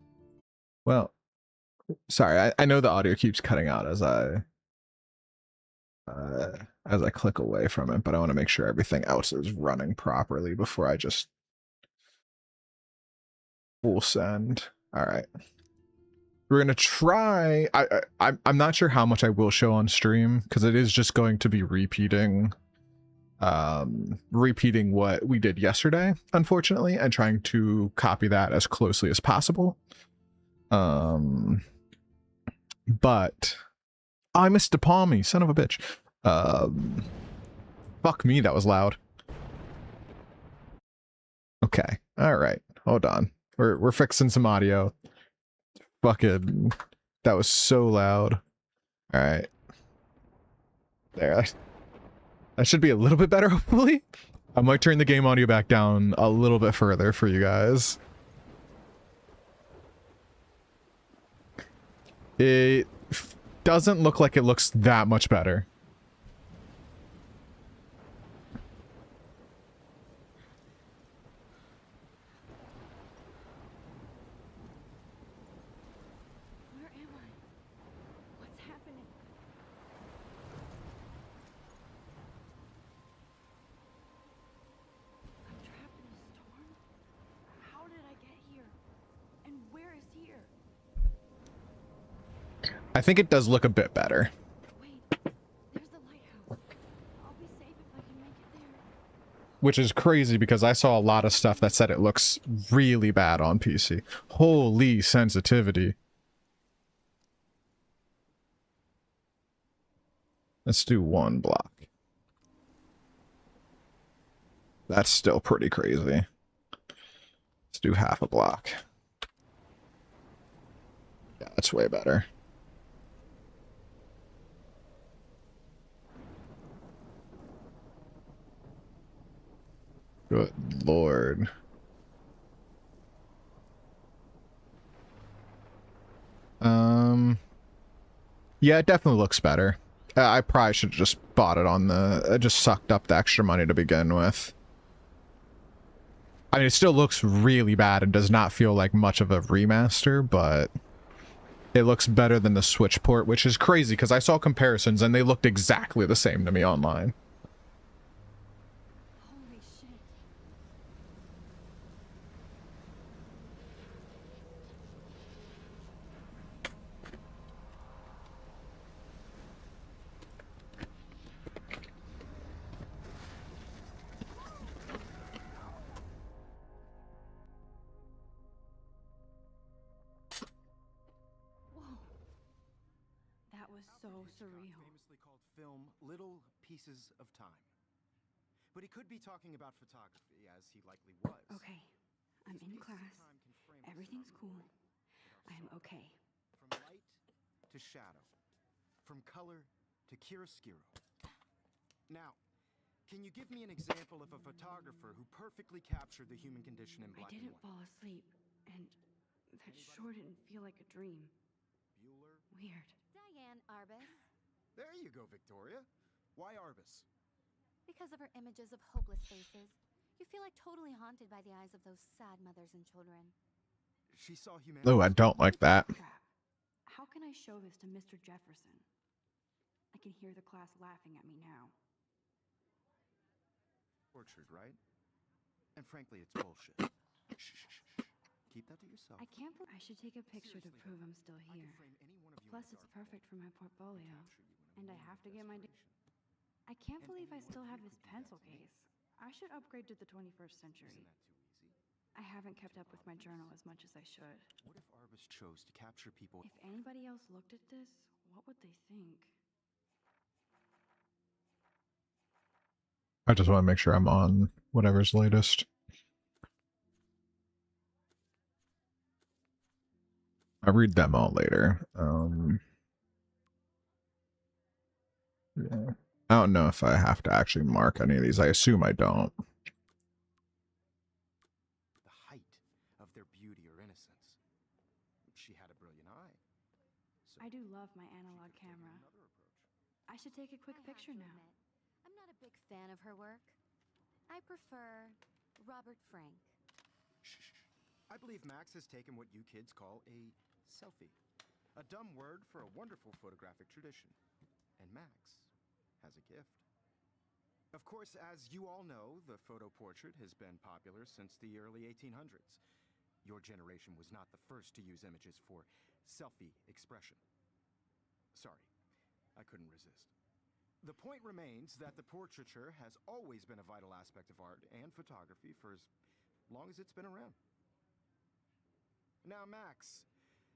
Well, sorry. I know the audio keeps cutting out as I click away from it, but I want to make sure everything else is running properly before I just full send. All right. We're gonna try. I'm not sure how much I will show on stream because it is just going to be repeating what we did yesterday, unfortunately, and trying to copy that as closely as possible. But I missed a palmy, son of a bitch. Fuck me, that was loud. Okay, all right, hold on. We're fixing some audio. Fucking, that was so loud. All right, there. That should be a little bit better, hopefully. I might turn the game audio back down a little bit further for you guys. It doesn't look like it looks that much better. Where am I? What's happening? I'm trapped in a storm? How did I get here? And where is here? I think it does look a bit better. Wait, there's the lighthouse. I'll be safe if I can make it there. Which is crazy because I saw a lot of stuff that said it looks really bad on PC. Holy sensitivity. Let's do 1 block. That's still pretty crazy. Let's do half a block. Yeah, that's way better. Good lord. Yeah, it definitely looks better. I probably should have just bought it on the... I just sucked up the extra money to begin with. I mean, it still looks really bad and does not feel like much of a remaster, but it looks better than the Switch port, which is crazy because I saw comparisons and they looked exactly the same to me online. Holy shit. Whoa. That was so surreal. Famously called film Little Pieces of Time. But he could be talking about photography, as he likely was. Okay, I'm in class. Everything's cool. I am okay. From light to shadow. From color to chiaroscuro. Now, can you give me an example of a photographer who perfectly captured the human condition in black I and didn't white? fall asleep, and that sure didn't feel like a dream. Bueller? Weird. Diane Arbus. There you go, Victoria. Why Arbus? Because of her images of hopeless faces, you feel like totally haunted by the eyes of those sad mothers and children. She saw humanity. Oh, I don't like that. Crap. How can I show this to Mr. Jefferson? I can hear the class laughing at me now. Orchard, right? And frankly, it's bullshit. Shh, shh, shh, shh. Keep that to yourself. I can't believe I should take a picture to prove I'm still I here. can frame any one of you Plus, in a it's dark perfect for my portfolio. capture you in a And I moment have of to get my... desperation. I can't And believe I anyone still of have you this could do that pencil to me. case. I should upgrade to the 21st century. Isn't that too easy? I haven't kept up with my journal as much as I should. What if Arbus chose to capture people? If anybody else looked at this, what would they think? I just want to make sure I'm on whatever's latest. I'll read them all later. Yeah. I don't know if I have to actually mark any of these. I assume I don't. The height of their beauty or innocence. She had a brilliant eye. So I do love my analog camera. another approach. I should take a quick picture now. I'm not a big fan of her work. I prefer Robert Frank. Shh, shh, shh. I believe Max has taken what you kids call a selfie. A dumb word for a wonderful photographic tradition. And Max has a gift. Of course, as you all know, the photo portrait has been popular since the early 1800s. Your generation was not the first to use images for selfie expression. Sorry, I couldn't resist. The point remains that the portraiture has always been a vital aspect of art and photography for as long as it's been around. Now, Max,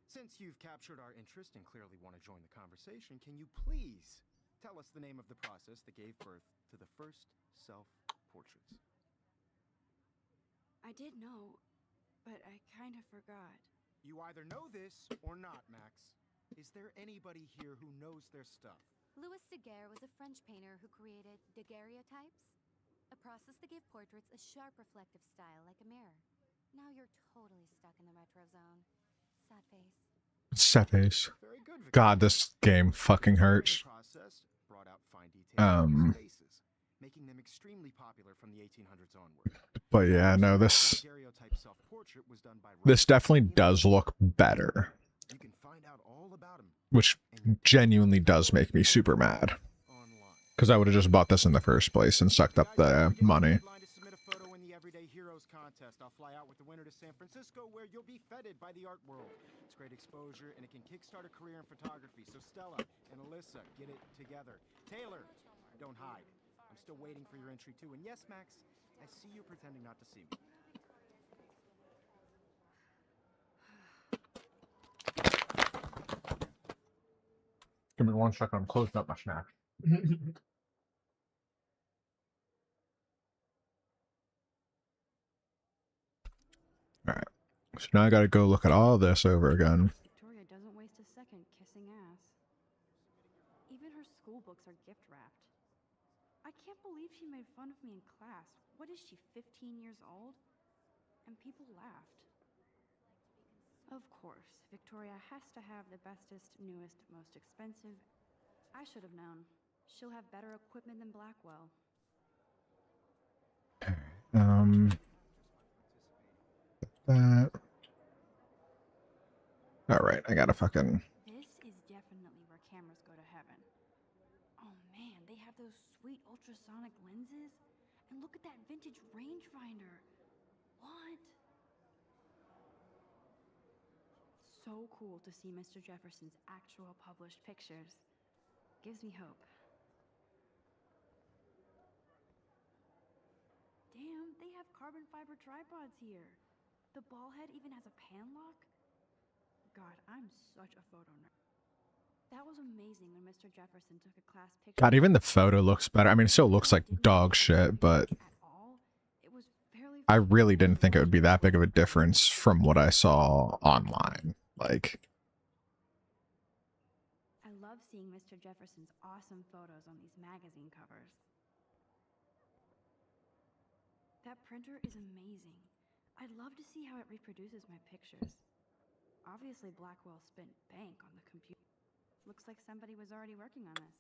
Since you've captured our interest and clearly want to join the conversation, can you please tell us the name of the process that gave birth to the first self-portraits? I did know, but I kind of forgot. You either know this or not, Max. Is there anybody here who knows their stuff? Louis Daguerre was a French painter who created daguerreotypes, a process that gave portraits a sharp reflective style like a mirror. Now you're totally stuck in the retro zone. Sad face. Sad face. Very good, Victoria. God, this game fucking hurts. Process brought out fine details in faces, making them extremely popular from the 1800s onward. But yeah, no, this Daguerreotype self-portrait was done by definitely does look better, You can find out all about him which genuinely does make me super mad. Because I would have just bought this in the first place and sucked up the money. Deadline to submit a photo in the Everyday Heroes contest. I'll fly out with the winner to San Francisco, where you'll be feted by the art world. It's great exposure, and it can kickstart a career in photography. So Stella and Alyssa, get it together. Taylor, don't hide. I'm still waiting for your entry too. And yes, Max, I see you pretending not to see me. Give me 1 second, I'm closing up my snack. Alright, so now I gotta go look at all this over again. Victoria doesn't waste a second kissing ass. Even her school books are gift wrapped. I can't believe she made fun of me in class. What is she, 15 years old? And people laughed. Of course, Victoria has to have the bestest, newest, most expensive. I should have known. She'll have better equipment than Blackwell. That. Alright, I gotta fucking... This is definitely where cameras go to heaven. Oh man, they have those sweet ultrasonic lenses. And look at that vintage rangefinder. What? So cool to see Mr. Jefferson's actual published pictures. Gives me hope. Damn, they have carbon fiber tripods here. The ball head even has a pan lock. God, I'm such a photo nerd. That was amazing when Mr. Jefferson took a class picture. God, even the photo looks better. I mean, it still looks like dog shit, but I really didn't think it would be that big of a difference from what I saw online. Like, I love seeing Mr. Jefferson's awesome photos on these magazine covers. That printer is amazing. I'd love to see how it reproduces my pictures. Obviously, Blackwell spent bank on the computer. Looks like somebody was already working on this.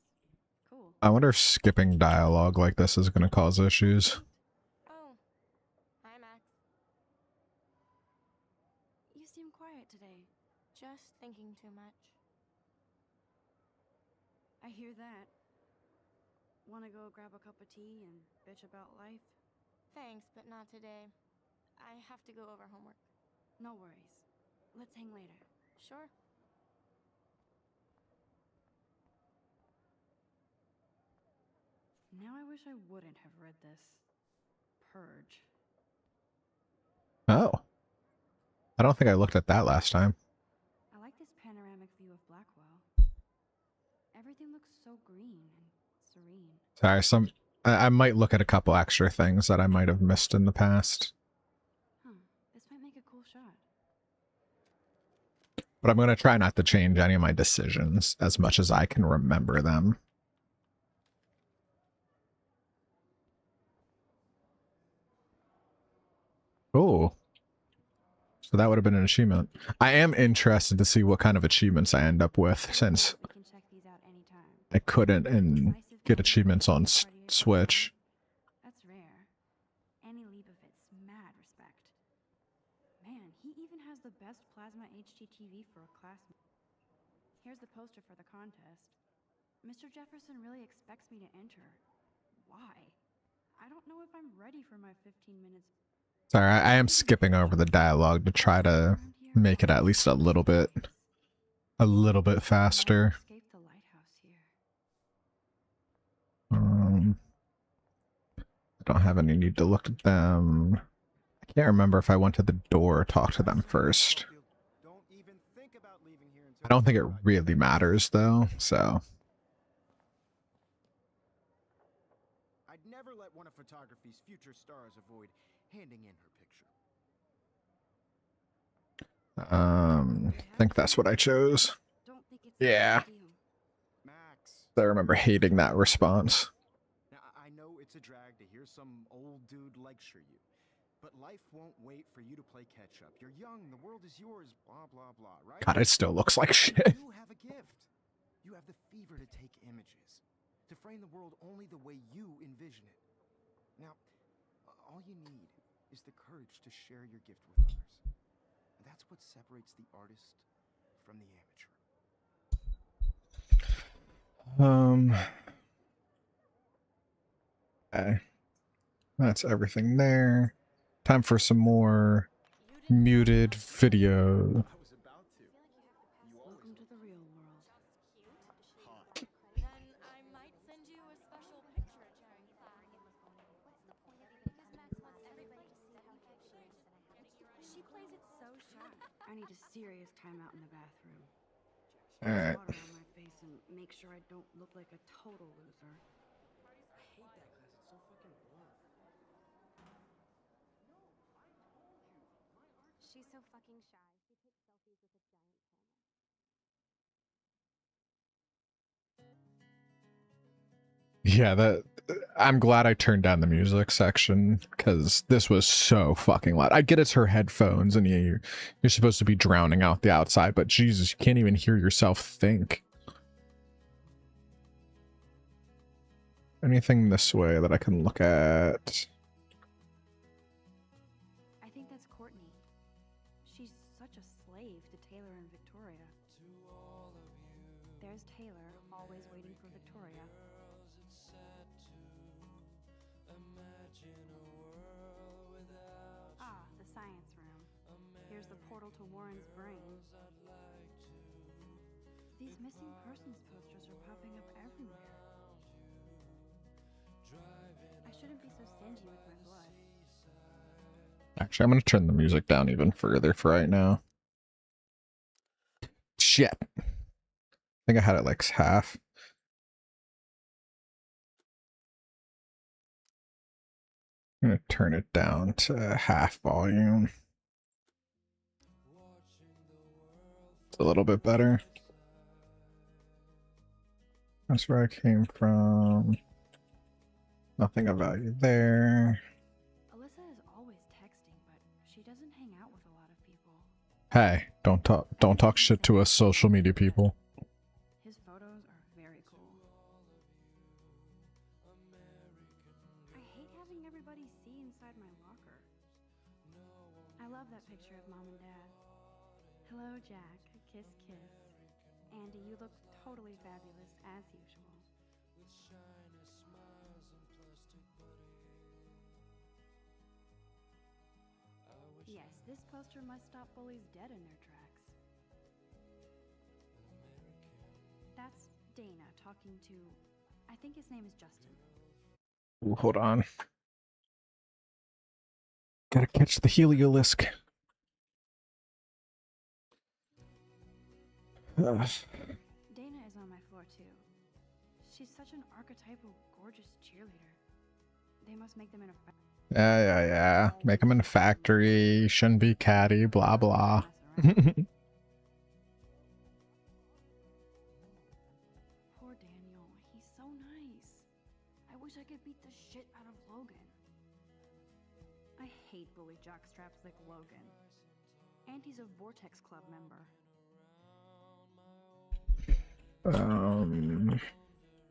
Cool. I wonder if skipping dialogue like this is going to cause issues. Oh, hi, Max. You seem quiet today. Just thinking too much. I hear that. Wanna go grab a cup of tea and bitch about life? Thanks, but not today. I have to go over homework. No worries. Let's hang later. Sure. Now I wish I wouldn't have read this. Purge. Oh. I don't think I looked at that last time. I like this panoramic view of Blackwell. Everything looks so green and serene. Sorry, I might look at a couple extra things that I might have missed in the past. Huh. This might make a cool shot. But I'm going to try not to change any of my decisions as much as I can remember them. Oh. So that would have been an achievement. I am interested to see what kind of achievements I end up with, since I couldn't get achievements on Switch. That's rare. Any leap of it's mad respect. Man, he even has the best plasma HDTV for a class. Here's the poster for the contest. Mr. Jefferson really expects me to enter. Why? I don't know if I'm ready for my 15 minutes. Sorry, I am skipping over the dialogue to try to make it at least a little bit faster. I don't have any need to look at them. I can't remember if I went to the door or talked to them first. Don't even think about about leaving here until I don't think it Friday. really matters though, so. I'd never let one of photography's future stars avoid handing in her picture. I think that's what I chose. Don't think it's Yeah. Max. I remember hating that response. Now, I know it's a drag to hear some old dude lecture you, but life won't wait for you to play catch up. You're young, the world is yours, blah, blah, blah, right? God, it still looks like shit. You have a gift. You have the fever to take images, to frame the world only the way you envision it. Now, all you need is the courage to share your gift with others. And that's what separates the artist from the amateur. Okay. That's everything there. Time for some more muted video. Welcome to the real world. Then I might send you a special picture check. She plays it so shy. I need a serious timeout in the bathroom. All right. Water on my face and make sure I don't look like a total loser. She's so fucking shy. She takes selfies with a giant camera. Yeah, that I'm glad I turned down the music section because this was so fucking loud. I get it's her headphones and you're supposed to be drowning out the outside, but Jesus, you can't even hear yourself think. Anything this way that I can look at? I think that's Courtney. She's such a slave to Taylor and Victoria. There's Taylor, always waiting for Victoria. Ah, the science room. Here's the portal to Warren's brain. These missing persons posters are popping up everywhere. I shouldn't be so stingy with my blood. Actually, I'm gonna turn the music down even further for right now. Shit. I think I had it like half. I'm gonna turn it down to half volume. It's a little bit better. That's where I came from. Nothing of value there. Alyssa is always texting, but she doesn't hang out with a lot of people. Hey, don't talk shit to us social media people. His photos are very cool. I hate having everybody see inside my locker. I love that picture of Mom and Dad. Hello, Jack. Kiss, kiss. Andy, you look totally fabulous as usual. Yes, this poster must stop bullies dead in their tracks. That's Dana talking to, I think his name is Justin. Ooh, hold on. Gotta catch the Heliolisk. Dana is on my floor too. She's such an archetypal, gorgeous cheerleader. They must make them in a Yeah. Make them in a factory. Shouldn't be catty. Blah blah. Poor Daniel. He's so nice. I wish I could beat the shit out of Logan. I hate bully jockstraps like Logan. And he's a Vortex Club member.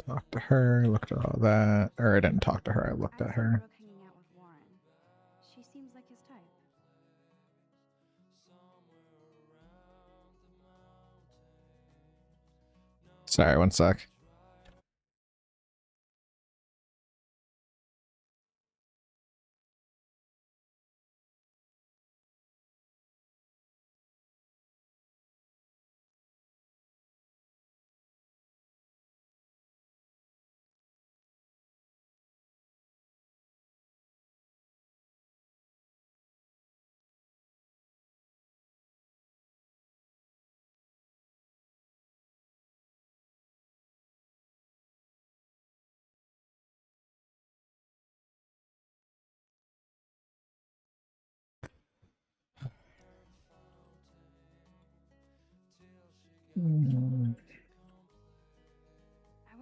Talked to her, looked at all that. Or I didn't talk to her, I looked at her. Brooke hanging out with Warren. She seems like his type. Sorry, one sec.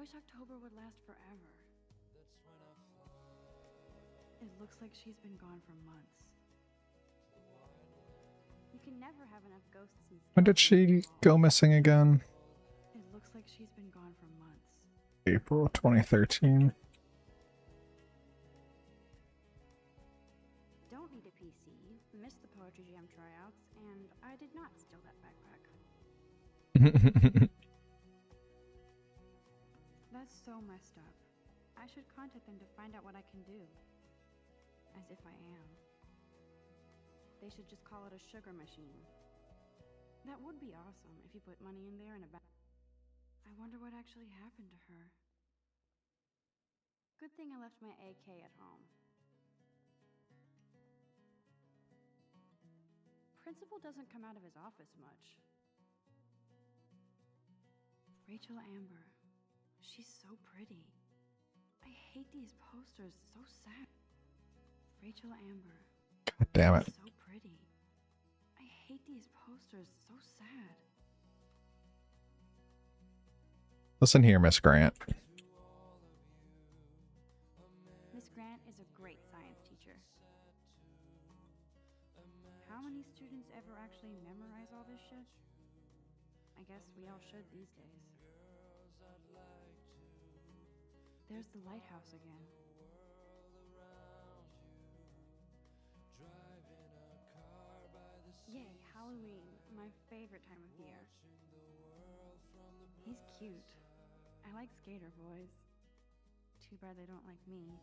wish October would last forever. It looks like she's been gone for months. You can never have enough ghosts and When did she go missing again? It looks like she's been gone for months. April 2013. Don't need a PC, missed the Poetry Jam tryouts, and I did not steal that backpack. That's so messed up. I should contact them to find out what I can do. As if I am. They should just call it a sugar machine. That would be awesome if you put money in there and a I wonder what actually happened to her. Good thing I left my AK at home. Principal doesn't come out of his office much. Rachel Amber. She's so pretty. I hate these posters. So sad. Rachel Amber. God damn it. So pretty. I hate these posters. So sad. Listen here, Miss Grant. Miss Grant is a great science teacher. How many students ever actually memorize all this shit? I guess we all should these days. There's the lighthouse again. Yay, Halloween, my favorite time of year. He's cute. I like skater boys. Too bad they don't like me.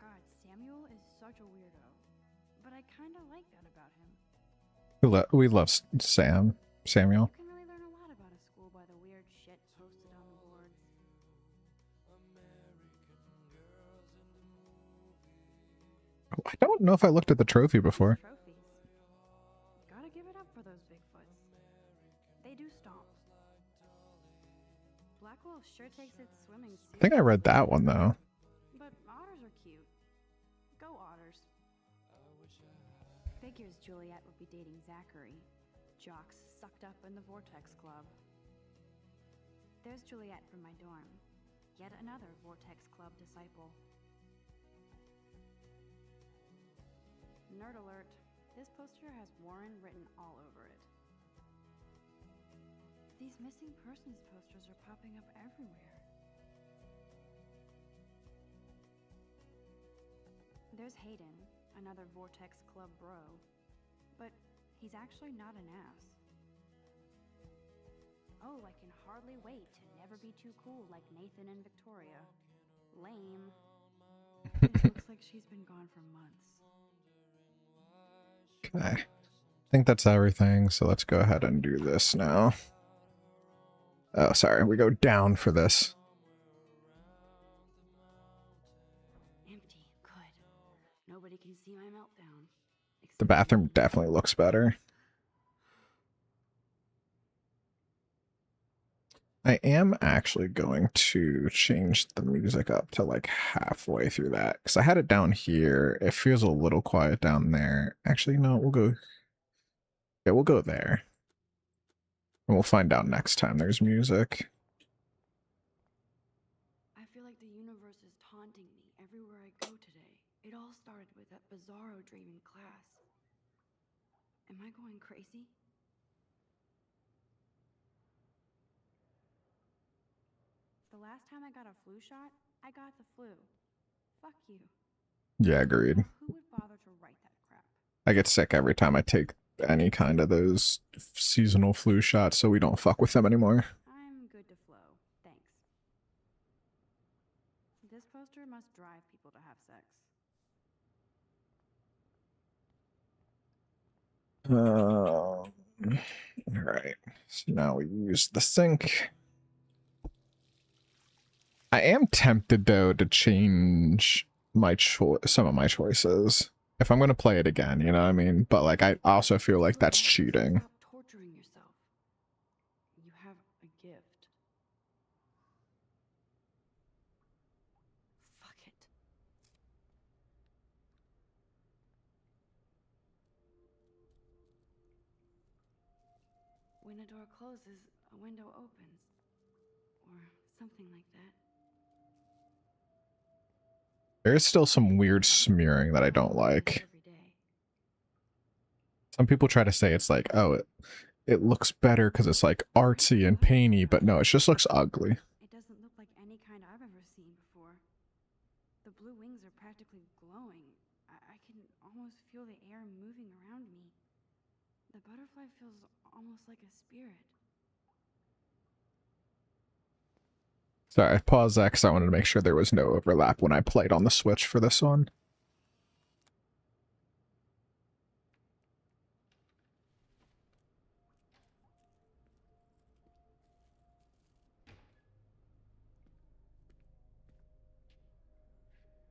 God, Samuel is such a weirdo. But I kinda like that about him. We love Samuel. You can really learn a lot about a school by the weird shit posted on the boards. I don't know if I looked at the trophy before. Trophies. Gotta give it up for those Bigfoots. They do stomp. Blackwell sure takes its swimming I think I read that one though. But otters are cute. Go otters. Figures Juliet would be dating Zachary. Jocks sucked up in the Vortex Club. There's Juliet from my dorm. Yet another Vortex Club disciple. Nerd alert. This poster has Warren written all over it. These missing persons posters are popping up everywhere. There's Hayden, another Vortex Club bro. But he's actually not an ass. Oh, I can hardly wait to never be too cool like Nathan and Victoria. Lame. It looks like she's been gone for months. Okay. I think that's everything, so let's go ahead and do this now. Oh, sorry, we go down for this. Empty. Good. Nobody can see my meltdown. The bathroom definitely looks better. I am actually going to change the music up to like halfway through that because I had it down here. It feels a little quiet down there. Actually, no, we'll go. Yeah, we'll go there. And we'll find out next time there's music. I feel like the universe is taunting me everywhere I go today. It all started with that bizarro dream in class. Am I going crazy? The last time I got a flu shot, I got the flu. Fuck you. Yeah, agreed. Who would bother to write that crap? I get sick every time I take any kind of those seasonal flu shots, so we don't fuck with them anymore. I'm good to flow. Thanks. This poster must drive people to have sex. Alright. So now we use the sink. I am tempted though to change my some of my choices. If I'm gonna play it again, you know what I mean? But like I also feel like that's cheating. Stop torturing yourself. You have a gift. Fuck it. When when a door closes, a window opens. Or something like that. There's still some weird smearing that I don't like. Some people try to say it's like, oh, it looks better because it's like artsy and painty, but no, it just looks ugly. It doesn't look like any kind I've ever seen before. The blue wings are practically glowing. I can almost feel the air moving around me. The butterfly feels almost like a spirit. Sorry, I paused that because I wanted to make sure there was no overlap when I played on the Switch for this one.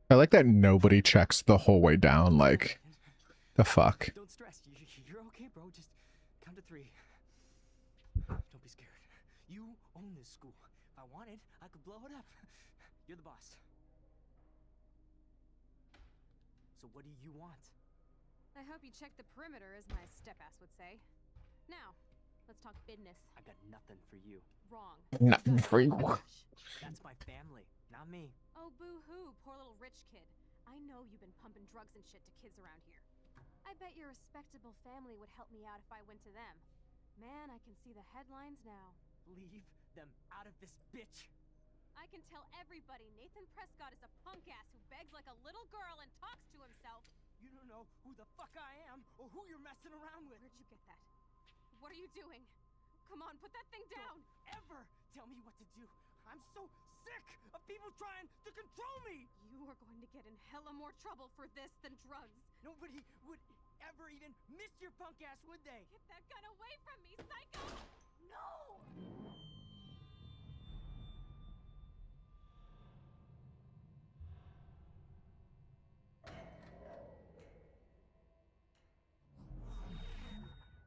I like that nobody checks the whole way down, like, the fuck. Don't stress. You're okay, bro. Just count to 3. Don't be scared. You own this school. If I wanted, I could blow it up. You're the boss. So what do you want? I hope you check the perimeter, as my step-ass would say. Now, let's talk business. I got nothing for you. Wrong. Nothing for you. That's my family, not me. Oh, boo-hoo, poor little rich kid. I know you've been pumping drugs and shit to kids around here. I bet your respectable family would help me out if I went to them. Man, I can see the headlines now. Leave them out of this bitch. I can tell everybody Nathan Prescott is a punk ass who begs like a little girl and talks to himself. You don't know who the fuck I am or who you're messing around with. Where'd you get that? What are you doing? Come on, put that thing down. Don't ever tell me what to do. I'm so sick of people trying to control me. You are going to get in hella more trouble for this than drugs. Nobody would ever even miss your punk ass, would they? Get that gun away from me, psycho! No!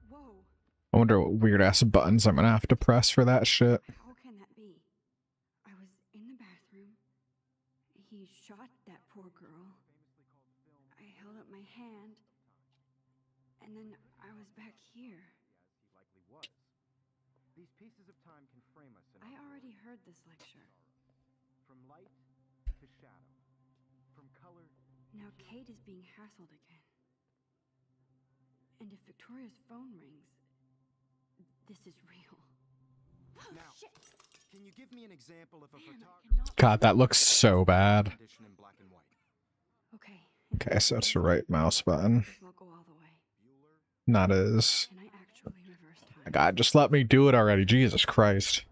Whoa. I wonder what weird ass buttons I'm gonna have to press for that shit. How can that be? I was in the bathroom. He shot that poor girl. I held up my hand. And then I was back here. As he likely was. These pieces of time can frame us in I our already world. heard this lecture. From light to shadow. From color. Now Kate is being hassled again. And if Victoria's phone rings, this is real. Now, can you give me an example of a photographer? God, that looks so bad. In black and white. Okay. Okay, so that's the right mouse button. I'll go all the way. Not as. Can I actually reverse time? My God, just let me do it already. Jesus Christ.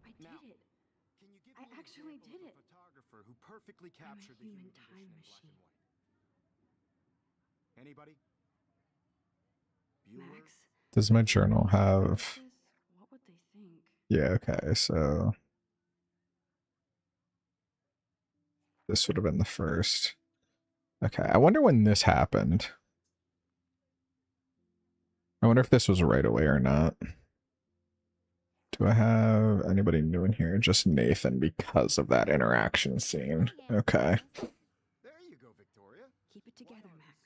I did it. Can you give I me an actually example did of it. a photographer who perfectly I'm a captured the human human time condition in black machine. and white? Anybody? Bueller? Max. Does my journal have. What would they think? Yeah, okay, so. This would have been the first. Okay, I wonder when this happened. I wonder if this was right away or not. Do I have anybody new in here? Just Nathan because of that interaction scene. Okay. There you go, Victoria. Keep it together, Max.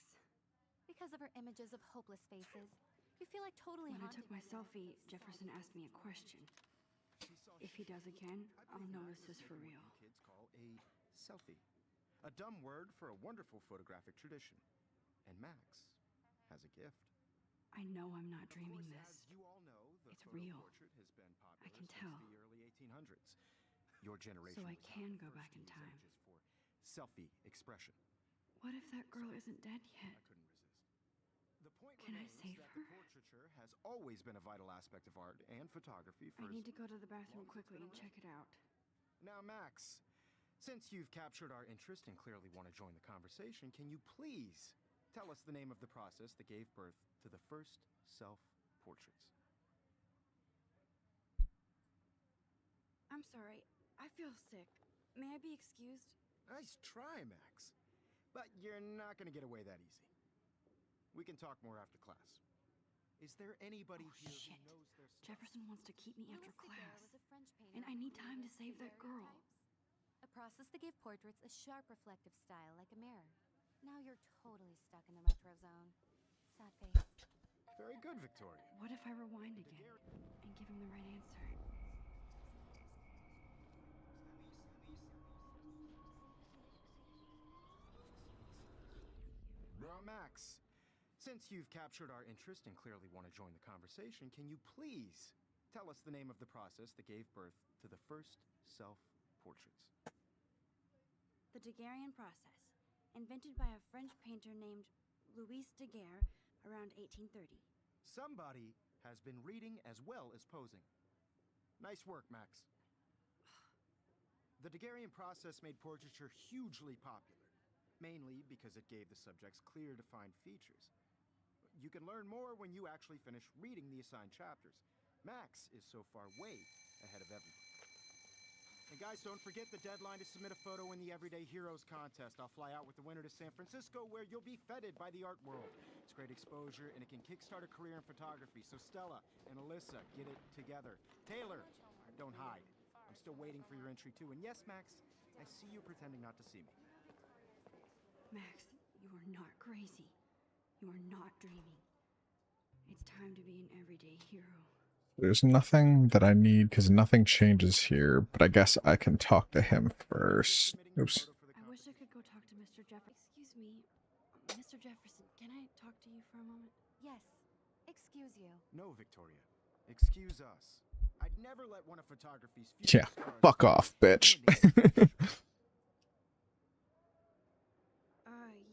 Because of her images of hopeless faces, you feel like totally When I haunted took my by them. selfie, Jefferson asked me a question. If he does again, I'll know this is for real. Kids call a selfie. A dumb word for a wonderful photographic tradition. And Max has a gift. I know I'm not dreaming Of course, this. as you all know, the It's photo real. portrait has been popular I can since tell. the early 1800s. Your generation So I was can not go the back first in to use time. images for selfie expression. What if that girl isn't dead yet? I couldn't resist. The point Can I remains save that her? the portraiture has always been a vital aspect of art and photography for I need as to go to the bathroom long as it's quickly been and check it out. Now, Max, since you've captured our interest and clearly want to join the conversation, can you please tell us the name of the process that gave birth to the first self-portraits? I'm sorry. I feel sick. May I be excused? Nice try, Max. But you're not going to get away that easy. We can talk more after class. Is there anybody Oh, here shit. who knows their stuff? Jefferson wants to keep me after Louis Daguerre class. was a French painter And I who need time to created save that girl. daguerreotypes, a process to give portraits a sharp reflective style like a mirror. Now you're totally stuck in the retro zone. Sad face. Very good, Victoria. What if I rewind again and give him the right answer? Max, since you've captured our interest and clearly want to join the conversation, can you please tell us the name of the process that gave birth to the first self-portraits? The Daguerrean process, invented by a French painter named Louis Daguerre around 1830. Somebody has been reading as well as posing. Nice work, Max. The Daguerrean process made portraiture hugely popular, mainly because it gave the subjects clear, defined features. You can learn more when you actually finish reading the assigned chapters. Max is so far way ahead of everybody. And guys, don't forget the deadline to submit a photo in the Everyday Heroes contest. I'll fly out with the winner to San Francisco, where you'll be feted by the art world. It's great exposure, and it can kickstart a career in photography. So Stella and Alyssa, get it together. Taylor, don't hide. I'm still waiting for your entry too. And yes, Max, I see you pretending not to see me. Max, you are not crazy. You are not dreaming. It's time to be an everyday hero. There's nothing that I need because nothing changes here, but I guess I can talk to him first. Oops. I wish I could go talk to Mr. Jefferson. Excuse me, Mr. Jefferson, can I talk to you for a moment? Yes. Excuse you. No, Victoria. Excuse us. I'd never let one of photography's Yeah, fuck off, bitch.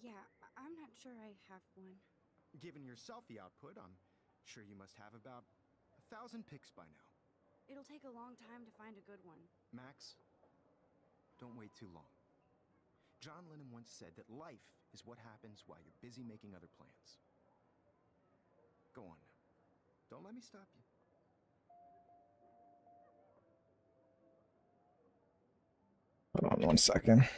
Yeah, I'm not sure I have one. Given your selfie output, I'm sure you must have about 1,000 pics by now. It'll take a long time to find a good one. Max, don't wait too long. John Lennon once said that life is what happens while you're busy making other plans. Go on now. Don't let me stop you. Hold on 1 second.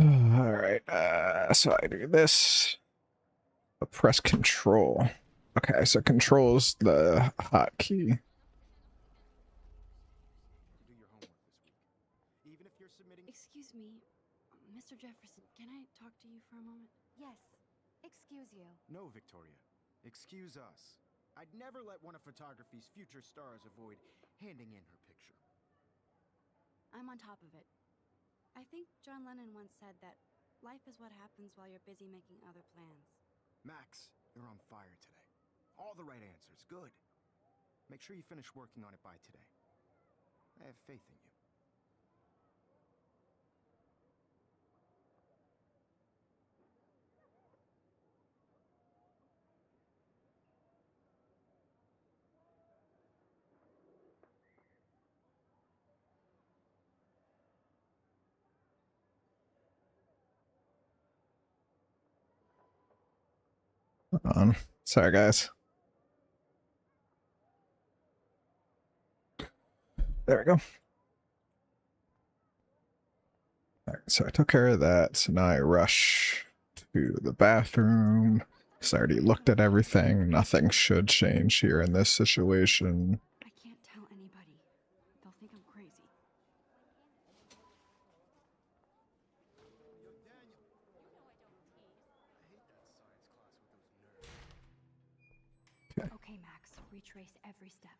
All right, so I do this. Press control. Okay, so control's the hotkey. Excuse me, Mr. Jefferson, can I talk to you for a moment? Yes. Excuse you. No, Victoria. Excuse us. I'd never let one of photography's future stars avoid handing in her picture. I'm on top of it. I think John Lennon once said that life is what happens while you're busy making other plans. Max, you're on fire today. All the right answers. Good. Make sure you finish working on it by today. I have faith in you. Hold on. Sorry, guys. There we go. All right, so I took care of that. So now I rush to the bathroom because I already looked at everything. Nothing should change here in this situation. I can't tell anybody. They'll think I'm crazy. Okay, Max, retrace every step.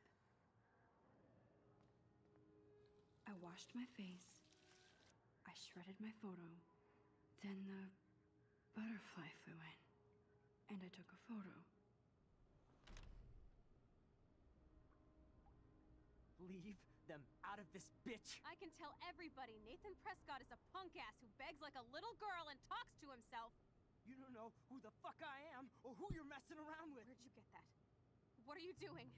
I washed my face. I shredded my photo. Then the butterfly flew in. And I took a photo. Leave them out of this bitch. I can tell everybody Nathan Prescott is a punk ass who begs like a little girl and talks to himself. You don't know who the fuck I am or who you're messing around with. Where'd you get that? What are you doing?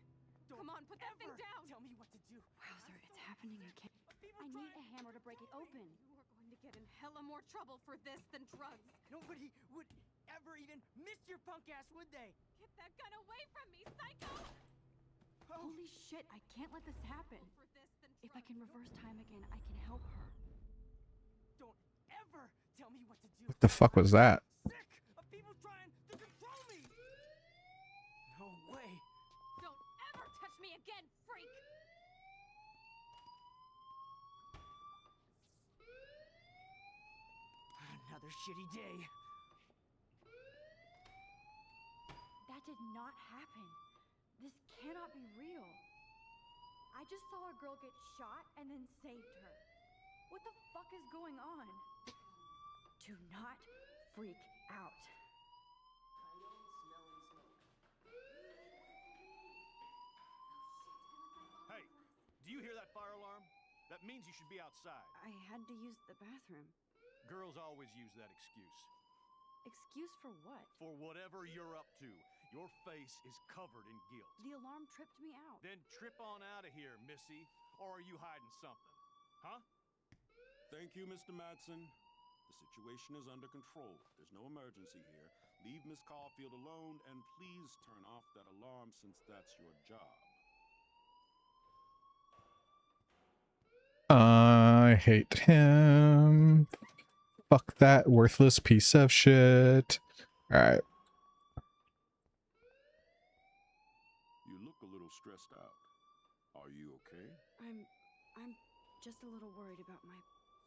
Don't Come on, put that thing ever down! Tell me what to do. Wowzer, it's happening again. I need a hammer to break it open. You are going to get in hella more trouble for this than drugs. Nobody would ever even miss your punk ass, would they? Get that gun away from me, psycho! Holy shit, I can't let this happen. For this than If I drugs. can reverse time again, I can help her. Don't ever tell me what to do. What the fuck was that? Sick of people trying to control me. No way. Don't ever touch me again, freak! Another shitty day. That did not happen. This cannot be real. I just saw a girl get shot and then saved her. What the fuck is going on? Do not freak out. Hey, do you hear that fire alarm? That means you should be outside. I had to use the bathroom. Girls always use that excuse. Excuse for what? For whatever you're up to, your face is covered in guilt. The alarm tripped me out. Then trip on out of here, Missy. Or are you hiding something? Huh? Thank you, Mr. Madsen. The situation is under control. There's no emergency here. Leave Miss Caulfield alone, and please turn off that alarm since that's your job. I hate him. Fuck that worthless piece of shit. Alright. You look a little stressed out. Are you okay? I'm just a little worried about my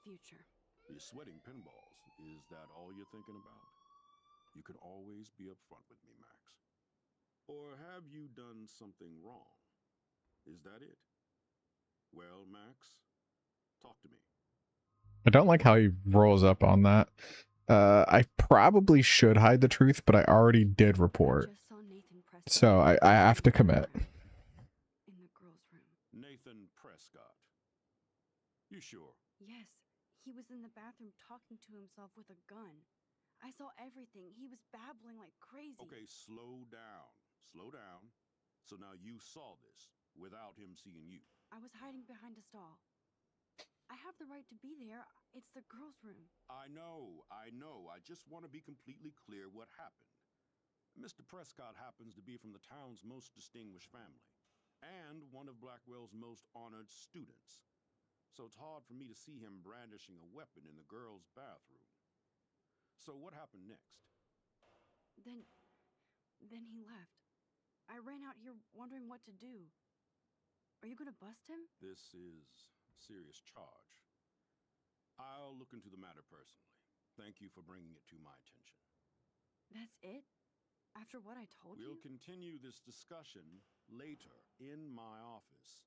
future. You're sweating pinballs. Is that all you're thinking about? You can always be upfront with me, Max. Or have you done something wrong? Is that it? Well, Max, talk to me. I don't like how he rolls up on that. I probably should hide the truth, but I already did report. Just saw Nathan Prescott So I have to commit. in the girls' room. Nathan Prescott. You sure? Yes, he was in the bathroom talking to himself with a gun. I saw everything. He was babbling like crazy. Okay, slow down. Slow down. So now you saw this without him seeing you. I was hiding behind a stall. I have the right to be there. It's the girls' room. I know. I just want to be completely clear what happened. Mr. Prescott happens to be from the town's most distinguished family, and one of Blackwell's most honored students. So it's hard for me to see him brandishing a weapon in the girls' bathroom. So what happened next? Then he left. I ran out here wondering what to do. Are you gonna bust him? This is a serious charge. I'll look into the matter personally. Thank you for bringing it to my attention. That's it? After what I told We'll you? continue this discussion later in my office.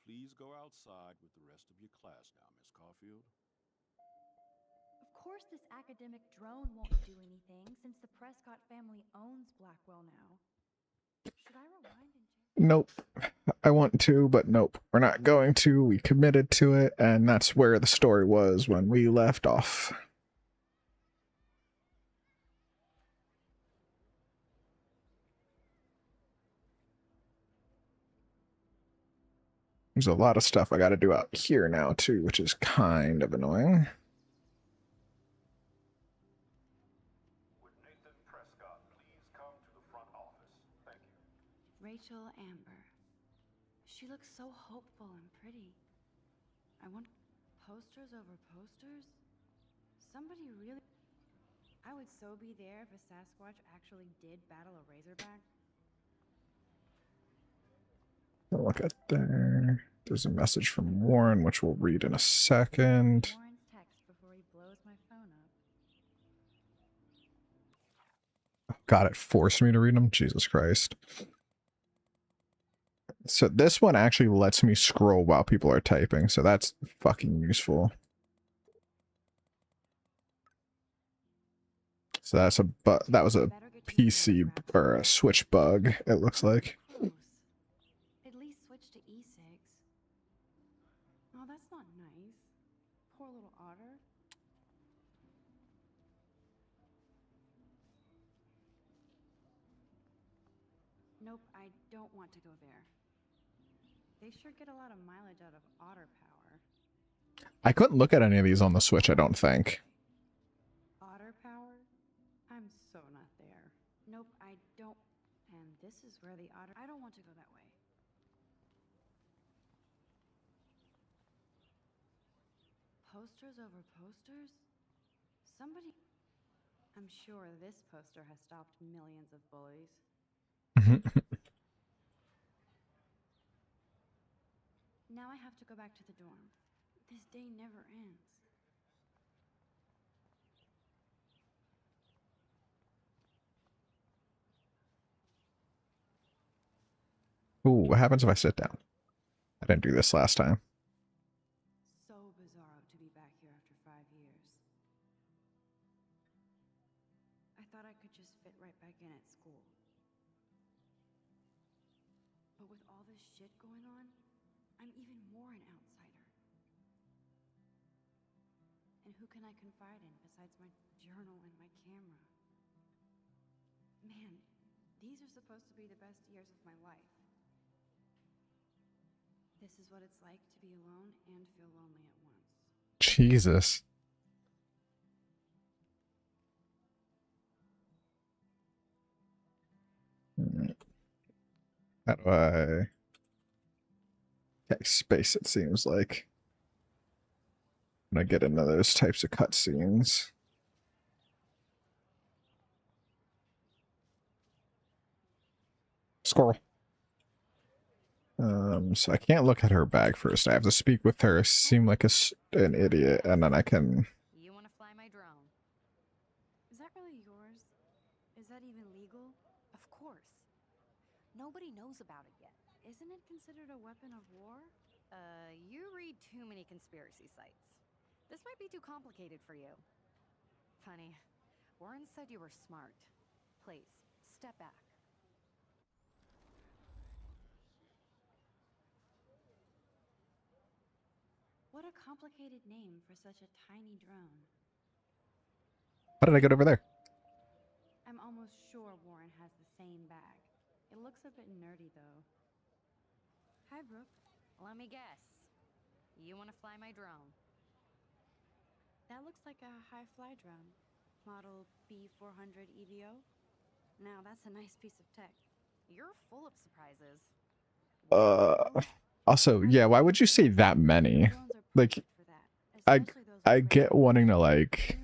Please go outside with the rest of your class now, Miss Caulfield. Of course this academic drone won't do anything since the Prescott family owns Blackwell now. Should I rewind and check? Nope. I want to, but nope. We're not going to. We committed to it, and that's where the story was when we left off. There's a lot of stuff I got to do out here now, too, which is kind of annoying. Would Nathan Prescott please come to the front office? Thank you. Rachel Amber. She looks so hopeful and pretty. I want posters over posters. Somebody really... I would so be there if a Sasquatch actually did battle a Razorback. Look at there. There's a message from Warren, which we'll read in a second. Warren's text before he blows my phone up. God, it forced me to read them. Jesus Christ. So this one actually lets me scroll while people are typing, so that's fucking useful. So that's that was a PC or a Switch bug, it looks like. Close. At least switch to E6. Nope, I don't want to go there. They sure get a lot of mileage out of otter power. I couldn't look at any of these on the Switch, I don't think. Otter power? I'm so not there. Nope, I don't. And this is where the otter. I don't want to go that way. Posters over posters? Somebody. I'm sure this poster has stopped millions of bullies. Now I have to go back to the dorm. This day never ends. Ooh, what happens if I sit down? I didn't do this last time. So bizarro to be back here after 5 years. I thought I could just fit right back in at school. But with all this shit going on, I'm even more an outsider. And who can I confide in besides my journal and my camera? Man, these are supposed to be the best years of my life. This is what it's like to be alone and feel lonely at once. Jesus. How do I... Okay, space, it seems like. When I get into those types of cutscenes. Squirrel. So I can't look at her bag first. I have to speak with her, seem like an idiot, and then I can... You want to fly my drone? Is that really yours? Is that even legal? Of course. Nobody knows about it yet. Isn't it considered a weapon of war? You read too many conspiracy sites. This might be too complicated for you. Funny. Warren said you were smart. Please, step back. What a complicated name for such a tiny drone. How did I get over there? I'm almost sure Warren has the same bag. It looks a bit nerdy, though. Hi, Brooke. Let me guess. You want to fly my drone? That looks like a high-fly drone. Model B400 EVO. Now, that's a nice piece of tech. You're full of surprises. Also, yeah, why would you say that many? Like, I get wanting to, like,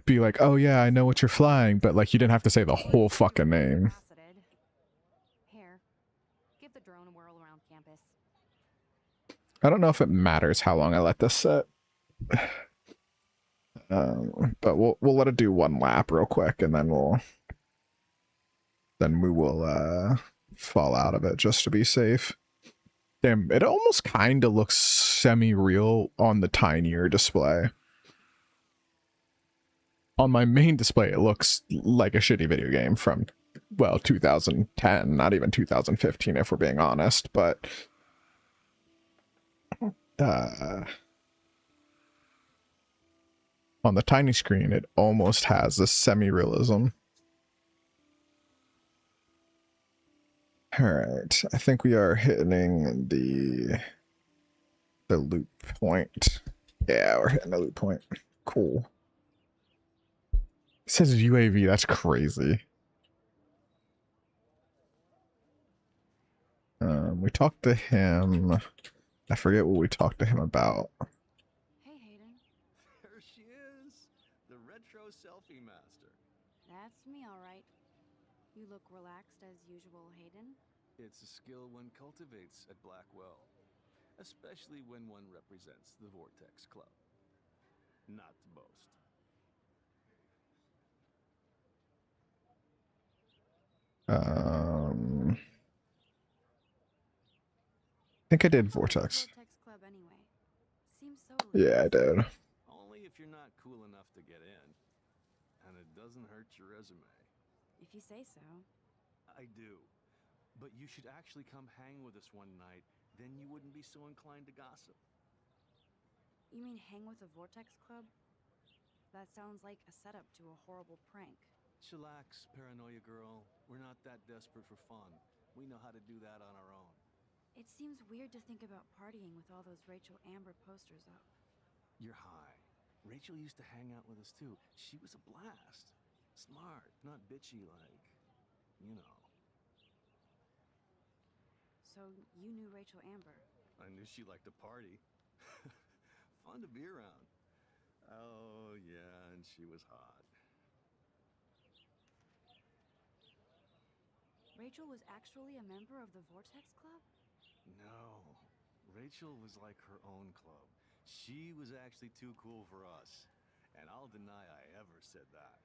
be like, oh yeah, I know what you're flying, but, like, you didn't have to say the whole fucking name. Here, give the drone a whirl around campus. I don't know if it matters how long I let this sit. But we'll let it do one lap real quick, and then we will fall out of it just to be safe. Damn, it almost kind of looks semi-real on the tinier display. On my main display, it looks like a shitty video game from, well, 2010, not even 2015 if we're being honest, but on the tiny screen, it almost has this semi-realism. Alright, I think we are hitting the loop point. Yeah, we're hitting the loop point. Cool. It says UAV, that's crazy. We talked to him. I forget what we talked to him about. Hey, Hayden. There she is, the retro selfie master. That's me, all right. You look relaxed as usual, Hayden. It's a skill one cultivates at Blackwell, especially when one represents the Vortex Club. Not to boast. I think I did Vortex. Club anyway. Seems so Yeah, I did. Only if you're not cool enough to get in. And it doesn't hurt your resume. If you say so. I do. But you should actually come hang with us one night, then you wouldn't be so inclined to gossip. You mean hang with the Vortex Club? That sounds like a setup to a horrible prank. Chillax, paranoia girl. We're not that desperate for fun. We know how to do that on our own. It seems weird to think about partying with all those Rachel Amber posters up. You're high. Rachel used to hang out with us too. She was a blast. Smart, not bitchy like, you know. So you knew Rachel Amber? I knew she liked to party. Fun to be around. Oh, yeah, and she was hot. Rachel was actually a member of the Vortex Club? No. Rachel was like her own club. She was actually too cool for us. And I'll deny I ever said that.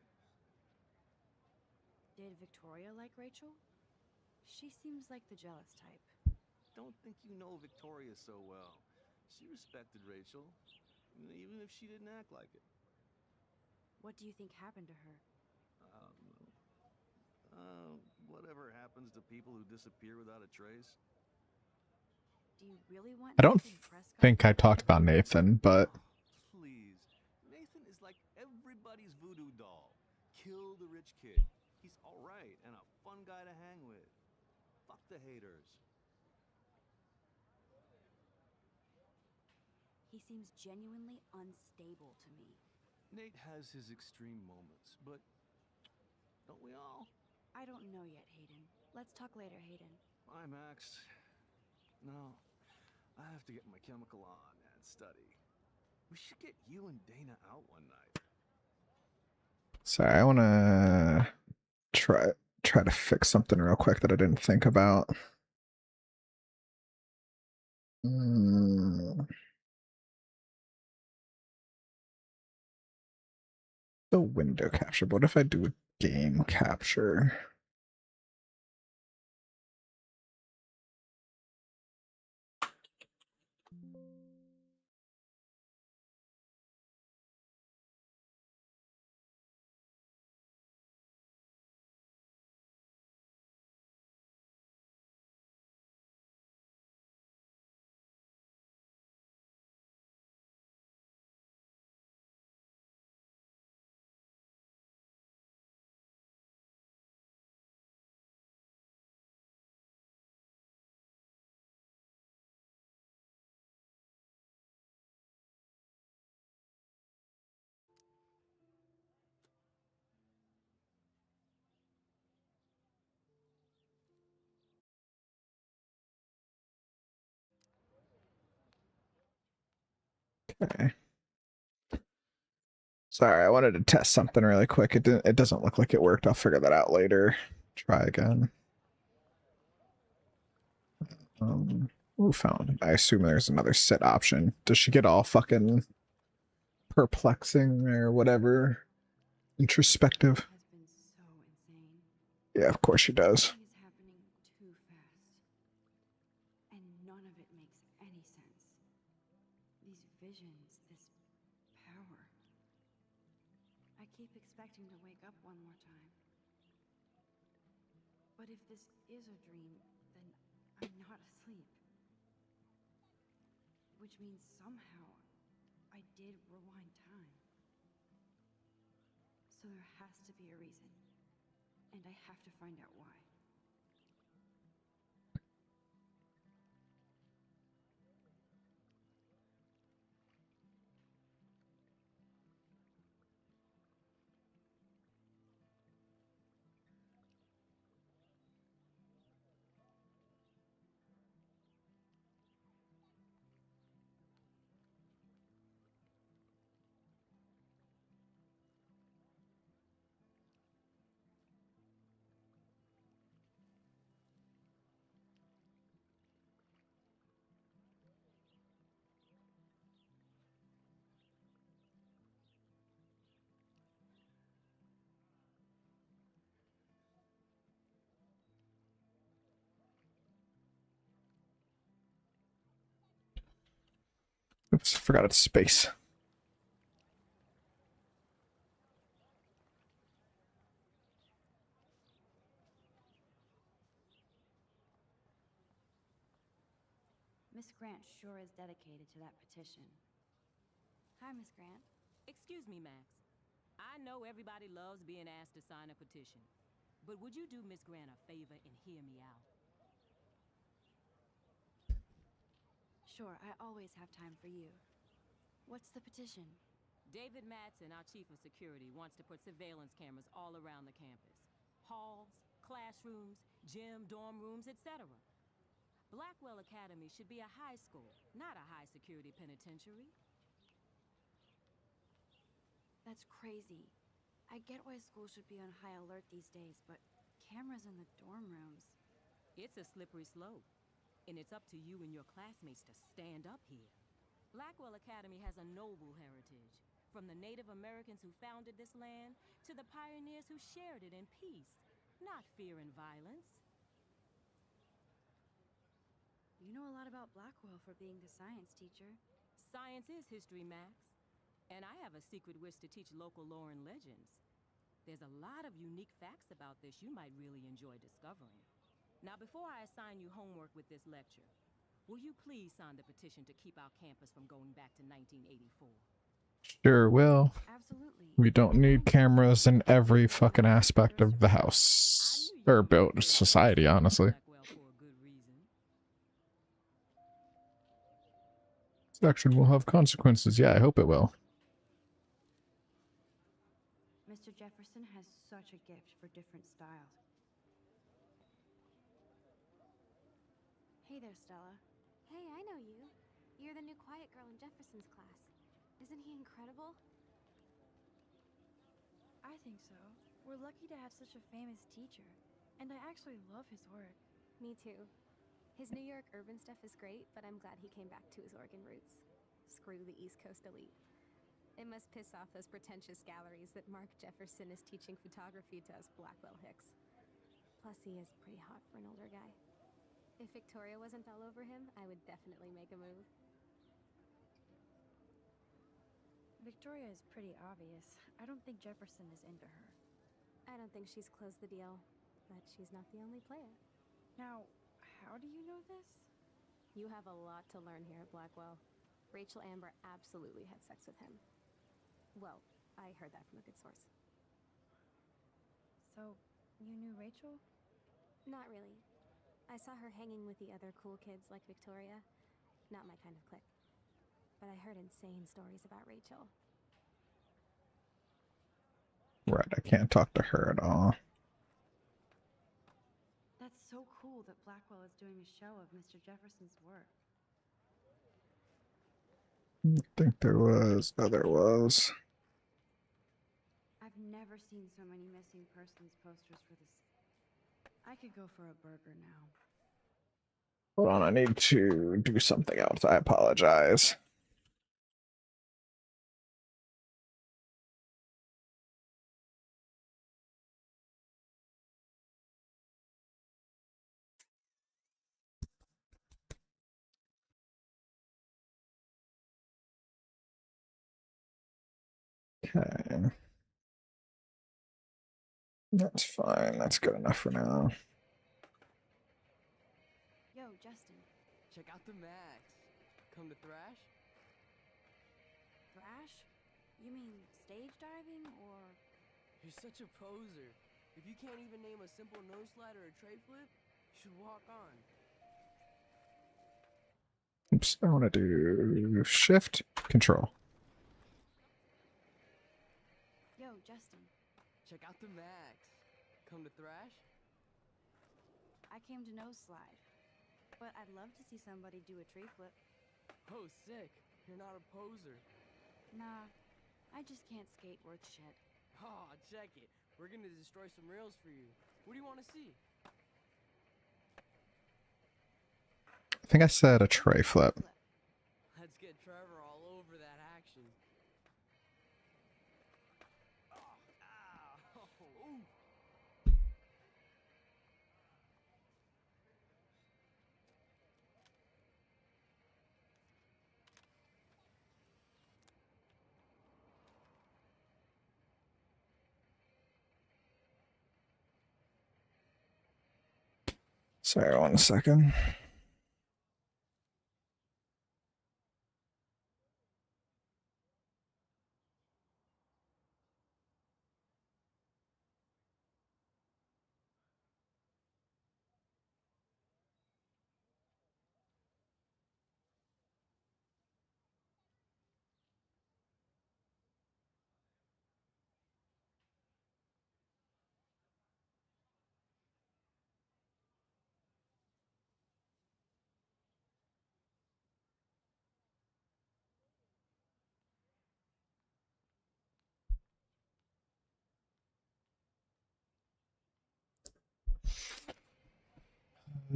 Did Victoria like Rachel? She seems like the jealous type. Don't think you know Victoria so well. She respected Rachel, even if she didn't act like it. What do you think happened to her? I don't know. Whatever happens to people who disappear without a trace. Do you really want I don't Nathan Prescott? think I talked about Nathan, but Please. Nathan is like everybody's voodoo doll. Kill the rich kid. He's alright and a fun guy to hang with. Fuck the haters. He seems genuinely unstable to me. Nate has his extreme moments, but don't we all? I don't know yet, Hayden. Let's talk later, Hayden. Bye, Max. No, I have to get my chemical on and study. We should get you and Dana out one night. sorry, I want to try to fix something real quick that I didn't think about. The window capture. What if I do a game capture? Okay. Sorry, I wanted to test something really quick. It doesn't look like it worked. I'll figure that out later. Try again. Ooh, found. I assume there's another sit option. Does she get all fucking perplexing or whatever? Introspective? Yeah, of course she does. Everything is happening too fast. And none of it makes any sense. These visions, this power. I keep expecting to wake up one more time. But if this is a dream, then I'm not asleep. Which means somehow I did rewind time. So there has to be a reason. And I have to find out why. Oops, forgot it's space. Miss Grant sure is dedicated to that petition. Hi, Miss Grant. Excuse me, Max. I know everybody loves being asked to sign a petition, but would you do Miss Grant a favor and hear me out? Sure, I always have time for you. What's the petition? David Matson, our chief of security, wants to put surveillance cameras all around the campus. Halls, classrooms, gym, dorm rooms, etc. Blackwell Academy should be a high school, not a high-security penitentiary. That's crazy. I get why schools should be on high alert these days, but cameras in the dorm rooms. It's a slippery slope, and it's up to you and your classmates to stand up here. Blackwell Academy has a noble heritage, from the Native Americans who founded this land to the pioneers who shared it in peace, not fear and violence. You know a lot about Blackwell for being the science teacher. Science is history, Max. And I have a secret wish to teach local lore and legends. There's a lot of unique facts about this you might really enjoy discovering. Now, before I assign you homework with this lecture, will you please sign the petition to keep our campus from going back to 1984? Sure will. Absolutely. We don't need cameras in every fucking aspect of the house. Or built society, honestly. This action will have consequences. Yeah, I hope it will. Mr. Jefferson has such a gift for different styles. Hey there, Stella. Hey, I know you. You're the new quiet girl in Jefferson's class. Isn't he incredible? I think so. We're lucky to have such a famous teacher. And I actually love his work. Me too. His New York urban stuff is great, but I'm glad he came back to his Oregon roots. Screw the East Coast elite. It must piss off those pretentious galleries that Mark Jefferson is teaching photography to us Blackwell hicks. Plus, he is pretty hot for an older guy. If Victoria wasn't all over him, I would definitely make a move. Victoria is pretty obvious. I don't think Jefferson is into her. I don't think she's closed the deal, but she's not the only player. Now, how do you know this? You have a lot to learn here at Blackwell. Rachel Amber absolutely had sex with him. Well, I heard that from a good source. So, you knew Rachel? Not really. I saw her hanging with the other cool kids like Victoria. Not my kind of clique. But I heard insane stories about Rachel. Right, I can't talk to her at all. That's so cool that Blackwell is doing a show of Mr. Jefferson's work. I think there was. Oh, there was. I've never seen so many missing persons posters for this. I could go for a burger now. Hold on, I need to do something else. I apologize. Okay. That's fine. That's good enough for now. Yo, Justin. Check out the Max. Come to thrash? Thrash? You mean stage diving, or...? You're such a poser. If you can't even name a simple nose slide or a tray flip, you should walk on. Oops, I want to do shift control. Yo, Justin. Check out the Max. Come to thrash? I came to nose slide. But I'd love to see somebody do a tree flip. Oh, sick. You're not a poser. Nah, I just can't skate worth shit. Aw, check it. We're gonna destroy some rails for you. What do you want to see? I think I said a tray flip. Let's get Trevor all over that action. Oh, ow. Ooh. Sorry, 1 second.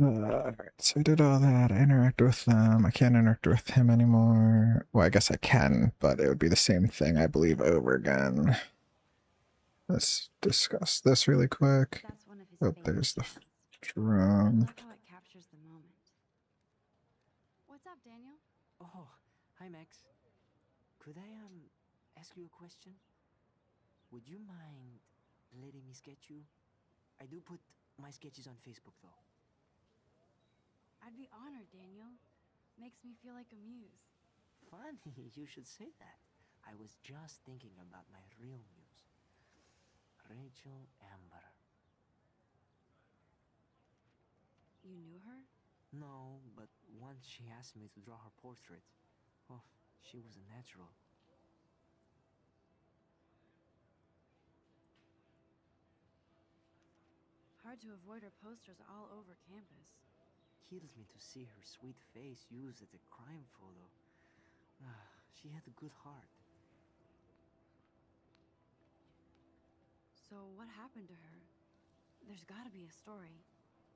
Alright, so I did all that. I interacted with them. I can't interact with him anymore. Well, I guess I can, but it would be the same thing, I believe, over again. Let's discuss this really quick. That's one of his Oh, famous there's the shots. I drone. love how it captures the moment. What's up, Daniel? Oh, hi, Max. Could I, ask you a question? Would you mind letting me sketch you? I do put my sketches on Facebook, though. I'd be honored, Daniel. Makes me feel like a muse. Funny, you should say that. I was just thinking about my real muse, Rachel Amber. You knew her? No, but once she asked me to draw her portrait. Oh, she was a natural. Hard to avoid her posters all over campus. Kills me to see her sweet face used as a crime photo. Ah, she had a good heart. So what happened to her? There's gotta be a story.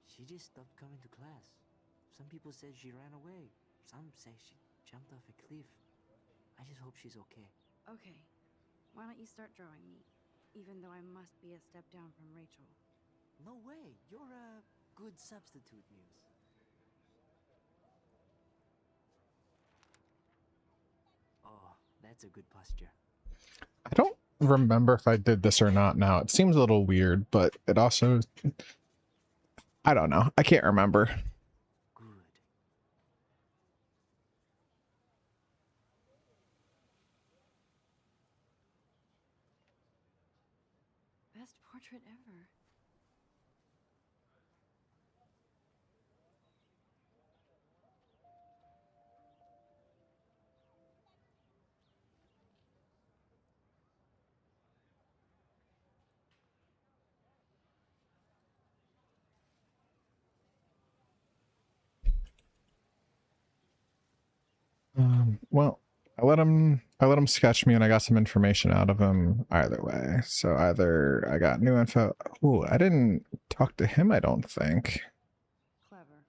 She just stopped coming to class. Some people said she ran away. Some say she jumped off a cliff. I just hope she's okay. Okay, why don't you start drawing me? Even though I must be a step down from Rachel. No way, you're a good substitute, Muse. Oh, that's a good posture. I don't remember if I did this or not now. It seems a little weird, but it also... I don't know. I can't remember. Good. Best portrait ever. Well, I let him sketch me and I got some information out of him either way. So either I got new info. Ooh, I didn't talk to him, I don't think. Clever.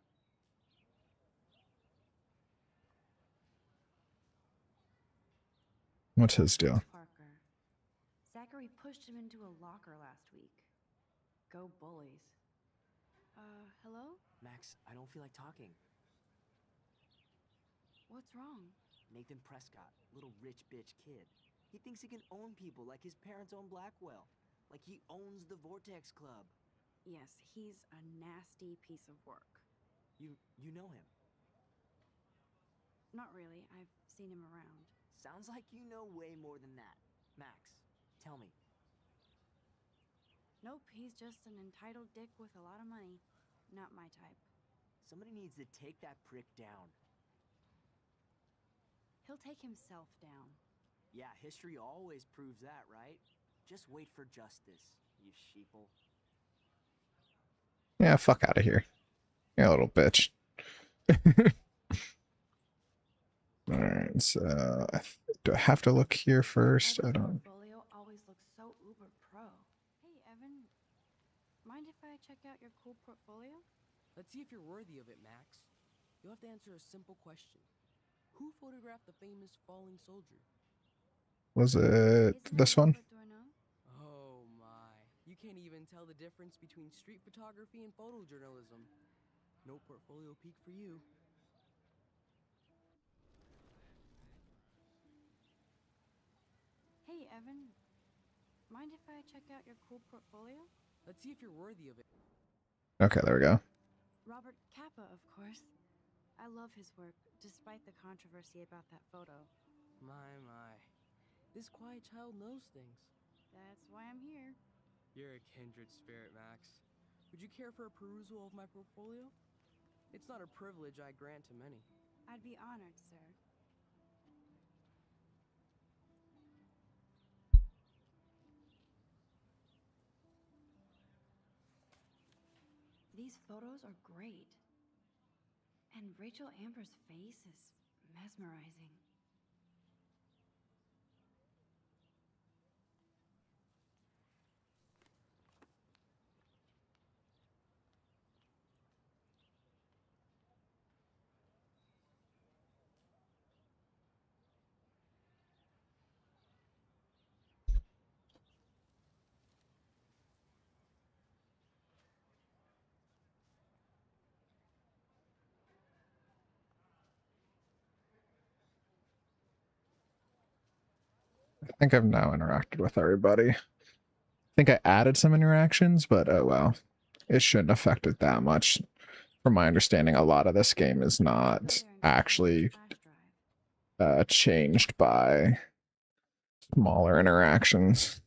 What's his deal? Parker. Zachary pushed him into a locker last week. Go bullies. Hello? Max, I don't feel like talking. What's wrong? Nathan Prescott, little rich bitch kid. He thinks he can own people like his parents own Blackwell. Like he owns the Vortex Club. Yes, he's a nasty piece of work. You know him? Not really. I've seen him around. Sounds like you know way more than that. Max, tell me. Nope, he's just an entitled dick with a lot of money. Not my type. Somebody needs to take that prick down. He'll take himself down. Yeah, history always proves that, right? Just wait for justice, you sheeple. Yeah, fuck out of here. You little bitch. Alright, so do I have to look here first? I don't. Portfolio always looks so uber pro. Hey, Evan. Mind if I check out your cool portfolio? Let's see if you're worthy of it, Max. You'll have to answer a simple question. Who photographed the famous falling soldier? Was it this one? Oh my. You can't even tell the difference between street photography and photojournalism. No portfolio peak for you. Hey, Evan. Mind if I check out your cool portfolio? Let's see if you're worthy of it. Okay, there we go. Robert Capa, of course. I love his work, despite the controversy about that photo. My. This quiet child knows things. That's why I'm here. You're a kindred spirit, Max. Would you care for a perusal of my portfolio? It's not a privilege I grant to many. I'd be honored, sir. These photos are great. And Rachel Amber's face is mesmerizing. I think I've now interacted with everybody. I think I added some interactions, but oh well. It shouldn't affect it that much. From my understanding, a lot of this game is not actually changed by smaller interactions.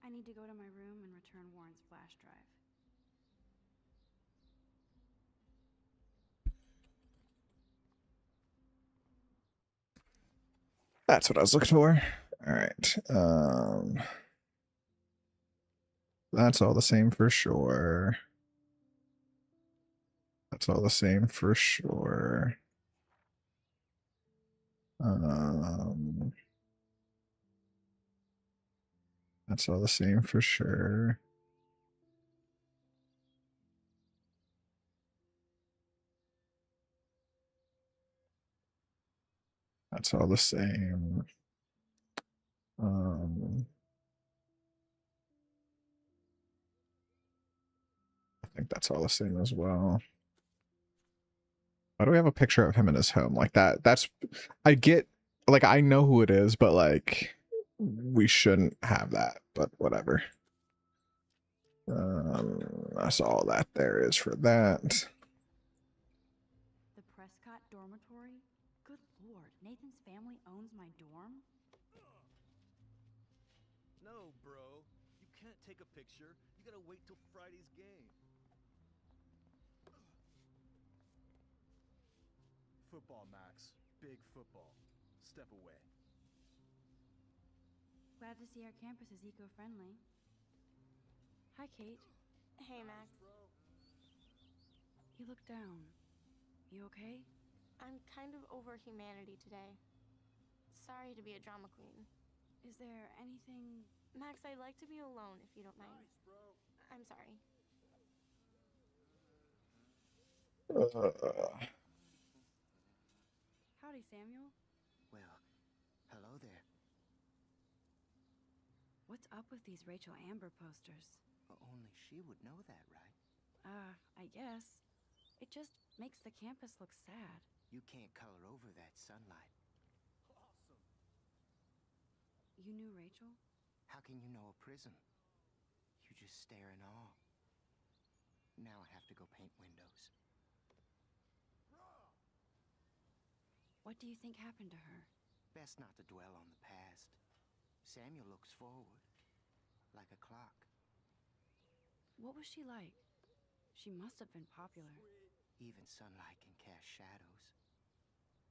I need to go to my room and return Warren's flash drive. That's what I was looking for. All right. That's all the same for sure. That's all the same for sure. That's all the same for sure. That's all the same. I think that's all the same as well. Why do we have a picture of him in his home like that? That's, I get, like, I know who it is, but like, we shouldn't have that, but whatever. That's all that there is for that. The Prescott dormitory? Good lord, Nathan's family owns my dorm? No, bro. You can't take a picture. You gotta wait till Friday's game. Football, Max. Big football. Step away. Glad to see our campus is eco-friendly. Hi, Kate. Hey, Max. You look down. You okay? I'm kind of over humanity today. Sorry to be a drama queen. Is there anything... Max, I'd like to be alone if you don't mind. I'm sorry. Howdy, Samuel. Well, hello there. What's up with these Rachel Amber posters? Only she would know that, right? I guess. It just makes the campus look sad. You can't color over that sunlight. You knew Rachel? How can you know a prison? You just stare in awe. Now I have to go paint windows. What do you think happened to her? Best not to dwell on the past. Samuel looks forward, like a clock. What was she like? She must have been popular. Even sunlight can cast shadows.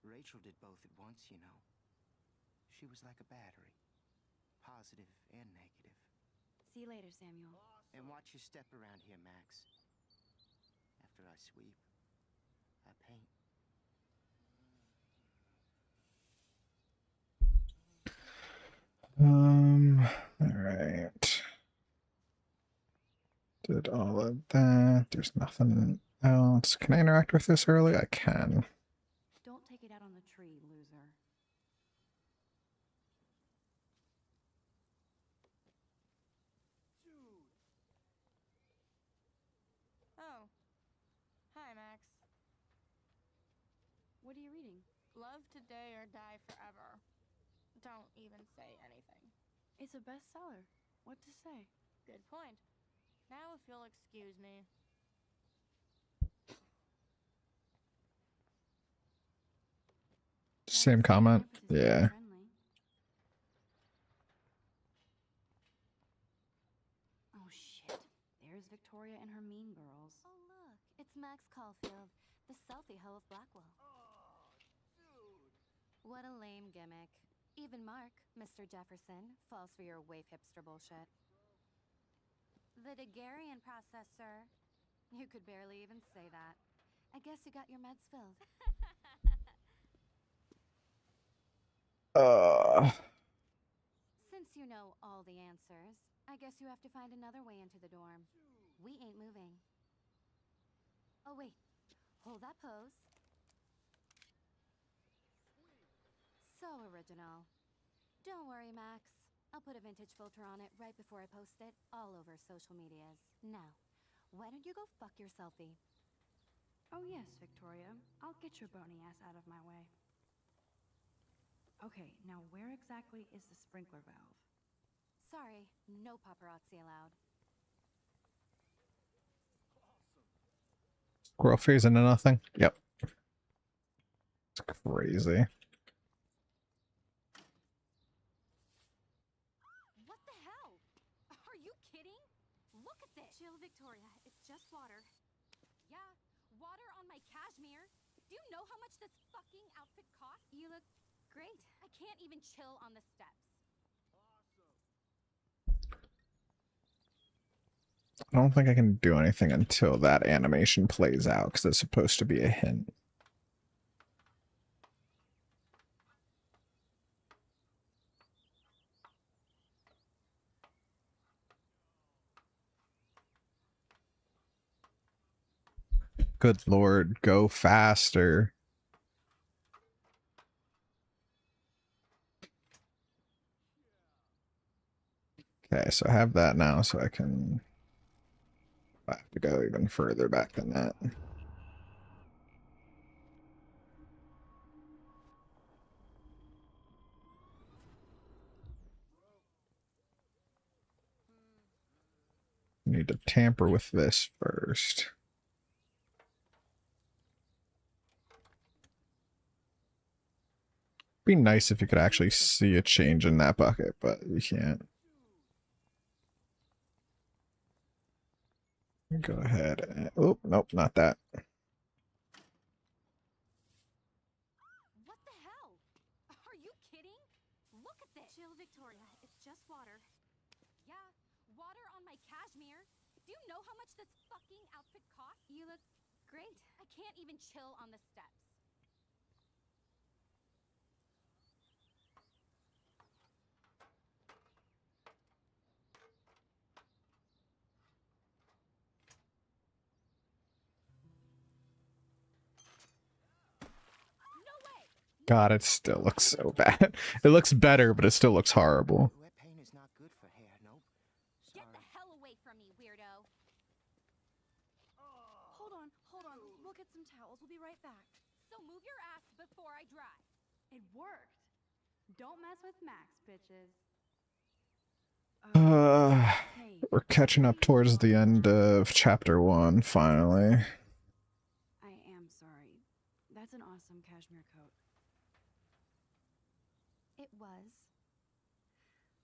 Rachel did both at once, you know. She was like a battery, positive and negative. See you later, Samuel. And watch your step around here, Max. After I sweep, I paint. All right. Did all of that. There's nothing else. Can I interact with this early? I can. Don't take it out on the tree, loser. Oh. Hi, Max. What are you reading? Love Today or Die Forever. Don't even say anything. It's a bestseller. What to say? Good point. Now if you'll excuse me. Same comment. Yeah. Oh shit. There's Victoria and her mean girls. Oh look, it's Max Caulfield, the selfie hoe of Blackwell. What a lame gimmick. Even Mark, Mr. Jefferson, falls for your wave hipster bullshit. The Daguerrean process, sir. You could barely even say that. I guess you got your meds filled. Since you know all the answers, I guess you have to find another way into the dorm. We ain't moving. Oh wait, hold that pose. So original. Don't worry, Max. I'll put a vintage filter on it right before I post it all over social medias. Now, why don't you go fuck your selfie? Oh yes, Victoria. I'll get your bony ass out of my way. Okay, now where exactly is the sprinkler valve? Sorry, no paparazzi allowed. Squirrel phase into nothing. Yep. It's crazy. What the hell? Are you kidding? Look at this. Chill, Victoria. It's just water. Yeah, water on my cashmere. Do you know how much this fucking outfit costs? You look great. I can't even chill on the steps. I don't think I can do anything until that animation plays out because it's supposed to be a hint. Good lord, go faster. Okay, so I have that now, so I can... I have to go even further back than that. Need to tamper with this first. Be nice if you could actually see a change in that bucket, but you can't. Go ahead and... Oh, nope, not that. What the hell? Are you kidding? Look at this. Chill, Victoria. It's just water. Yeah, water on my cashmere. Do you know how much this fucking outfit costs? You look great. I can't even chill on the steps. God, it still looks so bad. It looks better, but it still looks horrible. Wet paint is not good for hair, nope. Get the hell away from me, weirdo. Hold on. We'll get some towels. We'll be right back. So move your ass before I dry. It worked. Don't mess with Max, bitches. We're catching up towards the end of chapter 1, finally. I am sorry. That's an awesome cashmere coat. It was.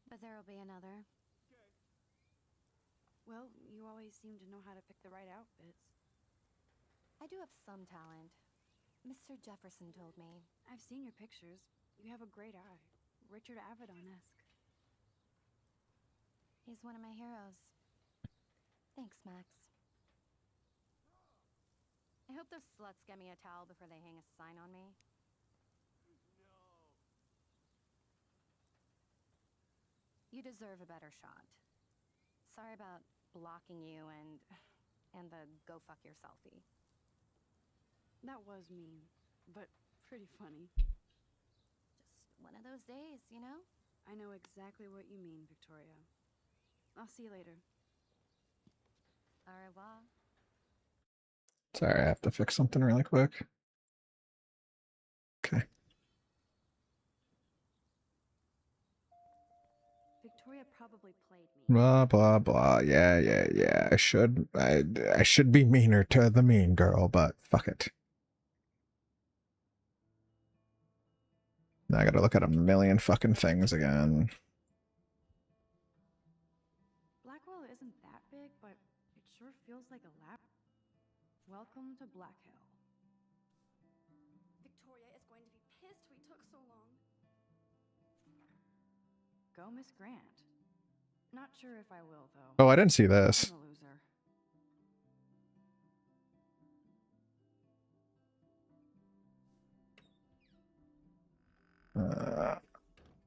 But there'll be another. Well, you always seem to know how to pick the right outfits. I do have some talent. Mr. Jefferson told me. I've seen your pictures. You have a great eye. Richard Avedon-esque. He's one of my heroes. Thanks, Max. I hope those sluts get me a towel before they hang a sign on me. You deserve a better shot. Sorry about blocking you and the go fuck your selfie. That was mean, but pretty funny. Just one of those days, you know? I know exactly what you mean, Victoria. I'll see you later. Au revoir. Sorry, I have to fix something really quick. Okay. Victoria probably played me. Blah blah blah. Yeah. I should be meaner to the mean girl, but fuck it. Now I gotta look at a million fucking things again. Blackwell isn't that big, but it sure feels like a lap. Welcome to Black Hill. Victoria is going to be pissed we took so long. Go, Miss Grant. Not sure if I will, though. Oh, I didn't see this. I'm a loser.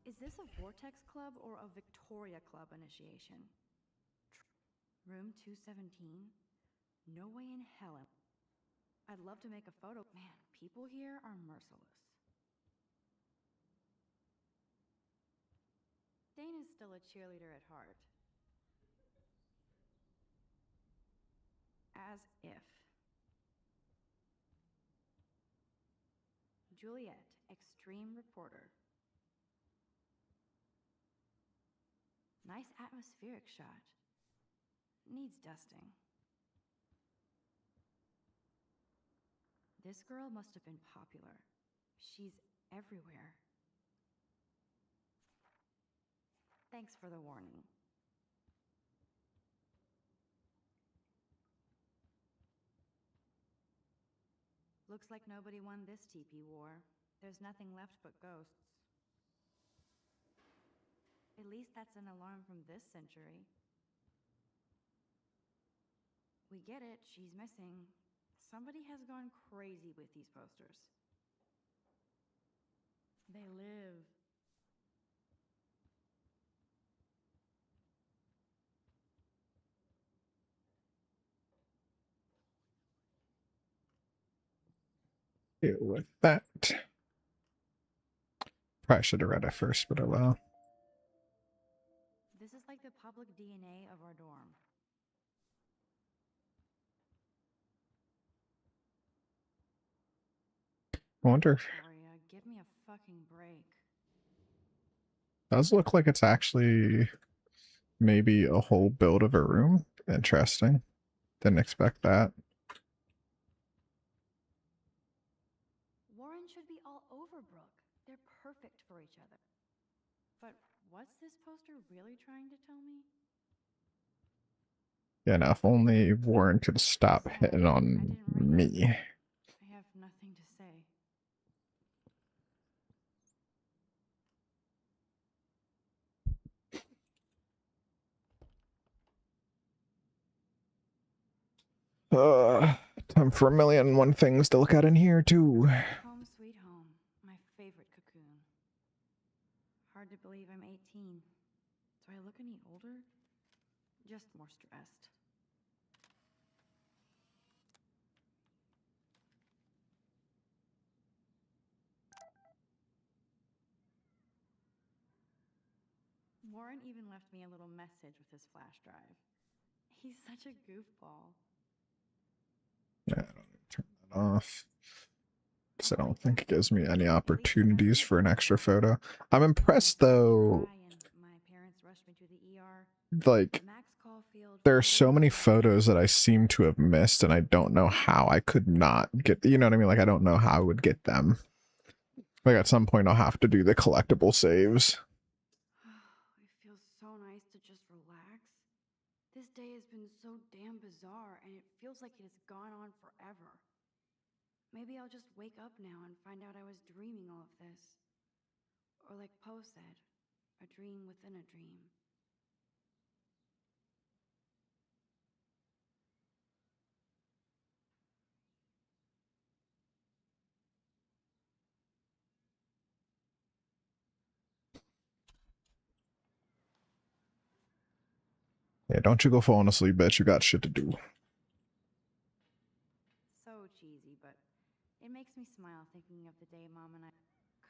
Is this a Vortex Club or a Victoria Club initiation? Room 217? No way in hell. I'd love to make a photo. Man, people here are merciless. still a cheerleader at heart. As if. Juliet, extreme reporter. Nice atmospheric shot. Needs dusting. This girl must have been popular. She's everywhere. Thanks for the warning. Looks like nobody won this TP war. There's nothing left but ghosts. At least that's an alarm from this century. We get it, she's missing. Somebody has gone crazy with these posters. They live. Deal with that. Probably should have read it first, but oh well. This is like the public DNA of our dorm. I wonder. Victoria, give me a fucking break. Does look like it's actually maybe a whole build of a room. Interesting. Didn't expect that. Warren should be all over Brooke. They're perfect for each other. But what's this poster really trying to tell me? Yeah, now if only Warren could stop hitting on me. I have nothing to say. Time for 1,000,001 things to look at in here too. Home sweet home. My favorite cocoon. Hard to believe I'm 18. Do I look any older? Just more stressed. Warren even left me a little message with his flash drive. He's such a goofball. Yeah, I don't need to turn that off. Because I don't think it gives me any opportunities for an extra photo. I'm impressed though. My parents rushed me to the ER. Like, there are so many photos that I seem to have missed, and I don't know how I could not get, you know what I mean? Like, I don't know how I would get them. Like, at some point, I'll have to do the collectible saves. It feels so nice to just relax. This day has been so damn bizarre, and it feels like it has gone on forever. Maybe I'll just wake up now and find out I was dreaming all of this. Or like Poe said, a dream within a dream. Yeah, don't you go falling asleep, bitch. You got shit to do. So cheesy, but it makes me smile thinking of the day Mom and I...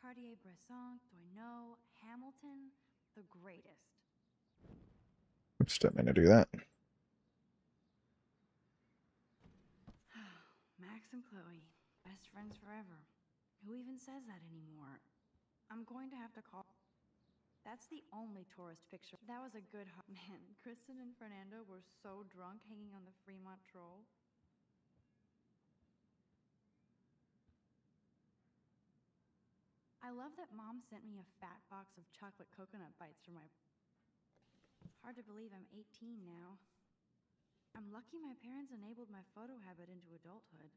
Cartier-Bresson, do I know? Hamilton, the greatest. Oops, didn't mean to do that. Max and Chloe, best friends forever. Who even says that anymore? I'm going to have to call... That's the only tourist picture. That was a good... Man, Kristen and Fernando were so drunk hanging on the Fremont Troll. I love that Mom sent me a fat box of chocolate coconut bites for my... Hard to believe I'm 18 now. I'm lucky my parents enabled my photo habit into adulthood.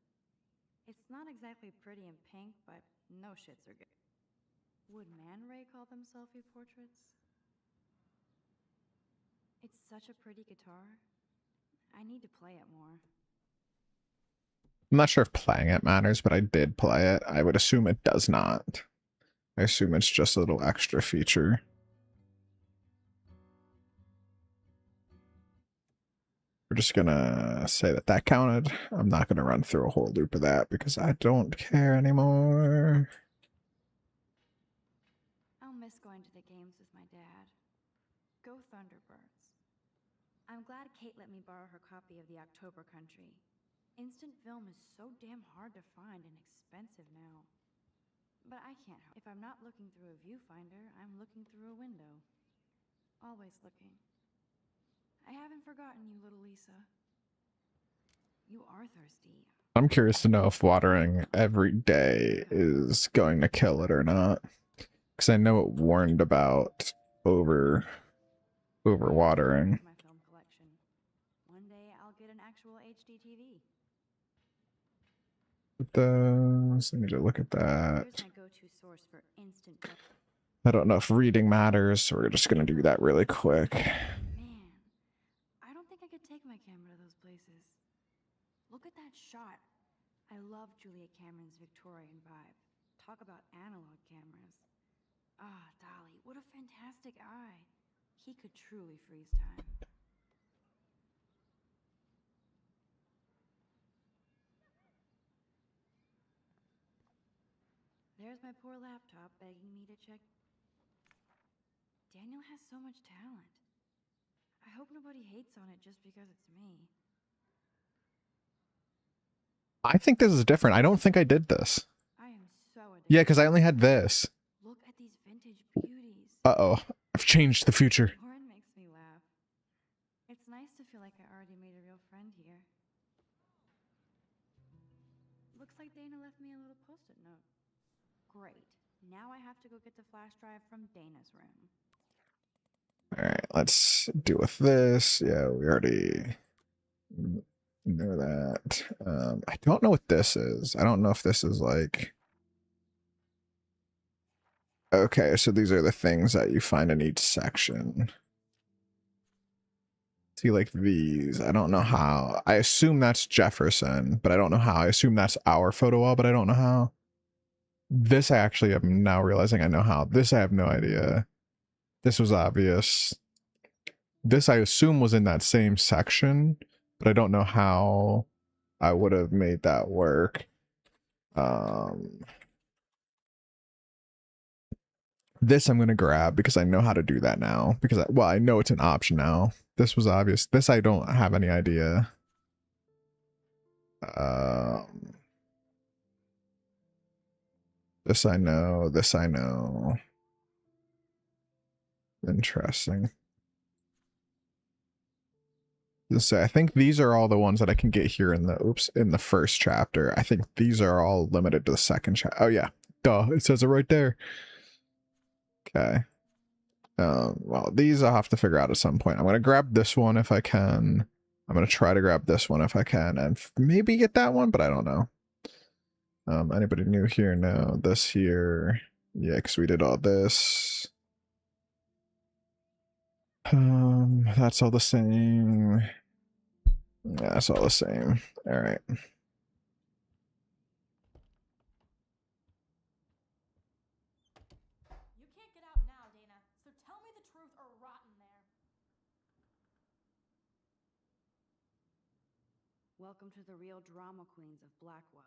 It's not exactly pretty and pink, but no shits are good. Would Man Ray call them selfie portraits? It's such a pretty guitar. I need to play it more. I'm not sure if playing it matters, but I did play it. I would assume it does not. I assume it's just a little extra feature. We're just gonna say that that counted. I'm not gonna run through a whole loop of that because I don't care anymore. I'll miss going to the games with my dad. Go Thunderbirds. I'm glad Kate let me borrow her copy of The October Country. Instant film is so damn hard to find and expensive now. But I can't help. If I'm not looking through a viewfinder, I'm looking through a window. Always looking. I haven't forgotten you, little Lisa. You are thirsty. I'm curious to know if watering every day is going to kill it or not. Because I know it warned about overwatering. My film collection. One day I'll get an actual HD TV. Those, I need to look at that. Here's my go-to source for instant. I don't know if reading matters, so we're just gonna do that really quick. Man, I don't think I could take my camera to those places. Look at that shot. I love Julia Cameron's Victorian vibe. Talk about analog cameras. Ah, Dolly, what a fantastic eye. He could truly freeze time. There's my poor laptop begging me to check. Daniel has so much talent. I hope nobody hates on it just because it's me. I think this is different. I don't think I did this. I am so addicted. Yeah, because I only had this. Look at these vintage beauties. Uh-oh. I've changed the future. Lauren makes me laugh. It's nice to feel like I already made a real friend here. Looks like Dana left me a little post-it note. Great. Now I have to go get the flash drive from Dana's room. Alright, let's deal with this. Yeah, we already know that. I don't know what this is. I don't know if this is like... Okay, so these are the things that you find in each section. See, like these. I don't know how. I assume that's Jefferson, but I don't know how. I assume that's our photo wall, but I don't know how. This I actually am now realizing I know how. This I have no idea. This was obvious. This I assume was in that same section, but I don't know how I would have made that work. This I'm going to grab because I know how to do that now. Because, I know it's an option now. This was obvious. This I don't have any idea. This I know. This I know. Interesting. So I think these are all the ones that I can get here in the first chapter. I think these are all limited to the second chapter. Oh yeah, duh, it says it right there. Okay. Well, these I'll have to figure out at some point. I'm gonna grab this one if I can. I'm gonna try to grab this one if I can, and maybe get that one, but I don't know. Anybody new here? No. This here. Yeah, because we did all this. That's all the same. Yeah, that's all the same. All right. You can't get out now, Dana, so tell me the truth or rot in there. Welcome to the real drama queens of Blackwell.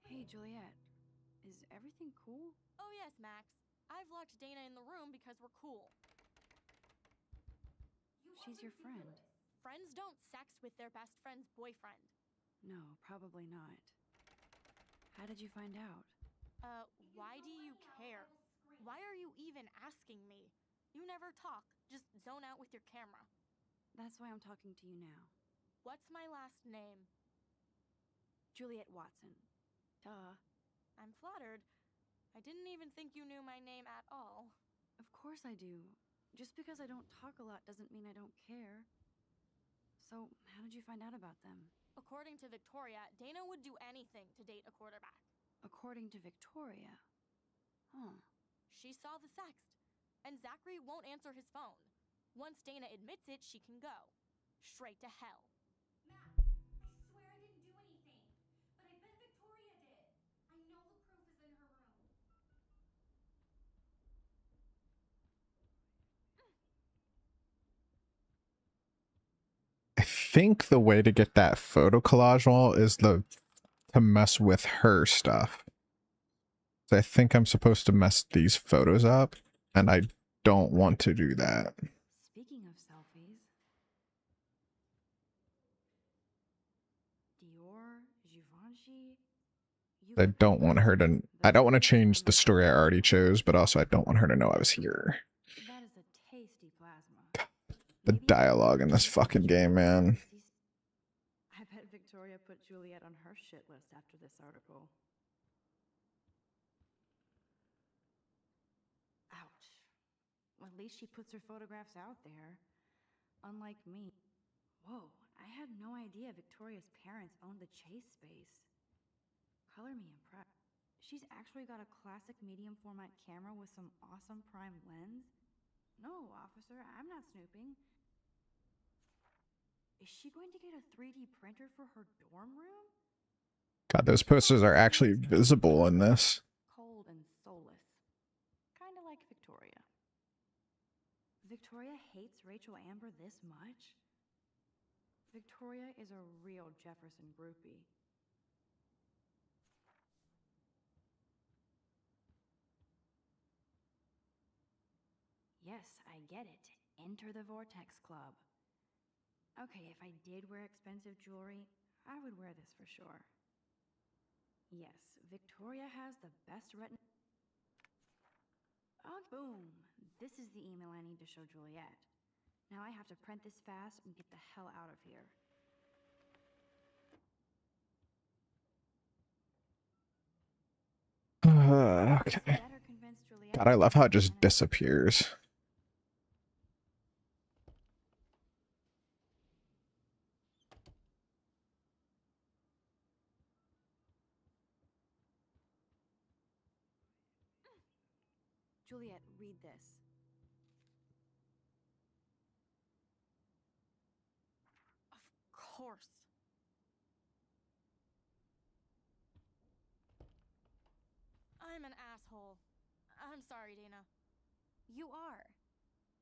Hey, Juliet. Is everything cool? Oh yes, Max. I've locked Dana in the room because we're cool. She's your friend. Friends don't sex with their best friend's boyfriend. No, probably not. How did you find out? Why do you care? Why are you even asking me? You never talk, just zone out with your camera. That's why I'm talking to you now. What's my last name? Juliet Watson. Duh. I'm flattered. I didn't even think you knew my name at all. Of course I do. Just because I don't talk a lot doesn't mean I don't care. So, how did you find out about them? According to Victoria, Dana would do anything to date a quarterback. According to Victoria? Huh. She saw the sext, and Zachary won't answer his phone. Once Dana admits it, she can go. Straight to hell. Max, I swear I didn't do anything. But I bet Victoria did. I know the proof is in her room. think the way to get that photo collage wall is to mess with her stuff. So I think I'm supposed to mess these photos up, and I don't want to do that. Speaking of selfies, Dior, Givenchy. I don't want her to. I don't want to change the story I already chose, but also I don't want her to know I was here. That is a tasty plasma. The dialogue in this fucking game, man. I bet Victoria put Juliet on her shit list after this article. Ouch. Well, at least she puts her photographs out there. Unlike me. Whoa, I had no idea Victoria's parents owned the Chase space. Color me impressed. She's actually got a classic medium format camera with some awesome prime lens. No, officer, I'm not snooping. Is she going to get a 3D printer for her dorm room? God, those posters are actually visible in this. Cold and soulless. Kinda like Victoria. Victoria hates Rachel Amber this much? Victoria is a real Jefferson groupie. Yes, I get it. Enter the Vortex Club. Okay, if I did wear expensive jewelry, I would wear this for sure. Yes, Victoria has the best retina. Oh, boom! This is the email I need to show Juliet. Now I have to print this fast and get the hell out of here. Okay. God, I love how it just disappears. Juliet, read this. Of course. I'm an asshole. I'm sorry, Dana. You are.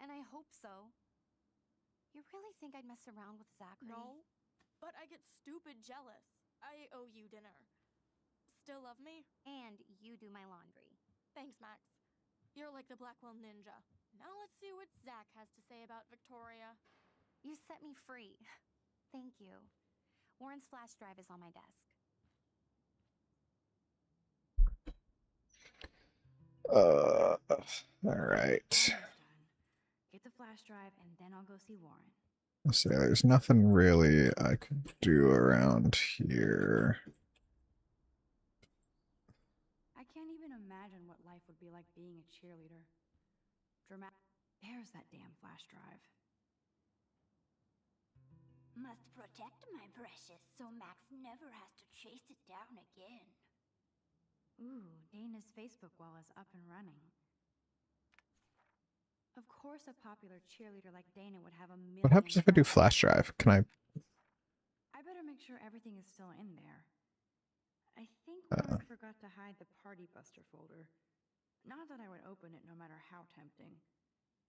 And I hope so. You really think I'd mess around with Zachary? No, but I get stupid jealous. I owe you dinner. Still love me? And you do my laundry. Thanks, Max. You're like the Blackwell Ninja. Now let's see what Zach has to say about Victoria. You set me free. Thank you. Warren's flash drive is on my desk. All right. Get the flash drive and then I'll go see Warren. Let's see. There's nothing really I could do around here. I can't even imagine what life would be like being a cheerleader. There's that damn flash drive. Must protect my precious so Max never has to chase it down again. Ooh, Dana's Facebook wall is up and running. Of course a popular cheerleader like Dana would have a million... What happens if I do flash drive? Can I? I better make sure everything is still in there. I think Warren forgot to hide the Party Buster folder. Not that I would open it no matter how tempting.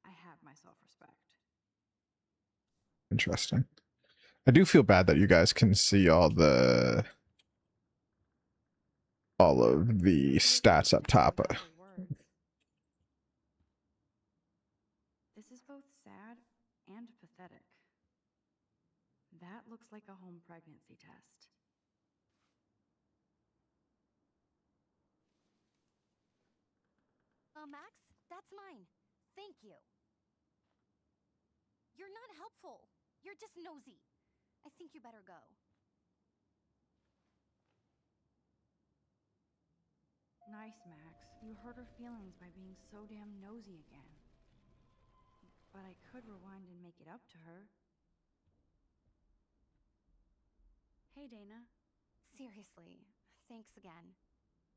I have my self-respect. Interesting. I do feel bad that you guys can see all of the stats up top. This is both sad and pathetic. That looks like a home pregnancy test. Max, that's mine. Thank you. You're not helpful. You're just nosy. I think you better go. Nice, Max. You hurt her feelings by being so damn nosy again. But I could rewind and make it up to her. Hey, Dana. Seriously, thanks again.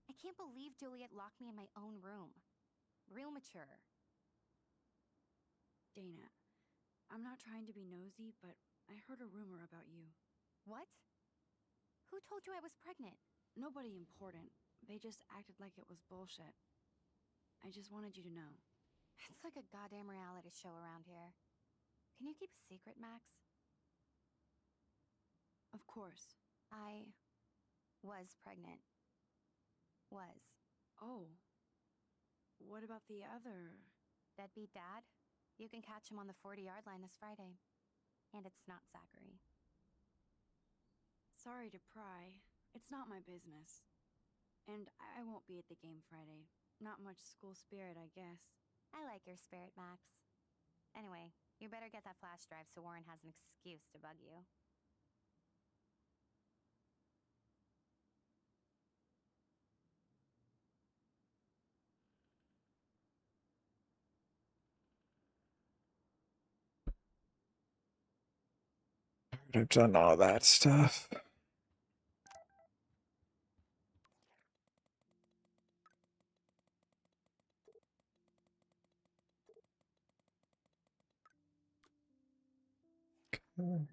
I can't believe Juliet locked me in my own room. Real mature. Dana, I'm not trying to be nosy, but I heard a rumor about you. What? Who told you I was pregnant? Nobody important. They just acted like it was bullshit. I just wanted you to know. It's like a goddamn reality show around here. Can you keep a secret, Max? Of course. I was pregnant. Was. Oh. What about the other? Deadbeat dad? You can catch him on the 40-yard line this Friday. And it's not Zachary. Sorry to pry. It's not my business. And I won't be at the game Friday. Not much school spirit, I guess. I like your spirit, Max. Anyway, you better get that flash drive so Warren has an excuse to bug you. I've done all that stuff. Okay.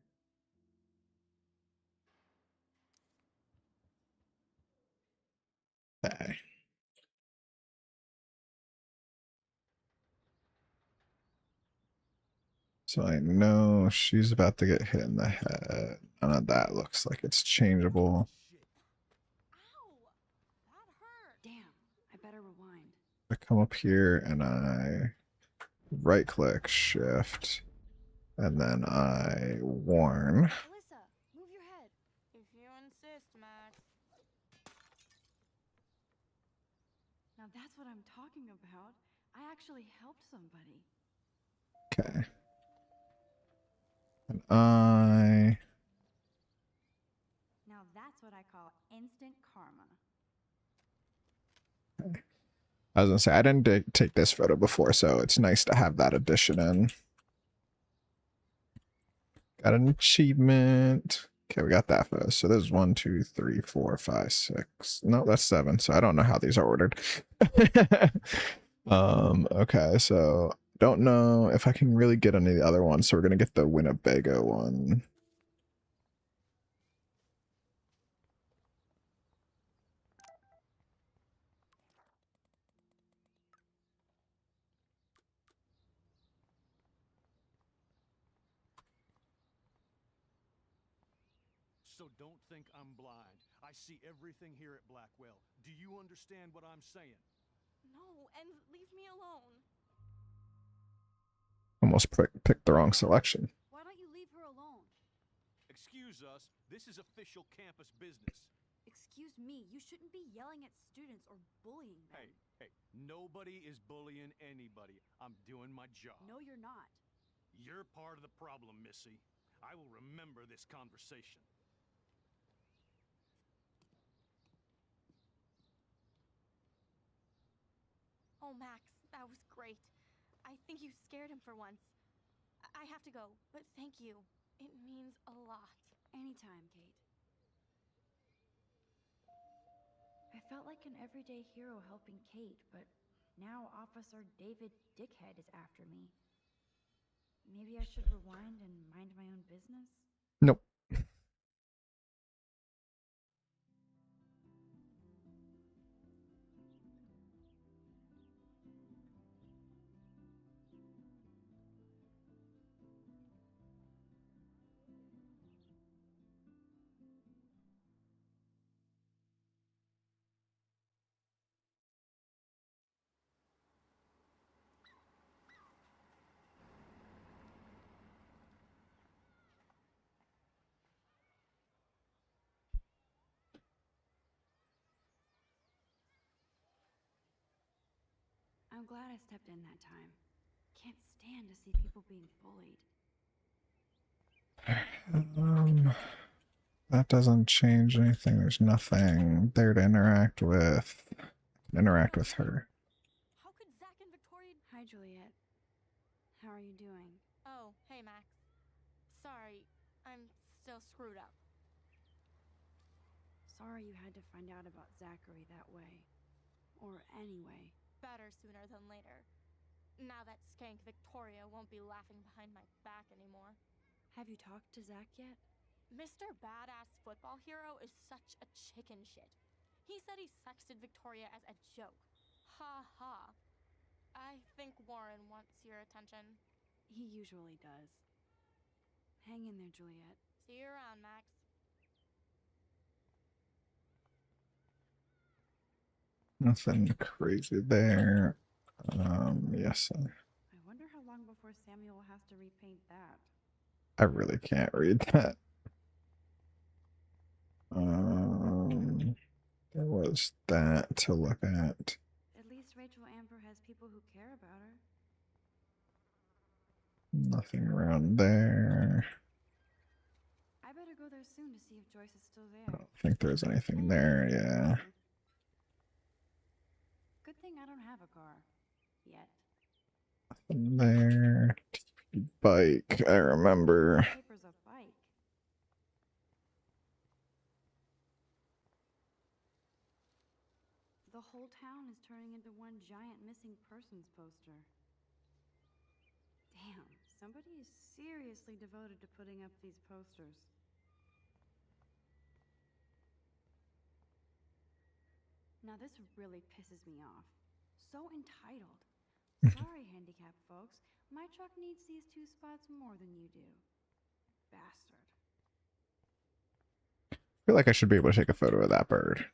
So I know she's about to get hit in the head. None of that looks like it's changeable. Damn, I better rewind. I come up here and I right click shift and then I warn. Alyssa, move your head. If you insist, Max. Now that's what I'm talking about. I actually helped somebody. Okay. And I Now that's what I call instant karma. was gonna say I didn't take this photo before, so it's nice to have that addition in. Got an achievement. Okay, we got that photo. So there's 1, 2, 3, 4, 5, 6. No, that's 7. So I don't know how these are ordered. Okay, so don't know if I can really get any of the other ones. So we're gonna get the Winnebago one. So don't think I'm blind. I see everything here at Blackwell. Do you understand what I'm saying? No, and leave me alone. Almost picked the wrong selection. Why don't you leave her alone? Excuse us, this is official campus business. Excuse me, you shouldn't be yelling at students or bullying them. Hey, nobody is bullying anybody. I'm doing my job. No, you're not. You're part of the problem, Missy. I will remember this conversation. Oh, Max, that was great. I think you scared him for once. I have to go, but thank you. It means a lot. Anytime, Kate. I felt like an everyday hero helping Kate, but now Officer David Dickhead is after me. Maybe I should rewind and mind my own business? Nope. I'm glad I stepped in that time. Can't stand to see people being bullied. That doesn't change anything. There's nothing there to interact with. Interact with her. How could Zach and Victoria... Hi, Juliet. How are you doing? Oh, hey, Max. Sorry, I'm still screwed up. Sorry you had to find out about Zachary that way. Or anyway. Better sooner than later. Now that skank Victoria won't be laughing behind my back anymore. Have you talked to Zach yet? Mr. Badass Football Hero is such a chicken shit. He said he sexted Victoria as a joke. Ha ha. I think Warren wants your attention. He usually does. Hang in there, Juliet. See you around, Max. Nothing crazy there. Yes, I wonder how long before Samuel has to repaint that. I really can't read that. There was that to look at. At least Rachel Amber has people who care about her. Nothing around there. I better go there soon to see if Joyce is still there. I don't think there's anything there, yeah. Good thing I don't have a car. Yet. Nothing there. Bike, I remember. Paper's a bike. The whole town is turning into one giant missing persons poster. Damn, somebody is seriously devoted to putting up these posters. Now this really pisses me off. So entitled. Sorry, handicapped folks. My truck needs these 2 spots more than you do. Bastard. I feel like I should be able to take a photo of that bird.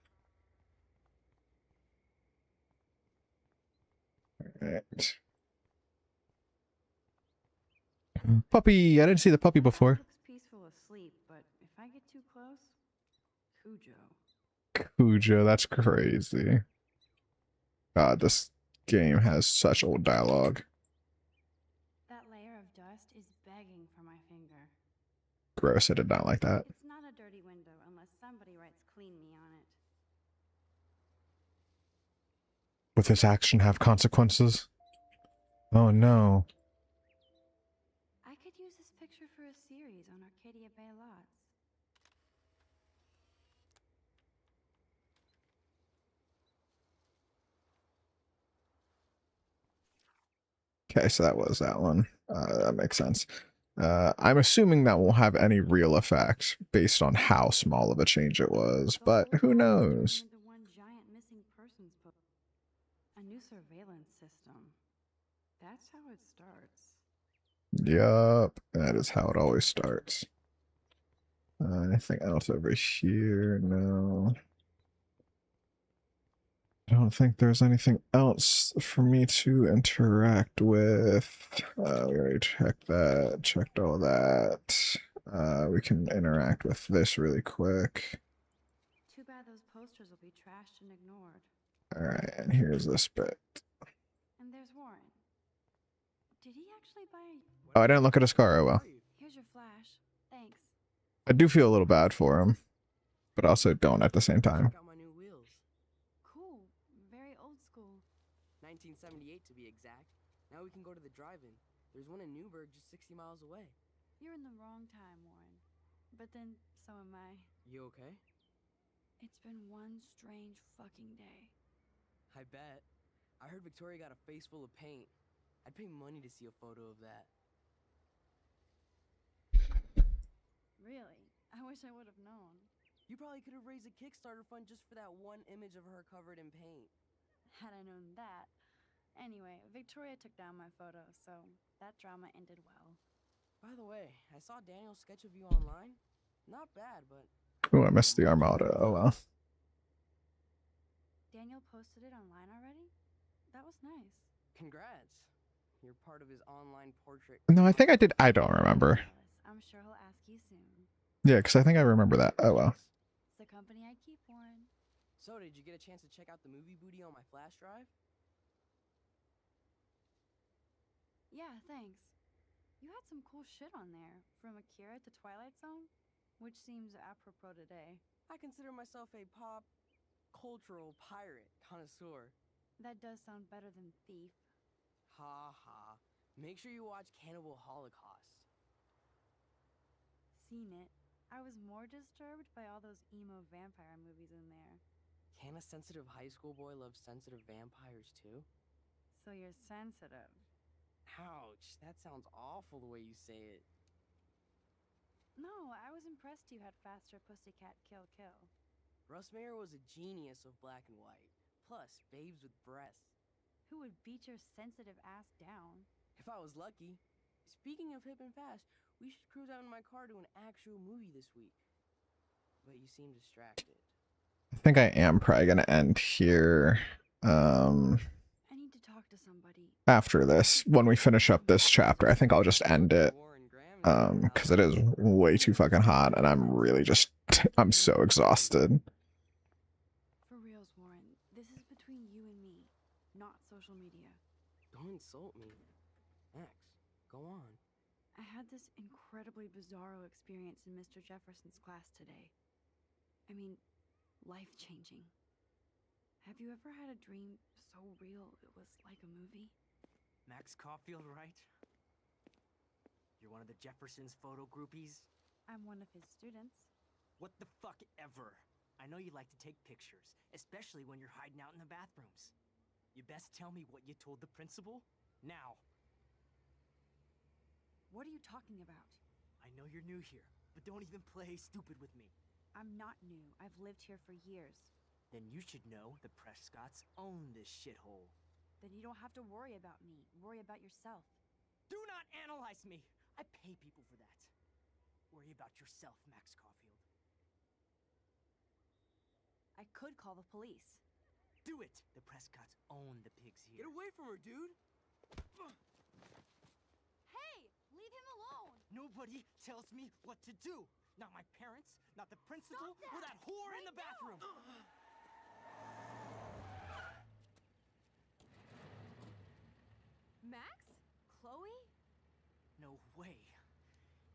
Alright. Puppy! I didn't see the puppy before. Looks peaceful asleep, but if I get too close, Cujo. Cujo, that's crazy. God, this game has such old dialogue. That layer of dust is begging for my finger. Gross, I did not like that. It's not a dirty window unless somebody writes clean me on it. Would this action have consequences? Oh no. I could use this picture for a series on Arcadia Bay lots. Okay, so that was that one. That makes sense. I'm assuming that won't have any real effect based on how small of a change it was, but who knows? One giant missing persons a new surveillance system. That's how it starts. Yup, that is how it always starts. Anything else over here? No. I don't think there's anything else for me to interact with. We already checked that, checked all that. We can interact with this really quick. Too bad those posters will be trashed and ignored. Alright, and here's this bit. And there's Warren. Did he actually buy... Oh, I didn't look at his car. Oh well. Here's your flash. Thanks. I do feel a little bad for him, but also don't at the same time. Got my new wheels. Cool. Very old school. 1978 to be exact. Now we can go to the drive-in. There's one in Newburgh just 60 miles away. You're in the wrong time, Warren. But then, so am I. You okay? It's been one strange fucking day. I bet. I heard Victoria got a face full of paint. I'd pay money to see a photo of that. Really? I wish I would have known. You probably could have raised a Kickstarter fund just for that one image of her covered in paint. Had I known that. Anyway, Victoria took down my photo, so that drama ended well. By the way, I saw Daniel's sketch of you online. Not bad, but... Ooh, I missed the Armada. Oh well. Daniel posted it online already? That was nice. Congrats. You're part of his online portrait. No, I think I did. I don't remember. I'm sure he'll ask you soon. Yeah, because I think I remember that. Oh well. It's the company I keep, Warren. So, did you get a chance to check out the movie booty on my flash drive? Yeah, thanks. You had some cool shit on there, from Akira to Twilight Zone, which seems apropos today. I consider myself a pop cultural pirate connoisseur. That does sound better than thief. Ha ha. Make sure you watch Cannibal Holocaust. Seen it. I was more disturbed by all those emo vampire movies in there. Can a sensitive high school boy love sensitive vampires too? So you're sensitive. Ouch, that sounds awful the way you say it. No, I was impressed you had faster Pussycat Kill Kill. Russ Meyer was a genius of black and white. Plus, babes with breasts. Who would beat your sensitive ass down? If I was lucky. Speaking of hip and fast, we should cruise out in my car to an actual movie this week. But you seem distracted. I think I am probably gonna end here. I need to talk to somebody. After this, when we finish up this chapter, I think I'll just end it. Because it is way too fucking hot, and I'm really just, I'm so exhausted. For reals, Warren, this is between you and me, not social media. Don't insult me. Max, go on. I had this incredibly bizarro experience in Mr. Jefferson's class today. I mean, life-changing. Have you ever had a dream so real it was like a movie? Max Caulfield, right? You're one of the Jefferson's photo groupies? I'm one of his students. What the fuck ever? I know you like to take pictures, especially when you're hiding out in the bathrooms. You best tell me what you told the principal, now. What are you talking about? I know you're new here, but don't even play stupid with me. I'm not new. I've lived here for years. Then you should know the Prescotts own this shithole. Then you don't have to worry about me. Worry about yourself. Do not analyze me! I pay people for that. Worry about yourself, Max Caulfield. I could call the police. Do it! The Prescotts own the pigs here. Get away from her, dude! Hey! Leave him alone! Nobody tells me what to do. Not my parents, not the principal, or that whore in the bathroom. Max? Chloe? No way.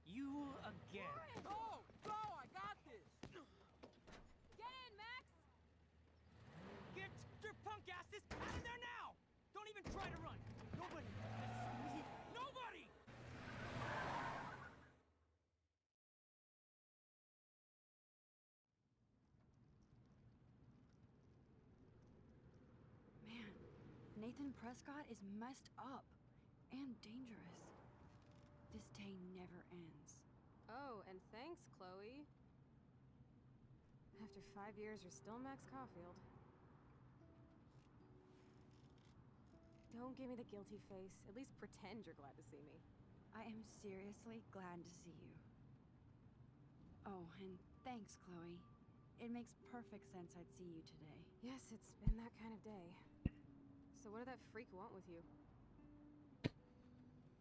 You again. Go! Go! I got this! Get in, Max! Get your punk asses out of there now! Don't even try to run. Nobody. Nobody! Man, Nathan Prescott is messed up and dangerous. This day never ends. Oh, and thanks, Chloe. After 5 years, you're still Max Caulfield. Don't give me the guilty face. At least pretend you're glad to see me. I am seriously glad to see you. Oh, and thanks, Chloe. It makes perfect sense I'd see you today. Yes, it's been that kind of day. So what did that freak want with you?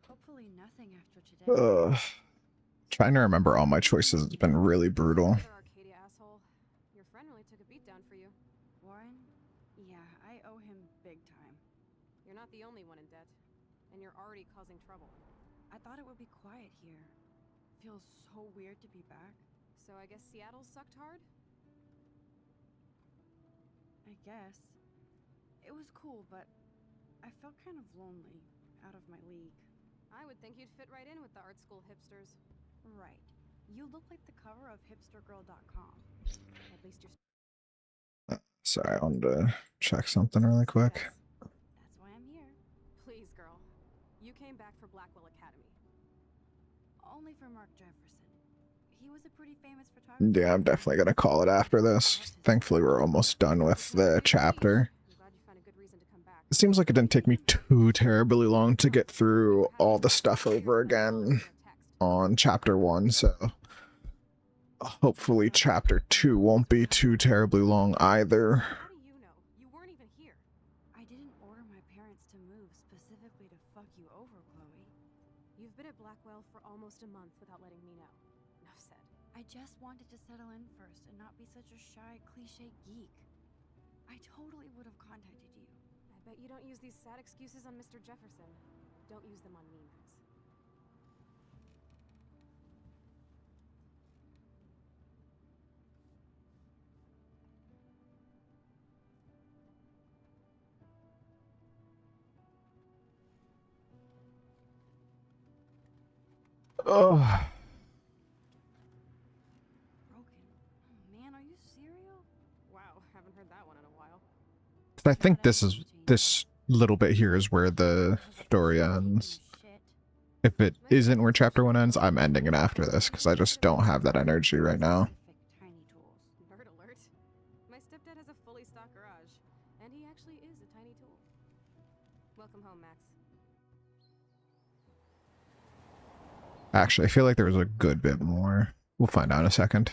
Hopefully nothing after today. Ugh. Trying to remember all my choices has been really brutal. Other Arcadia asshole. Your friend really took a beat down for you. Warren? Yeah, I owe him big time. You're not the only one in debt. And you're already causing trouble. I thought it would be quiet here. Feels so weird to be back. So I guess Seattle sucked hard? I guess. It was cool, but I felt kind of lonely, out of my league. I would think you'd fit right in with the art school hipsters. Right. You look like the cover of hipstergirl.com. At least you're... Sorry, I wanted to check something really quick. That's why I'm here. Please, girl. You came back for Blackwell Academy. Only for Mark Jefferson. He was a pretty famous photographer. Yeah, I'm definitely gonna call it after this. Thankfully, we're almost done with the chapter. I'm glad you found a good reason to come back. It seems like it didn't take me too terribly long to get through all the stuff over again on chapter 1, so hopefully chapter 2 won't be too terribly long either. How do you know? You weren't even here. I didn't order my parents to move specifically to fuck you over, Chloe. You've been at Blackwell for almost a month without letting me know. Enough said. I just wanted to settle in first and not be such a shy, cliche geek. I totally would have contacted you. I bet you don't use these sad excuses on Mr. Jefferson. Don't use them on me, Max. Oh, Broken. Oh, man, are you serial? Wow, haven't heard that one in a while. I think this little bit here is where the story ends. If it isn't where chapter 1 ends, I'm ending it after this because I just don't have that energy right now. Tiny tools. Nerd alert. My stepdad has a fully stocked garage, and he actually is a tiny tool. Welcome home, Max. Actually, I feel like there was a good bit more. We'll find out in a second.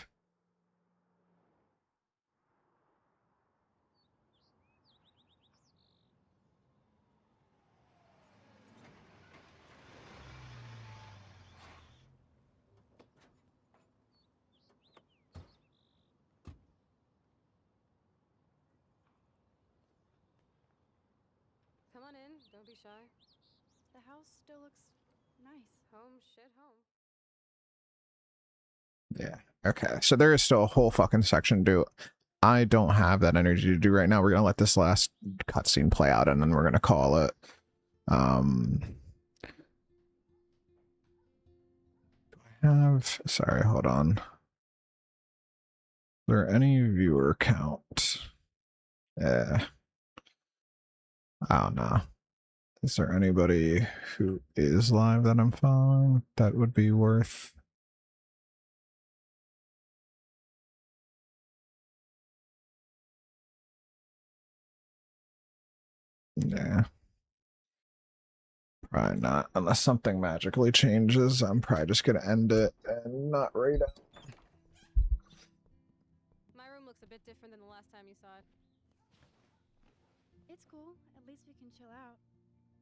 on in. Don't be shy. The house still looks nice. Home, shit, home. Yeah. Okay. So there is still a whole fucking section to do. I don't have that energy to do right now. We're gonna let this last cutscene play out, and then we're gonna call it. Sorry, hold on. Is there any viewer count? I don't know. Is there anybody who is live that I'm following that would be worth? Yeah. Probably not. Unless something magically changes, I'm probably just gonna end it and not rate it. My room looks a bit different than the last time you saw it. It's cool. At least we can chill out.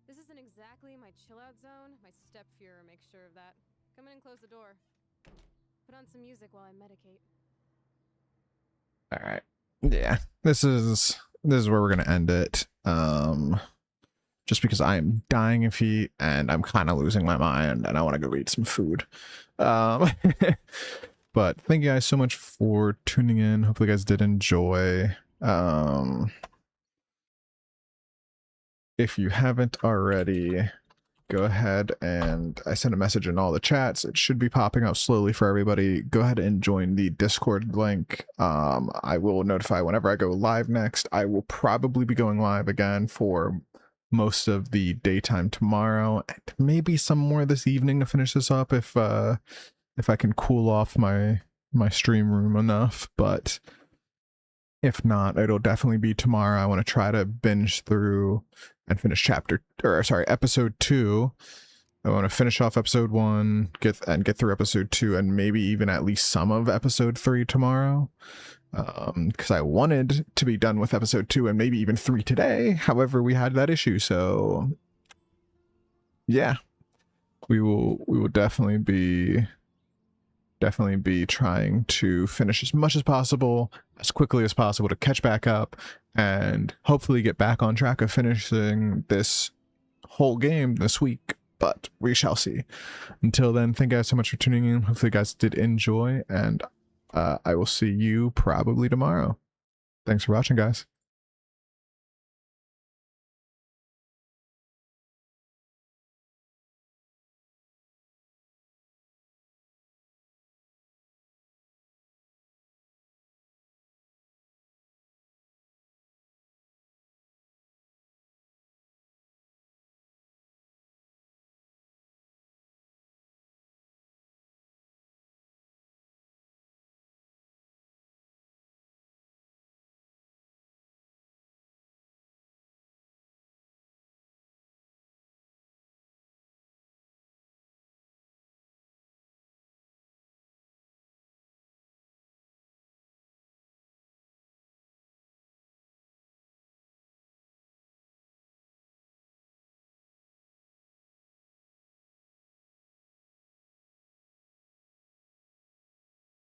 This isn't exactly my chill-out zone. My step-Fuhrer makes sure of that. Come in and close the door. Put on some music while I medicate. All right. Yeah. This is where we're gonna end it. Just because I am dying of heat and I'm kind of losing my mind and I want to go eat some food. But thank you guys so much for tuning in. Hopefully you guys did enjoy. If you haven't already, go ahead and I sent a message in all the chats. It should be popping up slowly for everybody. Go ahead and join the Discord link. I will notify whenever I go live next. I will probably be going live again for most of the daytime tomorrow, and maybe some more this evening to finish this up if I can cool off my stream room enough. But if not, it'll definitely be tomorrow. I want to try to binge through and finish episode 2. I want to finish off episode 1, get through episode 2, and maybe even at least some of episode 3 tomorrow. Because I wanted to be done with episode 2 and maybe even 3 today. However, we had that issue, so yeah, we will definitely be trying to finish as much as possible, as quickly as possible, to catch back up and hopefully get back on track of finishing this whole game this week. But we shall see. Until then, thank you guys so much for tuning in. Hopefully you guys did enjoy, and I will see you probably tomorrow. Thanks for watching, guys.